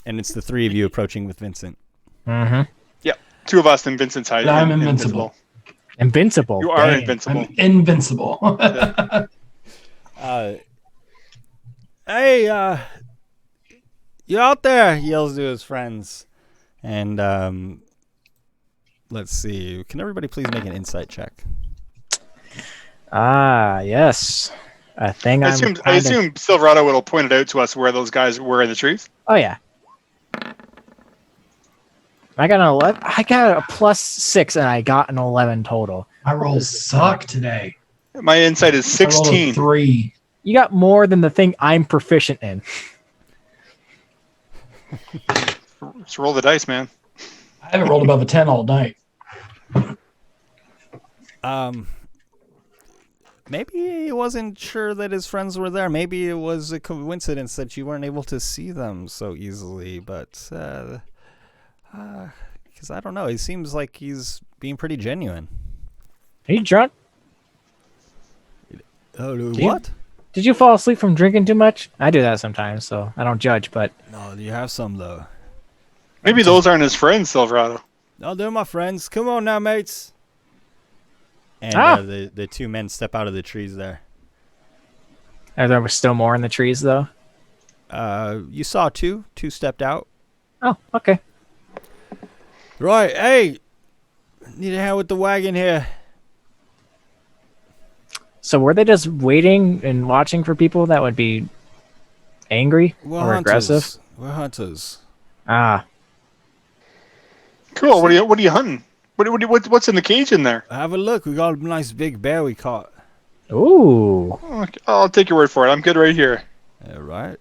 Speaker 3: And it's the three of you approaching with Vincent.
Speaker 1: Mm-hmm.
Speaker 4: Two of us and Vincent's hiding.
Speaker 2: And I'm invincible.
Speaker 1: Invincible.
Speaker 4: You are
Speaker 1: Dang.
Speaker 4: invincible.
Speaker 2: I'm invincible.
Speaker 3: Hey, you out there? He yells to his friends. And let's see. Can everybody please make an insight check?
Speaker 1: Ah, yes. A thing
Speaker 4: I
Speaker 1: I'm
Speaker 4: assume Silverado will point it out to us where those guys were in the trees.
Speaker 1: Oh yeah. I got an 11. I got a +6, and I got an 11 total.
Speaker 2: My rolls suck today.
Speaker 4: My insight is
Speaker 2: I rolled a
Speaker 4: 16.
Speaker 2: 3.
Speaker 1: You got more than the thing I'm proficient in.
Speaker 4: Just roll the dice, man.
Speaker 2: I haven't rolled above a 10 all night.
Speaker 3: Maybe he wasn't sure that his friends were there. Maybe it was a coincidence that you weren't able to see them so easily. But because I don't know, it seems like he's being pretty genuine.
Speaker 1: Are you drunk?
Speaker 3: Oh,
Speaker 1: you-
Speaker 3: what?
Speaker 1: Did you fall asleep from drinking too much? I do that sometimes, so I don't judge. But
Speaker 3: No, you have some though.
Speaker 4: Maybe those aren't his friends, Silverado.
Speaker 3: No, they're my friends. Come on now, mates. And the two men step out of the trees there.
Speaker 1: there was still more in the trees, though.
Speaker 3: You saw two. Two stepped out.
Speaker 1: Oh, okay.
Speaker 3: Right, hey, need a hand with the wagon here.
Speaker 1: So were they just waiting and watching for people that would be angry or aggressive?
Speaker 3: We're hunters.
Speaker 1: Ah,
Speaker 4: Cool. What are you hunting? What's in the cage in there?
Speaker 3: Have a look. We got a nice big bear we caught.
Speaker 1: ooh.
Speaker 4: Okay, I'll take your word for it. I'm good right here.
Speaker 3: All right.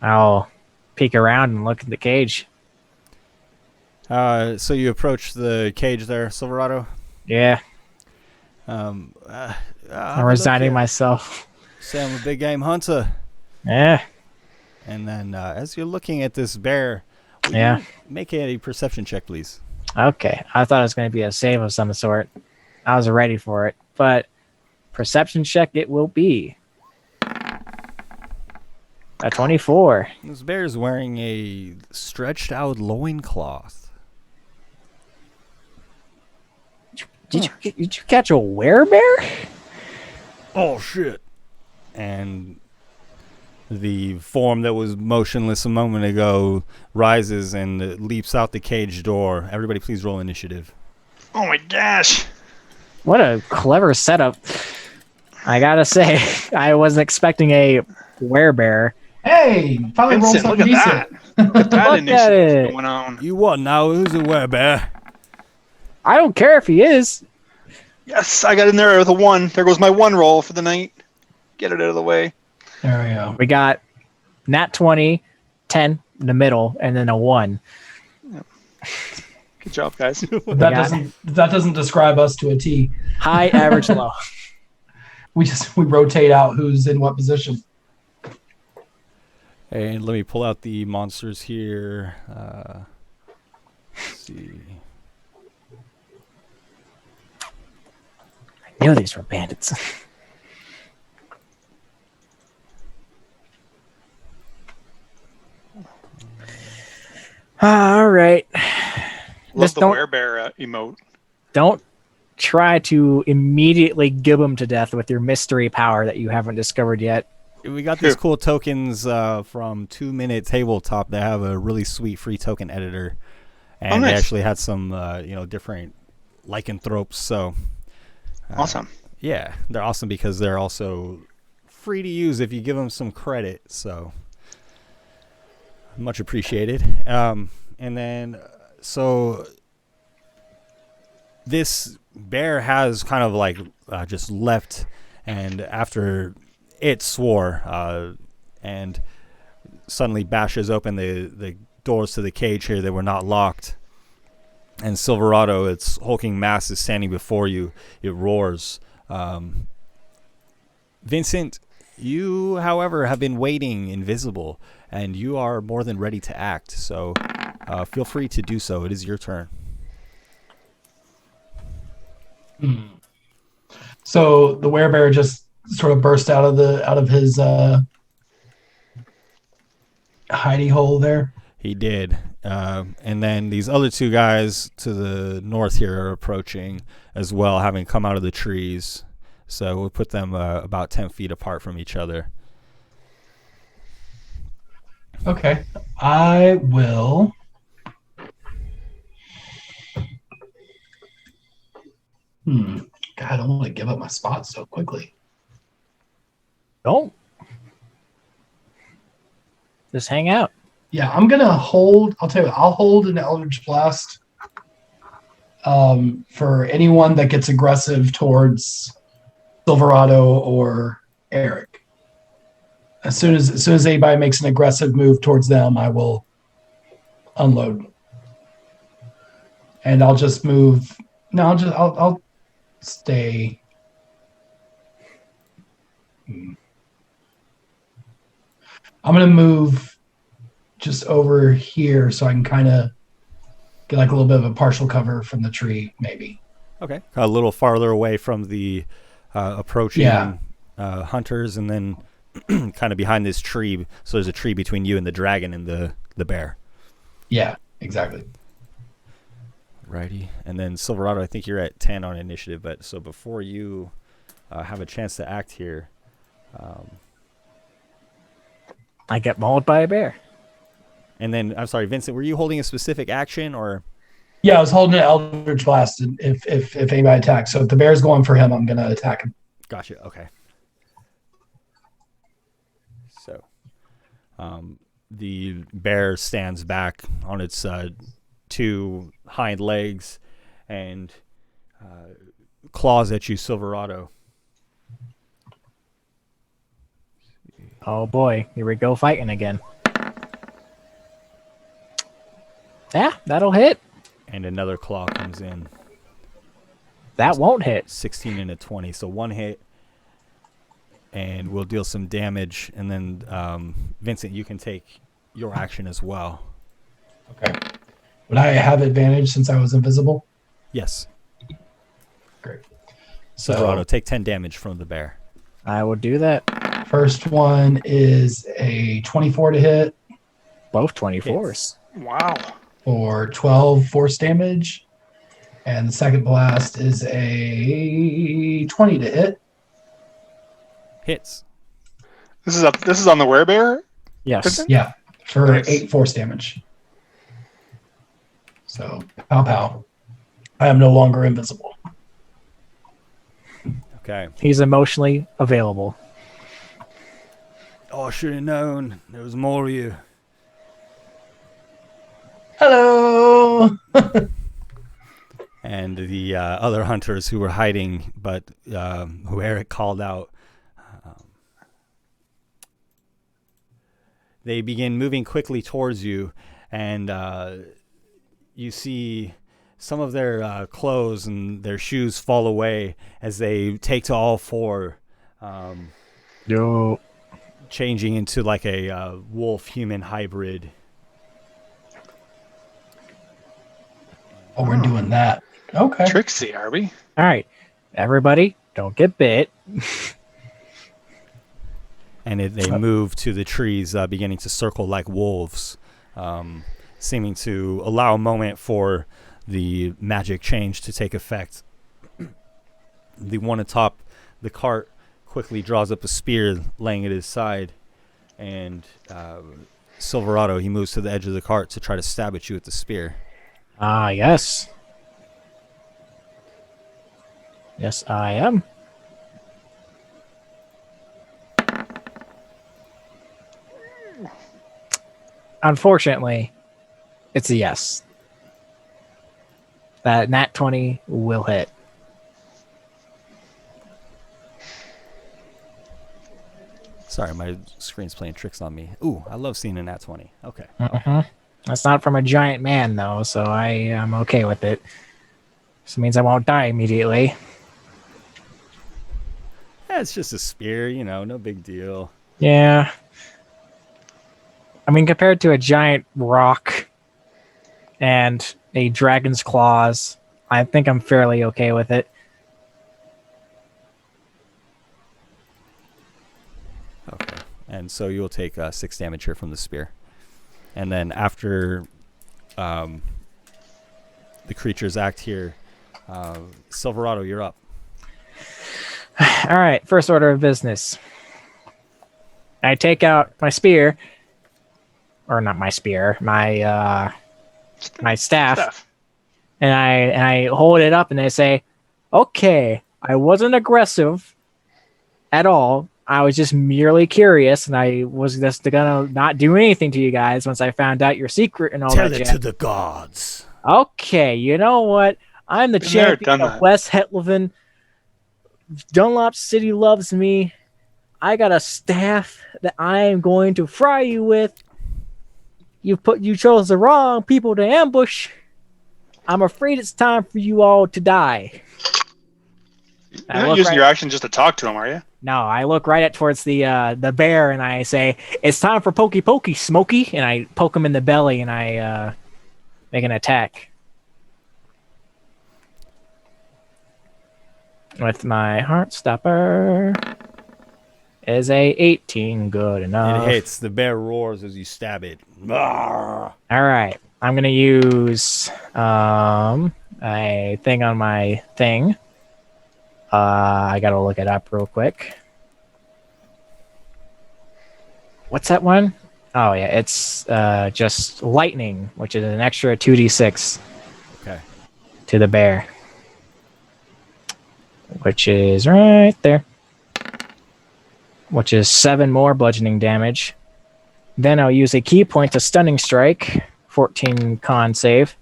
Speaker 1: I'll peek around and look at the cage.
Speaker 3: So you approach the cage there, Silverado.
Speaker 1: Yeah,
Speaker 3: I'm
Speaker 1: I'm resigning myself.
Speaker 3: Say I'm a big game hunter.
Speaker 1: Yeah,
Speaker 3: And then as you're looking at this bear, will
Speaker 1: Yeah.
Speaker 3: you make a perception check, please.
Speaker 1: okay. I thought it was going to be a save of some sort. I was ready for it, but perception check it will be. A 24.
Speaker 3: This bear is wearing a stretched out loincloth.
Speaker 1: Did you catch a werebear?
Speaker 3: Oh shit! And The form that was motionless a moment ago rises and leaps out the cage door. Everybody please roll initiative.
Speaker 4: Oh my gosh.
Speaker 1: What a clever setup. I gotta say, I wasn't expecting a werebear.
Speaker 2: Hey, finally rolled
Speaker 4: Vincent, look
Speaker 2: something
Speaker 4: at that.
Speaker 2: decent.
Speaker 4: Look at that
Speaker 1: Look at
Speaker 4: initiative
Speaker 1: it.
Speaker 4: going on.
Speaker 3: You what now? Who's a werebear?
Speaker 1: I don't care if he is.
Speaker 4: Yes, I got in there with a 1. There goes my 1 roll for the night. Get it out of the way.
Speaker 2: There we go.
Speaker 1: We got nat 20, 10 in the middle, and then a 1.
Speaker 4: Good job, guys.
Speaker 2: That doesn't describe us to a T.
Speaker 1: High, average, low.
Speaker 2: We rotate out who's in what position.
Speaker 3: And let me pull out the monsters here. Let's see.
Speaker 1: I knew these were bandits. All right.
Speaker 4: Love
Speaker 1: Just
Speaker 4: the
Speaker 1: don't-
Speaker 4: werebear emote.
Speaker 1: Don't try to immediately gib them to death with your mystery power that you haven't discovered yet.
Speaker 3: We got these cool tokens from 2 Minute Tabletop that have a really sweet free token editor. And
Speaker 4: nice.
Speaker 3: they actually had some different lycanthropes. So
Speaker 4: Awesome.
Speaker 3: yeah, they're awesome because they're also free to use if you give them some credit. So much appreciated. And then so this bear has kind of like just left, and after it swore and suddenly bashes open the doors to the cage here that were not locked, and Silverado, its hulking mass, is standing before you. It roars. Vincent, you, however, have been waiting invisible, and you are more than ready to act, so feel free to do so. It is your turn.
Speaker 2: So the werebear just sort of burst out of his hidey hole there.
Speaker 3: He did. And then these other two guys to the north here are approaching as well, having come out of the trees. So we'll put them about 10 feet apart from each other.
Speaker 2: Okay, I will. God, I don't want to give up my spot so quickly.
Speaker 1: Don't. Just hang out.
Speaker 2: Yeah, I'm gonna hold. I'll tell you what, I'll hold an Eldritch Blast for anyone that gets aggressive towards Silverado or Eric. As soon as anybody makes an aggressive move towards them, I will unload. And I'll just move. No, I'll stay. I'm gonna move just over here so I can kind of get like a little bit of a partial cover from the tree, maybe.
Speaker 3: Okay. A little farther away from the approaching hunters, and then kind of behind this tree. So there's a tree between you and the dragon and the bear.
Speaker 2: Yeah, exactly.
Speaker 3: Righty. And then Silverado, I think you're at 10 on initiative, but so before you have a chance to act here,
Speaker 1: I get mauled by a bear.
Speaker 3: and then I'm sorry, Vincent, were you holding a specific action or?
Speaker 2: Yeah, I was holding an Eldritch Blast if anybody attacks. So if the bear's going for him, I'm gonna attack him.
Speaker 3: Gotcha. Okay. So, the bear stands back on its two hind legs and claws at you, Silverado.
Speaker 1: Oh boy, here we go fighting again. Yeah, that'll hit.
Speaker 3: And another claw comes in.
Speaker 1: That won't hit.
Speaker 3: 16 and a 20. So one hit. And we'll deal some damage. And then, Vincent, you can take your action as well.
Speaker 2: Okay. Would I have advantage since I was invisible?
Speaker 3: Yes.
Speaker 2: Great.
Speaker 3: Silverado, take 10 damage from the bear.
Speaker 1: I will do that.
Speaker 2: First one is a 24 to hit
Speaker 1: Both 24s.
Speaker 4: Wow.
Speaker 2: for 12 force damage. And the second blast is a 20 to hit.
Speaker 3: Hits.
Speaker 4: This is on the werebear.
Speaker 1: Yes.
Speaker 2: Yeah, for
Speaker 4: Nice.
Speaker 2: 8 force damage. So, pow pow. I am no longer invincible.
Speaker 3: Okay.
Speaker 1: He's emotionally available.
Speaker 3: Oh, I should have known. There was more of you.
Speaker 2: Hello!
Speaker 3: And the other hunters who were hiding, but who Eric called out, they begin moving quickly towards you, and you see some of their clothes and their shoes fall away as they take to all four,
Speaker 1: Yo.
Speaker 3: changing into like a wolf-human hybrid.
Speaker 2: Oh, we're doing that. Okay.
Speaker 4: Trixie, are we?
Speaker 1: All right, everybody, don't get bit.
Speaker 3: And they move to the trees, beginning to circle like wolves, seeming to allow a moment for the magic change to take effect. The one atop the cart quickly draws up a spear, laying at his side, and Silverado, he moves to the edge of the cart to try to stab at you with the spear.
Speaker 1: Ah, yes. Yes, I am. Unfortunately, it's a yes. That nat 20 will hit.
Speaker 3: Sorry, my screen's playing tricks on me. Ooh, I love seeing a nat 20. Okay.
Speaker 1: That's not from a giant man, though, so I am okay with it. This means I won't die immediately.
Speaker 3: Yeah, it's just a spear, no big deal.
Speaker 1: Yeah. I mean, compared to a giant rock and a dragon's claws, I think I'm fairly okay with it.
Speaker 3: Okay. And so you'll take 6 damage here from the spear. And then after the creatures act here, Silverado, you're up.
Speaker 1: All right, first order of business. I take out my spear, or not my spear, my staff, and I hold it up and I say, "Okay, I wasn't aggressive at all. I was just merely curious, and I was just gonna not do anything to you guys once I found out your secret and all
Speaker 3: Tell
Speaker 1: that
Speaker 3: it
Speaker 1: jazz."
Speaker 3: to the gods.
Speaker 1: Okay, you know what? I'm the
Speaker 4: Been there,
Speaker 1: champion
Speaker 4: done
Speaker 1: of
Speaker 4: that.
Speaker 1: West Hetleven. Dunlop City loves me. I got a staff that I am going to fry you with. You chose the wrong people to ambush. I'm afraid it's time for you all to die.
Speaker 4: You're not using your action just to talk to him, are you?
Speaker 1: No, I look right towards the bear and I say, "It's time for pokey pokey, Smokey," and I poke him in the belly and I make an attack with my Heartstopper. Is a 18 good enough?
Speaker 3: It hits. The bear roars as you stab it.
Speaker 1: All right, I'm gonna use a thing on my thing. I gotta look it up real quick. What's that one? Oh yeah, it's just lightning, which is an extra 2d6
Speaker 3: Okay.
Speaker 1: to the bear, which is right there, which is 7 more bludgeoning damage. Then I'll use a key point to stunning strike, 14 con save.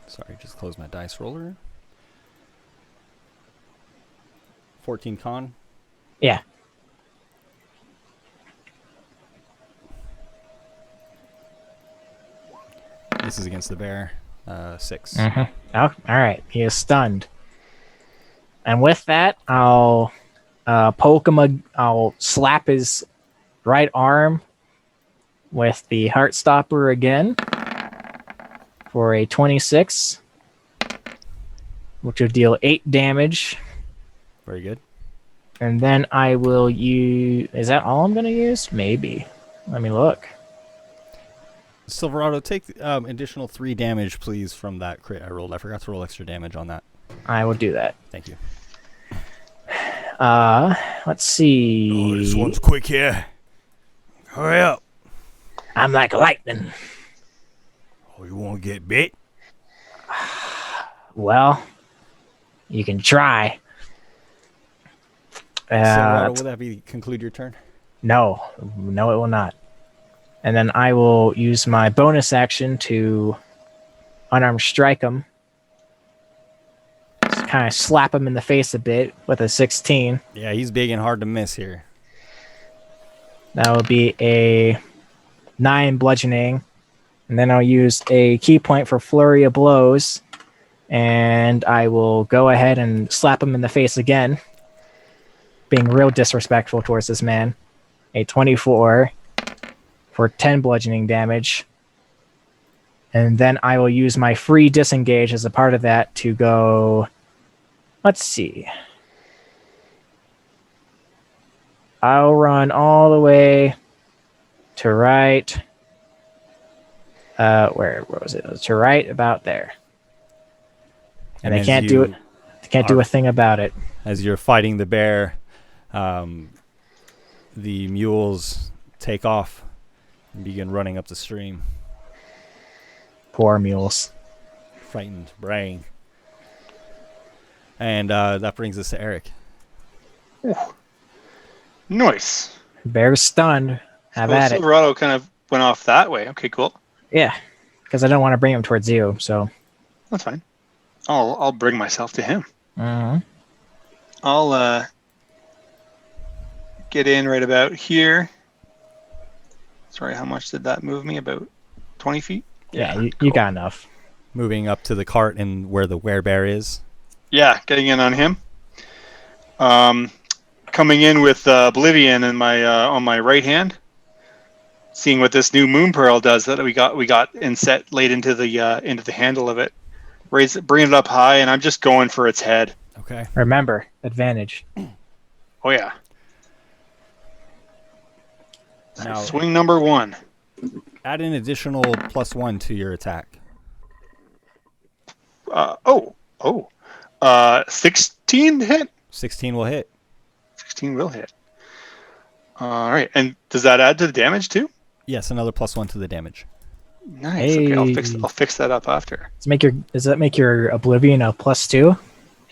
Speaker 3: Sorry, just close my dice roller. 14 con.
Speaker 1: Yeah.
Speaker 3: This is against the bear. 6.
Speaker 1: Oh, all right. He is stunned. And with that, I'll poke him. I'll slap his right arm with the Heartstopper again for a 26, which will deal 8 damage.
Speaker 3: Very good.
Speaker 1: And then I will use... Is that all I'm going to use? Maybe. Let me look.
Speaker 3: Silverado, take additional 3 damage, please, from that crit I rolled. I forgot to roll extra damage on that.
Speaker 1: I will do that.
Speaker 3: Thank you.
Speaker 1: Let's see.
Speaker 3: Oh, this one's quick here. Hurry up.
Speaker 1: I'm like lightning.
Speaker 3: Oh, you want to get bit?
Speaker 1: Well, you can try.
Speaker 3: So will that be conclude your turn?
Speaker 1: No, it will not. And then I will use my bonus action to unarmed strike him. Just kind of slap him in the face a bit with a 16.
Speaker 3: Yeah, he's big and hard to miss here.
Speaker 1: That will be a 9 bludgeoning. And then I'll use a key point for flurry of blows. And I will go ahead and slap him in the face again. Being real disrespectful towards this man. A 24 for 10 bludgeoning damage. And then I will use my free disengage as a part of that to go... Let's see. I'll run all the way to right. Where was it? It was to right about there. And they can't do it. They can't do a thing about it.
Speaker 3: As you're fighting the bear, the mules take off and begin running up the stream.
Speaker 1: Poor mules.
Speaker 3: Frightened brain. And that brings us to Eric.
Speaker 4: Ooh. Nice.
Speaker 1: Bear's stunned. Have at it.
Speaker 4: Silverado kind of went off that way. Okay, cool.
Speaker 1: Yeah, because I don't want to bring him towards you. So
Speaker 4: That's fine. I'll bring myself to him.
Speaker 1: Mhm.
Speaker 4: I'll get in right about here. Sorry, how much did that move me? About 20 feet?
Speaker 1: Yeah, you got enough.
Speaker 3: Moving up to the cart and where the werebear is.
Speaker 4: Yeah, getting in on him. Coming in with Oblivion in my on my right hand. Seeing what this new moon pearl does that we got inset laid into the handle of it. Bring it up high, and I'm just going for its head.
Speaker 3: Okay.
Speaker 1: Remember, advantage.
Speaker 4: Oh yeah.
Speaker 3: Now,
Speaker 4: Swing number 1.
Speaker 3: add an additional +1 to your attack.
Speaker 4: 16 hit.
Speaker 3: 16 will hit.
Speaker 4: 16 will hit. All right, and does that add to the damage too?
Speaker 3: Yes, another +1 to the damage.
Speaker 4: Nice. Okay, I'll fix that up after.
Speaker 1: Does that make your Oblivion a +2?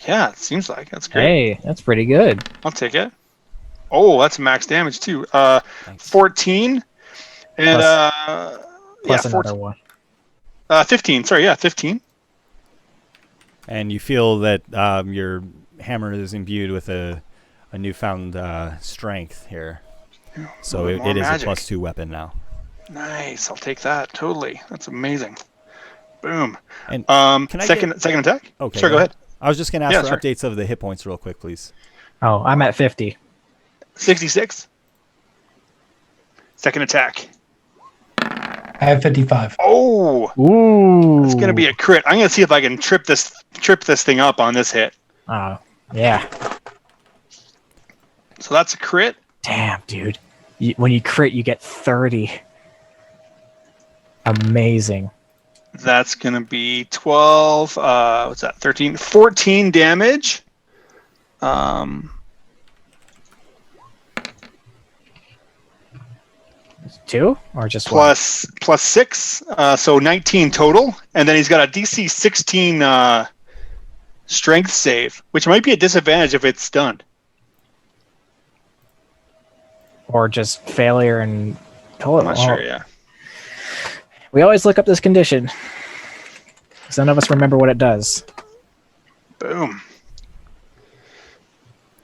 Speaker 4: Yeah, it seems like that's great.
Speaker 1: Hey, that's pretty good.
Speaker 4: I'll take it. Oh, that's max damage too. 14 and
Speaker 1: Plus another
Speaker 4: 14,
Speaker 1: one.
Speaker 4: 15. Sorry, yeah, 15.
Speaker 3: And you feel that your hammer is imbued with a newfound strength here. So it is
Speaker 4: magic.
Speaker 3: a +2 weapon now.
Speaker 4: Nice. I'll take that. Totally. That's amazing. Boom.
Speaker 3: And can I
Speaker 4: second attack?
Speaker 3: Okay.
Speaker 4: Sure, go ahead.
Speaker 3: I was just going to ask for
Speaker 4: sure.
Speaker 3: updates of the hit points real quick, please.
Speaker 1: Oh, I'm at 50.
Speaker 4: 66. Second attack.
Speaker 2: I have 55.
Speaker 4: Oh,
Speaker 1: Ooh.
Speaker 4: it's gonna be a crit. I'm gonna see if I can trip this thing up on this hit.
Speaker 1: Oh, yeah.
Speaker 4: So that's a crit.
Speaker 1: Damn, dude. When you crit, you get 30. Amazing.
Speaker 4: That's gonna be 12. What's that? 13, 14 damage.
Speaker 1: Two or just
Speaker 4: plus 6, so 19 total, and then he's got a DC 16 strength save, which might be a disadvantage if it's stunned.
Speaker 1: one? Or just failure and total?
Speaker 4: I'm not sure. Yeah.
Speaker 1: We always look up this condition. None of us remember what it does.
Speaker 4: Boom.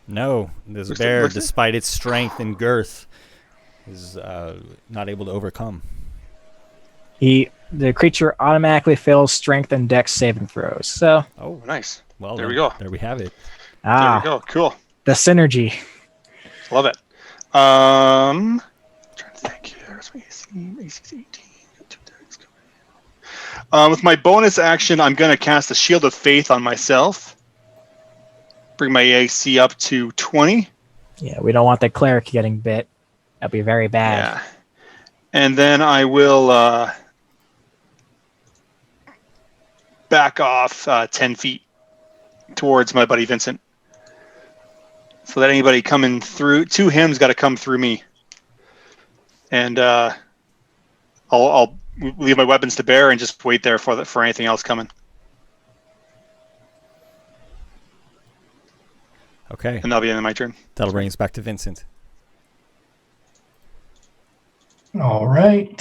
Speaker 3: No, this
Speaker 4: Looks
Speaker 3: bear,
Speaker 4: like-
Speaker 3: despite its strength and girth, is not able to overcome.
Speaker 1: The creature automatically fails strength and dex saving throws. So
Speaker 3: Oh,
Speaker 4: Nice.
Speaker 3: well,
Speaker 4: There
Speaker 3: then,
Speaker 4: we go.
Speaker 3: There we have it.
Speaker 4: There we go. Cool.
Speaker 1: The synergy.
Speaker 4: Love it. Trying to think here. Where's my AC 18. With my bonus action, I'm going to cast a Shield of Faith on myself. Bring my AC up to 20.
Speaker 1: Yeah, we don't want the cleric getting bit. That'd be very bad.
Speaker 4: Yeah. And then I will back off 10 feet towards my buddy Vincent. So that anybody coming through to him's got to come through me. And I'll leave my weapons to bear and just wait there for anything else coming.
Speaker 3: Okay.
Speaker 4: And that'll be the end of my turn.
Speaker 3: That'll bring us back to Vincent.
Speaker 2: All right.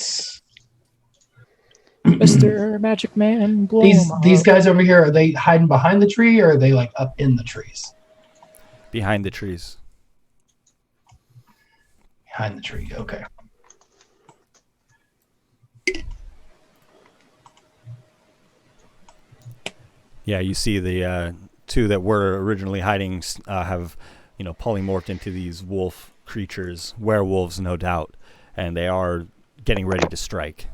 Speaker 1: Mr. Magic Man, blow
Speaker 2: These
Speaker 1: 'em
Speaker 2: these
Speaker 1: up.
Speaker 2: guys over here, are they hiding behind the tree, or are they like up in the trees?
Speaker 3: Behind the trees.
Speaker 2: Behind the tree. Okay.
Speaker 3: Yeah, you see the two that were originally hiding have, polymorphed into these wolf creatures, werewolves, no doubt, and they are getting ready to strike.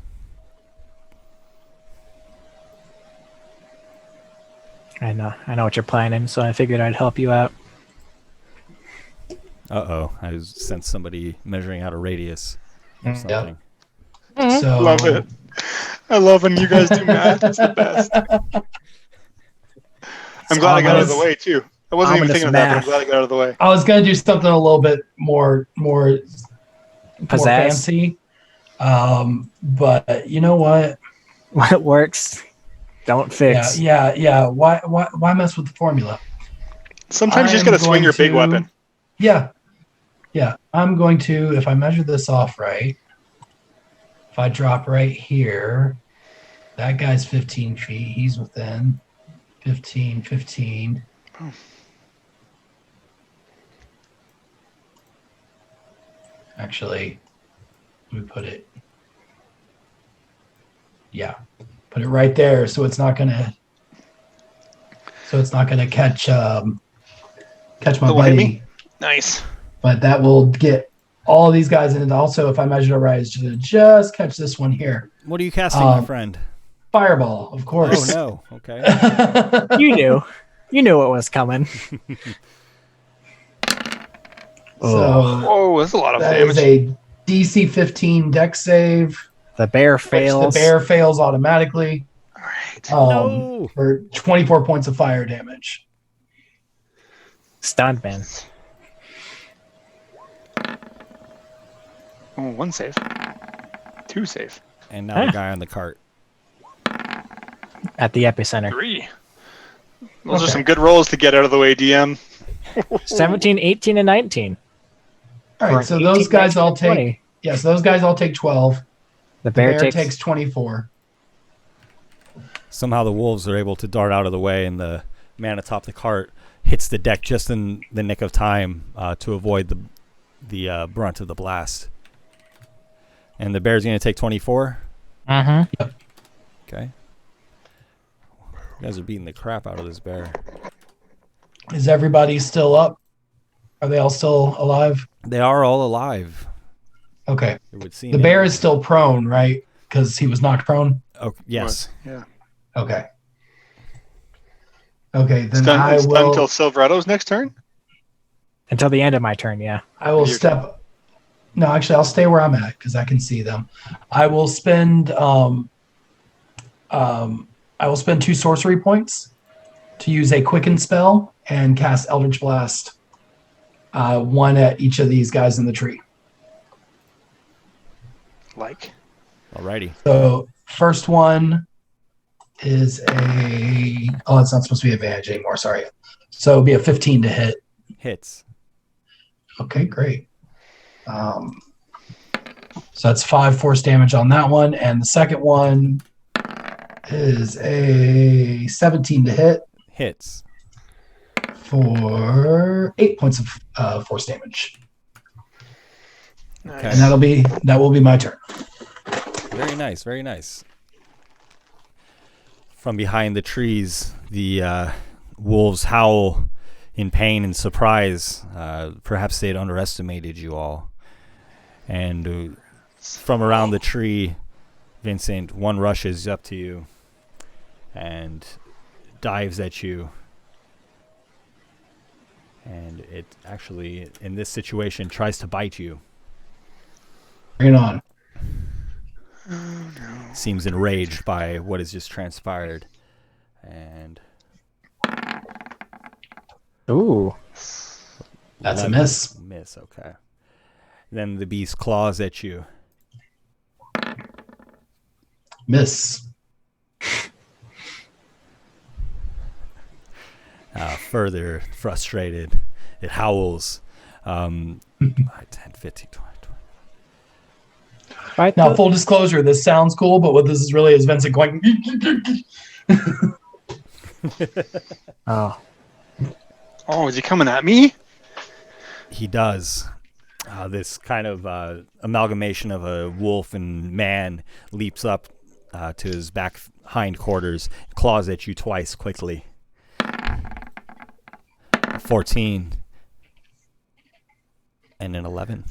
Speaker 1: I know what you're planning, so I figured I'd help you out.
Speaker 3: Uh-oh, I sensed somebody measuring out a radius or something.
Speaker 2: So
Speaker 4: Love it. I love when you guys do math. It's the best. I'm glad I got out of the way too. I wasn't even thinking of that, but I'm glad I got out of the way.
Speaker 2: I was gonna do something a little bit more fancy. But you know what?
Speaker 1: What works, don't fix.
Speaker 2: Yeah. Why mess with the formula?
Speaker 4: Sometimes you just gotta swing your big weapon.
Speaker 2: Yeah. I'm going to, if I measure this off right, if I drop right here, that guy's 15 feet. He's within 15.
Speaker 4: Oh.
Speaker 2: Actually, let me put it. Yeah, put it right there, so it's not gonna catch my buddy.
Speaker 4: Me? Nice.
Speaker 2: But that will get all these guys in. And also, if I measure it right, it's just catch this one here.
Speaker 3: What are you casting, my friend?
Speaker 2: Fireball, of course.
Speaker 3: Oh no. Okay.
Speaker 1: You knew what was coming.
Speaker 4: Whoa, that's a lot of
Speaker 2: that
Speaker 4: damage.
Speaker 2: is a DC 15 dex save.
Speaker 1: The bear
Speaker 2: which
Speaker 1: fails.
Speaker 2: The bear fails automatically.
Speaker 4: All right.
Speaker 3: No.
Speaker 2: For 24 points of fire damage.
Speaker 1: Stunned man.
Speaker 4: Oh, 1 save. 2 save.
Speaker 3: And now the guy on the cart.
Speaker 1: At the epicenter.
Speaker 4: 3. Those are some good rolls to get out of the way, DM.
Speaker 1: 17, 18, and 19.
Speaker 2: All
Speaker 1: Or
Speaker 2: right, so
Speaker 1: 18,
Speaker 2: those guys
Speaker 1: 19,
Speaker 2: all
Speaker 1: and
Speaker 2: take
Speaker 1: 20.
Speaker 2: Yes, those guys all take 12.
Speaker 1: The
Speaker 2: The
Speaker 1: bear,
Speaker 2: bear
Speaker 1: takes
Speaker 2: 24.
Speaker 3: Somehow the wolves are able to dart out of the way, and the man atop the cart hits the deck just in the nick of time to avoid the brunt of the blast. And the bear's going to take 24.
Speaker 1: Mm-hmm.
Speaker 3: Okay. You guys are beating the crap out of this bear.
Speaker 2: Is everybody still up? Are they all still alive?
Speaker 3: They are all alive.
Speaker 2: Okay.
Speaker 3: It would seem.
Speaker 2: The bear is still prone, right? Because he was knocked prone?
Speaker 3: Oh, yes.
Speaker 4: Yeah.
Speaker 2: Okay. Okay, then
Speaker 4: Stun
Speaker 2: I will...
Speaker 4: until Silverado's next turn?
Speaker 1: Until the end of my turn, yeah.
Speaker 2: I will step... No, actually, I'll stay where I'm at because I can see them. I will spend 2 sorcery points to use a quicken spell and cast Eldritch Blast, 1 at each of these guys in the tree.
Speaker 4: Like.
Speaker 3: Alrighty.
Speaker 2: So first one is a... Oh, it's not supposed to be advantage anymore. Sorry. So it'll be a 15 to hit.
Speaker 3: Hits.
Speaker 2: Okay, great. So that's 5 force damage on that one. And the second one is a 17 to hit
Speaker 3: Hits.
Speaker 2: for 8 points of force damage.
Speaker 4: Nice.
Speaker 3: Okay.
Speaker 2: And that will be my turn.
Speaker 3: Very nice. Very nice. From behind the trees, the wolves howl in pain and surprise. Perhaps they had underestimated you all. And from around the tree, Vincent, one rushes up to you and dives at you. And it actually, in this situation, tries to bite you.
Speaker 2: Bring it on.
Speaker 3: Seems enraged by what has just transpired. And
Speaker 1: Ooh.
Speaker 2: That's a
Speaker 3: 11.
Speaker 2: miss.
Speaker 3: Miss, okay. Then the beast claws at you.
Speaker 2: Miss.
Speaker 3: Further frustrated, it howls. 10, 15, 20.
Speaker 2: Now, full disclosure, this sounds cool, but what this is really is Vincent going.
Speaker 1: Oh.
Speaker 4: Oh, is he coming at me?
Speaker 3: He does. This kind of amalgamation of a wolf and man leaps up to his back hindquarters, claws at you twice quickly. 14 and an 11.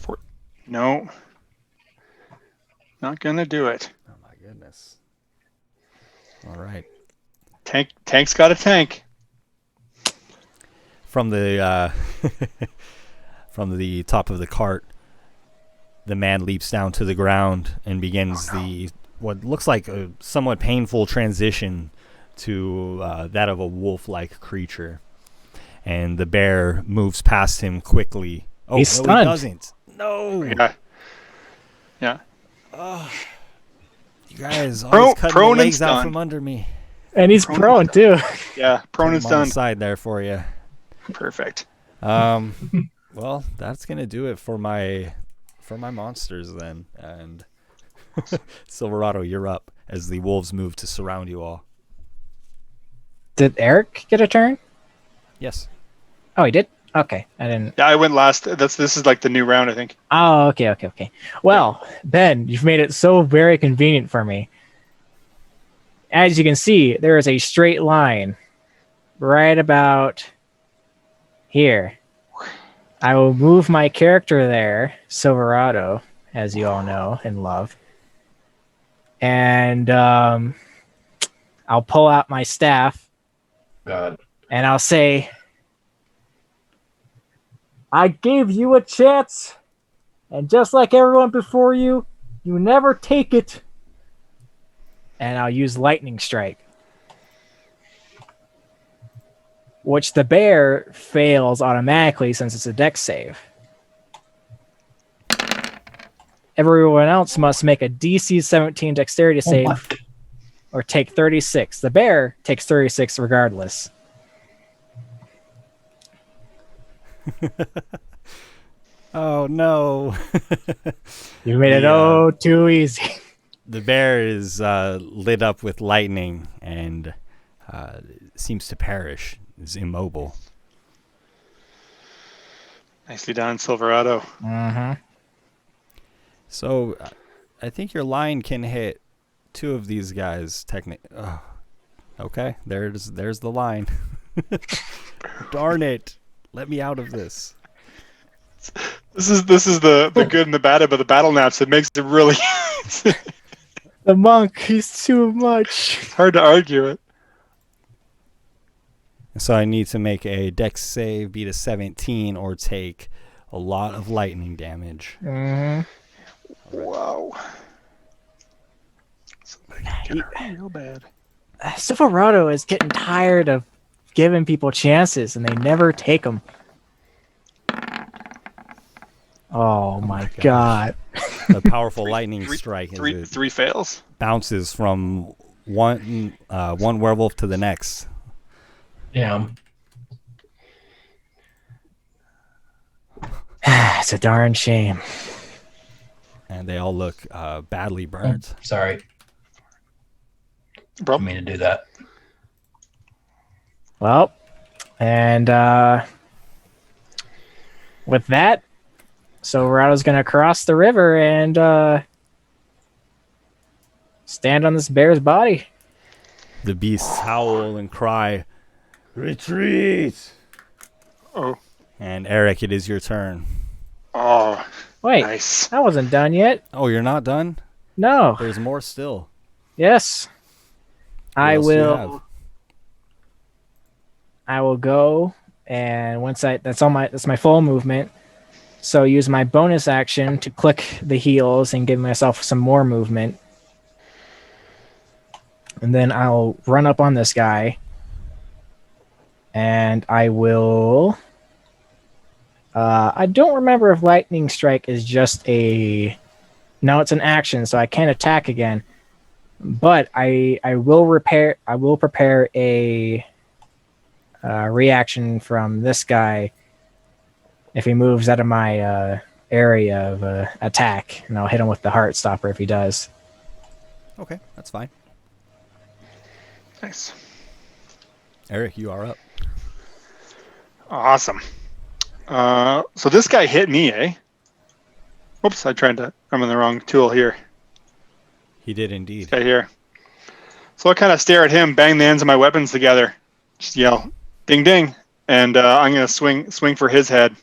Speaker 4: No. Not gonna do it.
Speaker 3: Oh my goodness. All right.
Speaker 4: Tank's got a tank.
Speaker 3: From the from the top of the cart, the man leaps down to the ground and begins what looks like a somewhat painful transition to that of a wolf-like creature. And the bear moves past him quickly. Oh,
Speaker 1: He's
Speaker 3: no,
Speaker 1: stunned.
Speaker 3: he doesn't. No.
Speaker 4: Yeah.
Speaker 3: You guys always cutting the
Speaker 4: prone and
Speaker 3: legs out
Speaker 4: stunned.
Speaker 3: from under me.
Speaker 1: And he's prone too.
Speaker 4: Yeah. Prone and
Speaker 3: I'm on the
Speaker 4: stunned.
Speaker 3: side there for you.
Speaker 4: Perfect.
Speaker 3: Well, that's gonna do it for my monsters then. And Silverado, you're up as the wolves move to surround you all.
Speaker 1: Did Eric get a turn?
Speaker 3: Yes.
Speaker 1: Oh, he did? Okay. I didn't.
Speaker 4: Yeah, I went last. This is like the new round, I think.
Speaker 1: Oh, okay. Well, Ben, you've made it so very convenient for me. As you can see, there is a straight line right about here. I will move my character there, Silverado, as you all know and love. And I'll pull out my staff
Speaker 2: God.
Speaker 1: and I'll say, I gave you a chance, and just like everyone before you, you never take it. And I'll use Lightning Strike, which the bear fails automatically since it's a dex save. Everyone else must make a DC 17 dexterity save or take 36. The bear takes 36 regardless.
Speaker 3: Oh no.
Speaker 1: You made it too easy.
Speaker 3: The bear is lit up with lightning and seems to perish. Is immobile.
Speaker 4: Nicely done, Silverado.
Speaker 1: Mm-hmm.
Speaker 3: So I think your line can hit two of these guys. Okay, there's the line. Darn it! Let me out of this.
Speaker 4: This is the good and the bad about the battle naps. It makes it really
Speaker 1: The monk, he's too much.
Speaker 4: it's hard to argue it.
Speaker 3: So I need to make a dex save, beat a 17, or take a lot of lightning damage.
Speaker 1: Mm-hmm.
Speaker 4: Wow. Somebody get real bad.
Speaker 1: Silverado is getting tired of giving people chances, and they never take them. Oh my god.
Speaker 3: A powerful lightning strike as it
Speaker 4: Three fails.
Speaker 3: bounces from one werewolf to the next.
Speaker 2: Damn.
Speaker 1: It's a darn shame.
Speaker 3: And they all look badly burnt.
Speaker 2: Sorry.
Speaker 4: Bro.
Speaker 2: I mean to do that.
Speaker 1: Well, and with that, Silverado's going to cross the river and stand on this bear's body.
Speaker 3: The beasts howl and cry, "Retreat!"
Speaker 4: Oh.
Speaker 3: And Eric, it is your turn.
Speaker 4: Oh.
Speaker 1: Wait,
Speaker 4: Nice.
Speaker 1: I wasn't done yet.
Speaker 3: Oh, you're not done?
Speaker 1: No.
Speaker 3: There's more still.
Speaker 1: Yes.
Speaker 3: What
Speaker 1: I
Speaker 3: else do you
Speaker 1: will.
Speaker 3: have?
Speaker 1: I will go, and that's my full movement. So use my bonus action to click the heels and give myself some more movement. And then I'll run up on this guy And I will. I don't remember if lightning strike is just a. No, it's an action, so I can't attack again. But I will repair. I will prepare a reaction from this guy if he moves out of my area of attack, and I'll hit him with the Heart Stopper if he does.
Speaker 3: Okay, that's fine.
Speaker 4: Nice.
Speaker 3: Eric, you are up.
Speaker 4: Awesome. So this guy hit me, eh? Oops, I'm on the wrong tool here.
Speaker 3: He did indeed.
Speaker 4: This guy here. So I kind of stare at him, bang the ends of my weapons together, just yell, "Ding ding!" And I'm gonna swing for his head.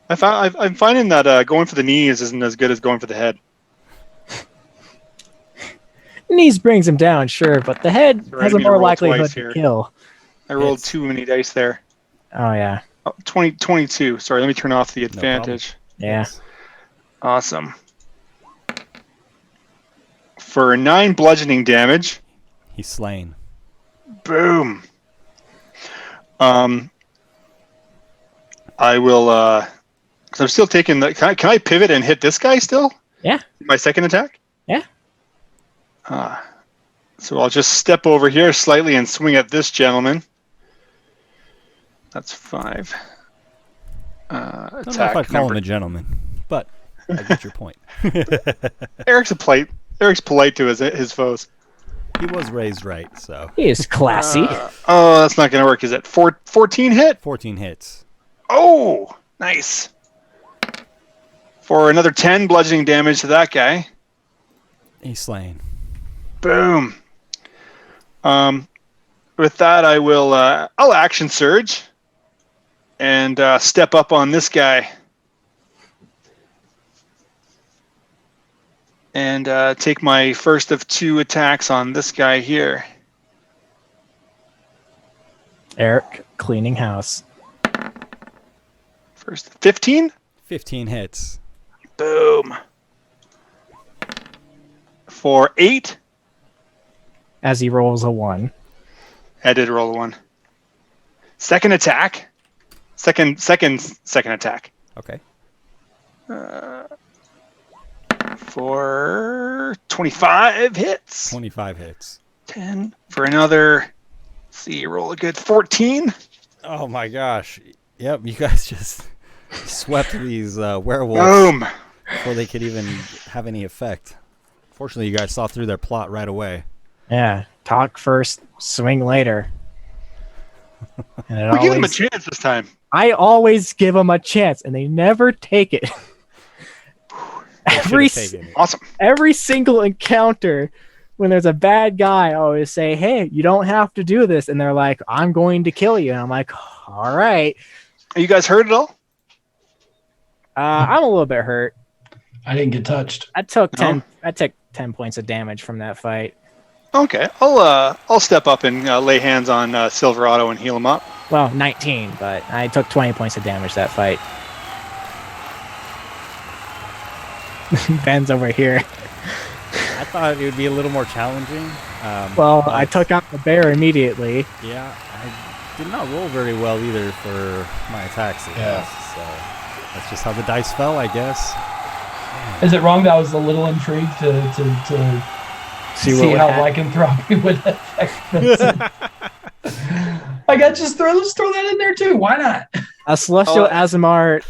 Speaker 4: I'm finding that going for the knees isn't as good as going for the head.
Speaker 1: Knees brings him down, sure, but the head
Speaker 4: Sorry, I
Speaker 1: has a
Speaker 4: didn't mean to
Speaker 1: more
Speaker 4: roll
Speaker 1: likelihood
Speaker 4: twice
Speaker 1: to
Speaker 4: here.
Speaker 1: kill.
Speaker 4: I rolled
Speaker 3: Hits.
Speaker 4: too many dice there.
Speaker 1: Oh yeah,
Speaker 4: Oh, 22. Sorry, let me turn off the
Speaker 3: problem.
Speaker 4: advantage.
Speaker 1: yeah.
Speaker 3: Hits.
Speaker 4: Awesome. For 9 bludgeoning damage.
Speaker 3: He's slain.
Speaker 4: Boom. I will. Cause I'm still taking the. Can I pivot and hit this guy still?
Speaker 1: Yeah.
Speaker 4: My second attack.
Speaker 1: Yeah.
Speaker 4: So I'll just step over here slightly and swing at this gentleman. That's 5.
Speaker 3: I don't know if
Speaker 4: Attack
Speaker 3: I'd call him
Speaker 4: number.
Speaker 3: a gentleman, but I get your point.
Speaker 4: Eric's polite to his foes.
Speaker 3: He was raised right, so
Speaker 1: He is classy.
Speaker 4: Oh, that's not going to work, is it? 14 hit?
Speaker 3: 14 hits.
Speaker 4: Oh, nice. For another 10 bludgeoning damage to that guy.
Speaker 3: He's slain.
Speaker 4: Boom. With that, I will. I'll action surge and step up on this guy and take my first of 2 attacks on this guy here.
Speaker 1: Eric cleaning house.
Speaker 4: First 15.
Speaker 3: 15 hits.
Speaker 4: Boom. For 8.
Speaker 1: As he rolls a 1.
Speaker 4: I did roll a 1. Second attack. Second attack.
Speaker 3: Okay.
Speaker 4: For 25 hits.
Speaker 3: 25 hits.
Speaker 4: 10 for another. Let's see, roll a good 14.
Speaker 3: Oh my gosh. Yep, you guys just swept these werewolves
Speaker 4: Boom.
Speaker 3: before they could even have any effect. Fortunately, you guys saw through their plot right away.
Speaker 1: Yeah. Talk first, swing later. And it
Speaker 4: We give them a
Speaker 1: always,
Speaker 4: chance this time.
Speaker 1: I always give them a chance, and they never take it.
Speaker 3: Should've taken it.
Speaker 4: Awesome.
Speaker 1: Every single encounter, when there's a bad guy, I always say, "Hey, you don't have to do this," and they're like, "I'm going to kill you," and I'm like, "All right."
Speaker 4: Are you guys hurt at all?
Speaker 1: I'm a little bit hurt.
Speaker 2: I didn't get touched.
Speaker 1: I took
Speaker 4: No?
Speaker 1: 10. I took 10 points of damage from that fight.
Speaker 4: Okay. I'll step up and lay hands on Silverado and heal him up.
Speaker 1: Well, 19, but I took 20 points of damage that fight. Ben's over here.
Speaker 3: I thought it would be a little more challenging.
Speaker 1: Well,
Speaker 3: but
Speaker 1: I took out the bear immediately.
Speaker 3: Yeah, I did not roll very well either for my attacks.
Speaker 2: Yeah.
Speaker 3: So that's just how the dice fell, I guess.
Speaker 2: Is it wrong that I was a little intrigued to see
Speaker 1: what
Speaker 2: how
Speaker 1: would
Speaker 2: lycanthropy would affect Vincent? Like, let's throw that in there too. Why not?
Speaker 1: A Celestial Azamar.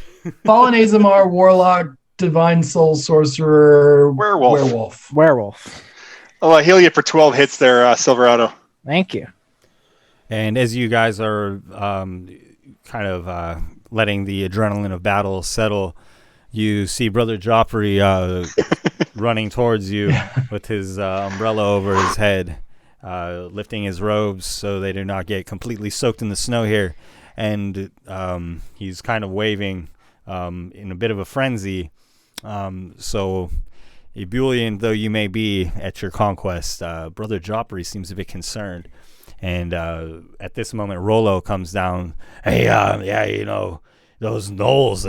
Speaker 2: Fallen Azamar, Warlock, Divine Soul Sorcerer,
Speaker 4: Werewolf.
Speaker 1: Werewolf.
Speaker 4: I'll heal you for 12 hits there, Silverado.
Speaker 1: Thank you.
Speaker 3: And as you guys are kind of letting the adrenaline of battle settle, you see Brother Joffrey running towards you with his umbrella over his head, lifting his robes so they do not get completely soaked in the snow here. And he's kind of waving in a bit of a frenzy. So, ebullient though you may be at your conquest, Brother Joffrey seems a bit concerned. And at this moment, Rollo comes down. Hey, yeah, you know, those gnolls,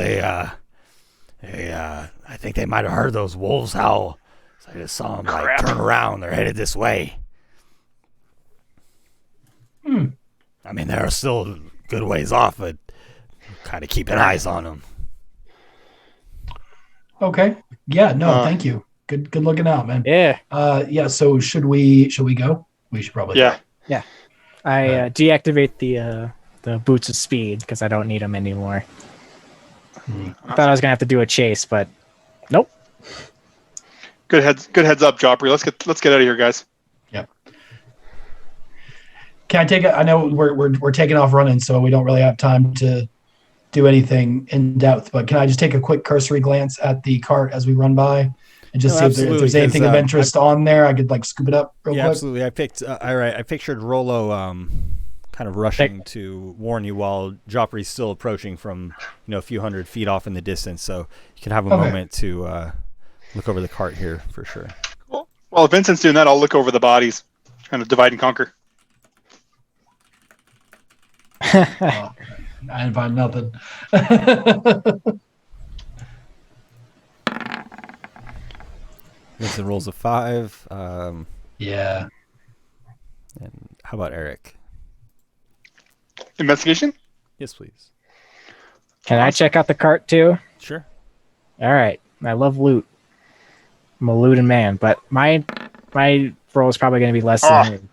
Speaker 3: I think they might have heard those wolves howl. So I just saw them like turn around. They're headed this way. I mean, they're still good ways off, but kind of keeping eyes on them.
Speaker 2: Okay. Yeah. No. Thank you. Good looking out, man.
Speaker 1: Yeah.
Speaker 2: Yeah. So should we go? We should probably.
Speaker 4: Yeah.
Speaker 1: Yeah. I deactivate the boots of speed because I don't need them anymore. I thought I was gonna have to do a chase, but nope.
Speaker 4: Good heads up, Joffrey. Let's get out of here, guys.
Speaker 2: Yep. Can I take it? I know we're taking off running, so we don't really have time to do anything in depth. But can I just take a quick cursory glance at the cart as we run by, and just see if there's anything of interest on there? I could like scoop it up real quick.
Speaker 3: Absolutely. I pictured Rollo kind of rushing to warn you while Joffrey's still approaching from a few hundred feet off in the distance. So you can have a moment to look over the cart here for sure.
Speaker 4: Cool. While Vincent's doing that, I'll look over the bodies, kind of divide and conquer.
Speaker 2: I didn't find nothing.
Speaker 3: Vincent rolls a 5.
Speaker 2: Yeah.
Speaker 3: And how about Eric?
Speaker 4: Investigation?
Speaker 3: Yes, please.
Speaker 1: Can I check out the cart too?
Speaker 3: Sure.
Speaker 1: All right. I love loot. I'm a looting man, but my roll is probably going to be less than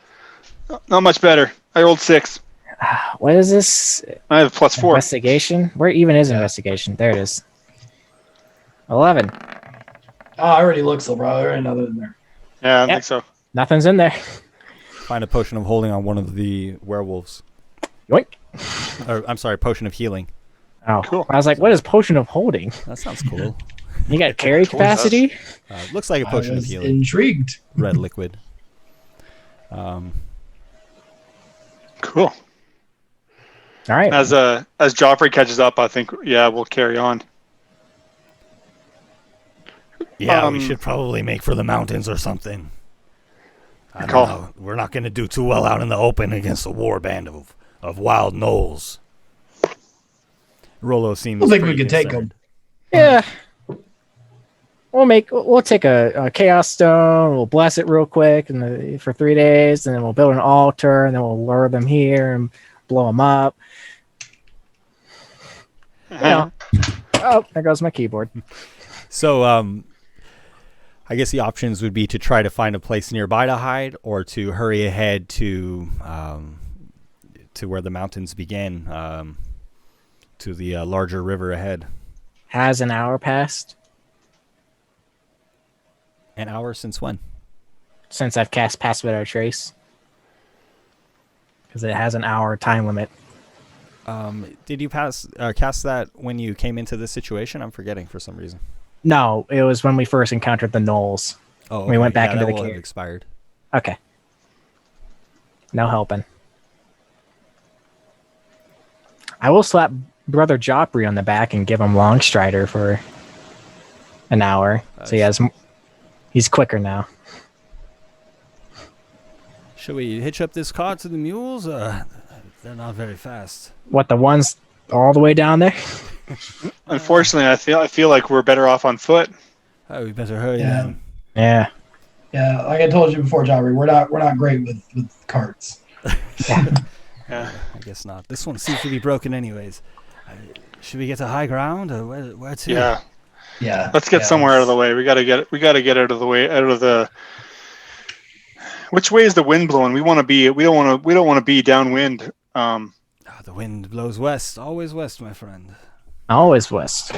Speaker 4: Not much better. I rolled 6.
Speaker 1: what is this?
Speaker 4: I have +4.
Speaker 1: Investigation? Where even is investigation? There it is. 11.
Speaker 2: Oh, I already looked, so bro. There ain't nothing in there.
Speaker 4: Yeah, I think so.
Speaker 1: Nothing's in there.
Speaker 3: Find a potion of holding on one of the werewolves.
Speaker 1: Yoink.
Speaker 3: Or, I'm sorry, potion of healing.
Speaker 1: Oh,
Speaker 4: Cool.
Speaker 1: I was like, what is potion of holding?
Speaker 3: That sounds cool.
Speaker 1: You got carry capacity?
Speaker 3: Looks like a potion
Speaker 2: I
Speaker 3: of
Speaker 2: was
Speaker 3: healing.
Speaker 2: intrigued.
Speaker 3: Red liquid.
Speaker 4: Cool.
Speaker 1: All right.
Speaker 4: As Joffrey catches up, I think we'll carry on.
Speaker 3: Yeah, we should probably make for the mountains or something. I don't know. We're not going to do too well out in the open against a war band of wild gnolls. Rollo seems.
Speaker 2: I think we could take them.
Speaker 1: Yeah. We'll take a chaos stone, we'll bless it real quick for 3 days, and then we'll build an altar, and then we'll lure them here and blow them up. Oh, there goes my keyboard.
Speaker 3: So, I guess the options would be to try to find a place nearby to hide, or to hurry ahead to where the mountains begin, to the larger river ahead.
Speaker 1: Has an hour passed?
Speaker 3: An hour since when?
Speaker 1: Since I've cast Pass Without a Trace. Because it has an hour time limit.
Speaker 3: Did you cast that when you came into this situation? I'm forgetting for some reason.
Speaker 1: No, it was when we first encountered the gnolls.
Speaker 3: Oh, okay.
Speaker 1: We went back into
Speaker 3: that
Speaker 1: the
Speaker 3: will have
Speaker 1: cave.
Speaker 3: expired.
Speaker 1: Okay. No helping. I will slap Brother Joffrey on the back and give him Long Strider for an hour. So he's quicker now.
Speaker 3: Should we hitch up this cart to the mules? They're not very fast.
Speaker 1: What, the ones all the way down there?
Speaker 4: Unfortunately, I feel like we're better off on foot.
Speaker 3: Oh, we better hurry
Speaker 2: Yeah.
Speaker 3: then.
Speaker 1: Yeah.
Speaker 2: Yeah, like I told you before, Joffrey, we're not great with carts.
Speaker 4: Yeah.
Speaker 3: I guess not. This one seems to be broken anyways. Should we get to high ground or where to?
Speaker 4: Yeah.
Speaker 2: Yeah.
Speaker 4: Let's get somewhere out of the way. We gotta get out of the way. Out of the. Which way is the wind blowing? We don't want to be downwind.
Speaker 3: The wind blows west. Always west, my friend.
Speaker 1: Always west.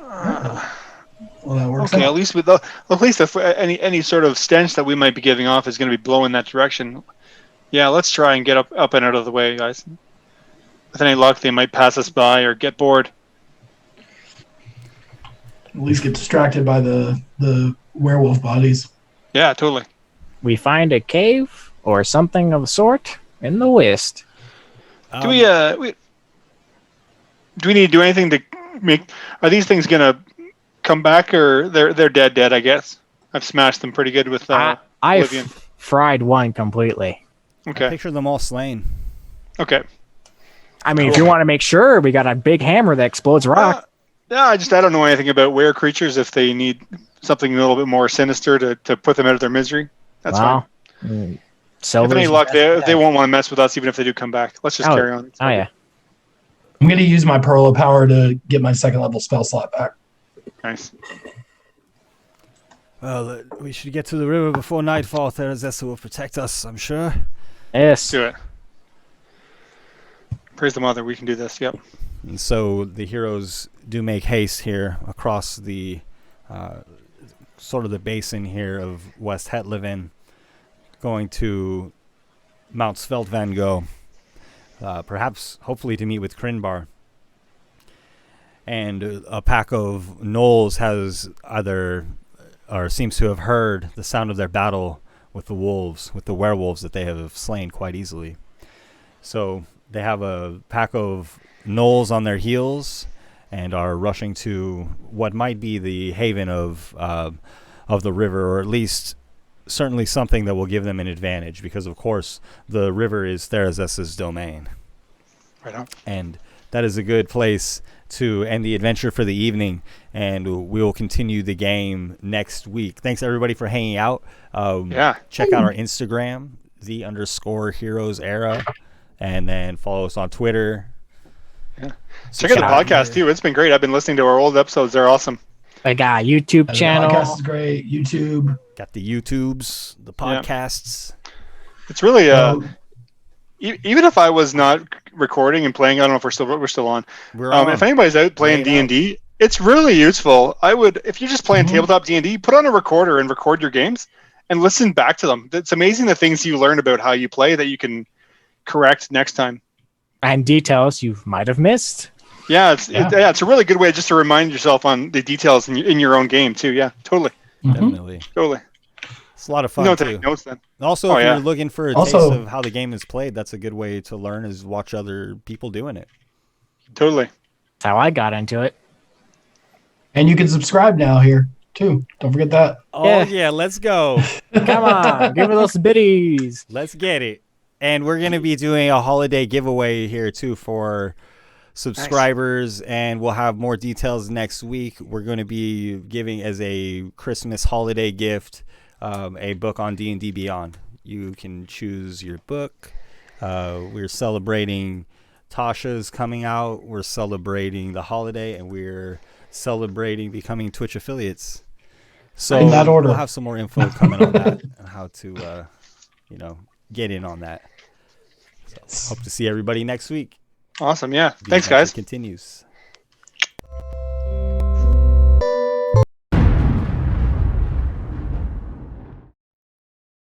Speaker 2: Well, that works
Speaker 4: Okay,
Speaker 2: out.
Speaker 4: at least if any sort of stench that we might be giving off is going to be blowing that direction. Yeah, let's try and get up and out of the way, guys. With any luck, they might pass us by or get bored.
Speaker 2: At least get distracted by the werewolf bodies.
Speaker 4: Yeah, totally.
Speaker 1: We find a cave or something of the sort in the west.
Speaker 4: Do we need to do anything to make? Are these things gonna come back, or they're dead? I guess I've smashed them pretty good with
Speaker 1: I
Speaker 4: Oblivion.
Speaker 1: fried one completely.
Speaker 4: Okay.
Speaker 3: Picture them all slain.
Speaker 4: Okay.
Speaker 1: I mean, if you want to make sure, we got a big hammer that explodes rock.
Speaker 4: Yeah, I don't know anything about were creatures. If they need something a little bit more sinister to put them out of their misery, that's fine.
Speaker 1: Silver's
Speaker 4: If any
Speaker 1: the
Speaker 4: luck,
Speaker 1: best
Speaker 4: they
Speaker 1: bet.
Speaker 4: won't want to mess with us even if they do come back. Let's just carry on.
Speaker 1: Oh yeah.
Speaker 2: I'm going to use my Pearl of Power to get my second level spell slot back.
Speaker 4: Nice.
Speaker 3: Well, we should get to the river before nightfall. Therazessa will protect us, I'm sure.
Speaker 1: Yes.
Speaker 4: Do it. Praise the mother. We can do this. Yep.
Speaker 3: And so the heroes do make haste here across the sort of the basin here of West Hetleven, going to Mount Sveldvango, perhaps, hopefully, to meet with Krinbar. And a pack of gnolls has either, or seems to have heard the sound of their battle with the wolves, with the werewolves that they have slain quite easily. So they have a pack of gnolls on their heels and are rushing to what might be the haven of the river, or at least certainly something that will give them an advantage, because of course the river is Therazessa's domain.
Speaker 4: Right on.
Speaker 3: And that is a good place to end the adventure for the evening, and we will continue the game next week. Thanks everybody for hanging out. Check out our Instagram, _heroes era, and then follow us on Twitter.
Speaker 4: Yeah. Check out the podcast too. It's been great. I've been listening to our old episodes. They're awesome.
Speaker 1: I got a YouTube channel.
Speaker 2: The podcast is great. YouTube.
Speaker 3: Got the YouTubes, the podcasts.
Speaker 4: It's really even if I was not recording and playing, I don't know if we're still on.
Speaker 3: We're on.
Speaker 4: If anybody's out playing D&D, it's really useful. I would, if you're just playing tabletop D&D, put on a recorder and record your games and listen back to them. It's amazing the things you learn about how you play that you can correct next time.
Speaker 1: And details you might have missed.
Speaker 4: Yeah, it's a really good way just to remind yourself on the details in your own game too. Yeah, totally.
Speaker 3: Definitely.
Speaker 4: Totally.
Speaker 3: It's a lot of fun too.
Speaker 4: Take notes then.
Speaker 3: Also, if you're looking for a taste of how the game is played, that's a good way to learn, is watch other people doing it.
Speaker 4: Totally.
Speaker 1: That's how I got into it.
Speaker 2: And you can subscribe now here too. Don't forget that.
Speaker 3: Oh yeah, let's go.
Speaker 1: Come on, give me those biddies.
Speaker 3: Let's get it. And we're going to be doing a holiday giveaway here too for subscribers, and we'll have more details next week. We're going to be giving as a Christmas holiday gift a book on D&D Beyond. You can choose your book. We're celebrating Tasha's coming out. We're celebrating the holiday, and we're celebrating becoming Twitch affiliates. So
Speaker 2: in that order,
Speaker 3: we'll have some more info coming on that and how to, get in on that. So hope to see everybody next week.
Speaker 4: Awesome. Yeah. Thanks, guys.
Speaker 3: Continues.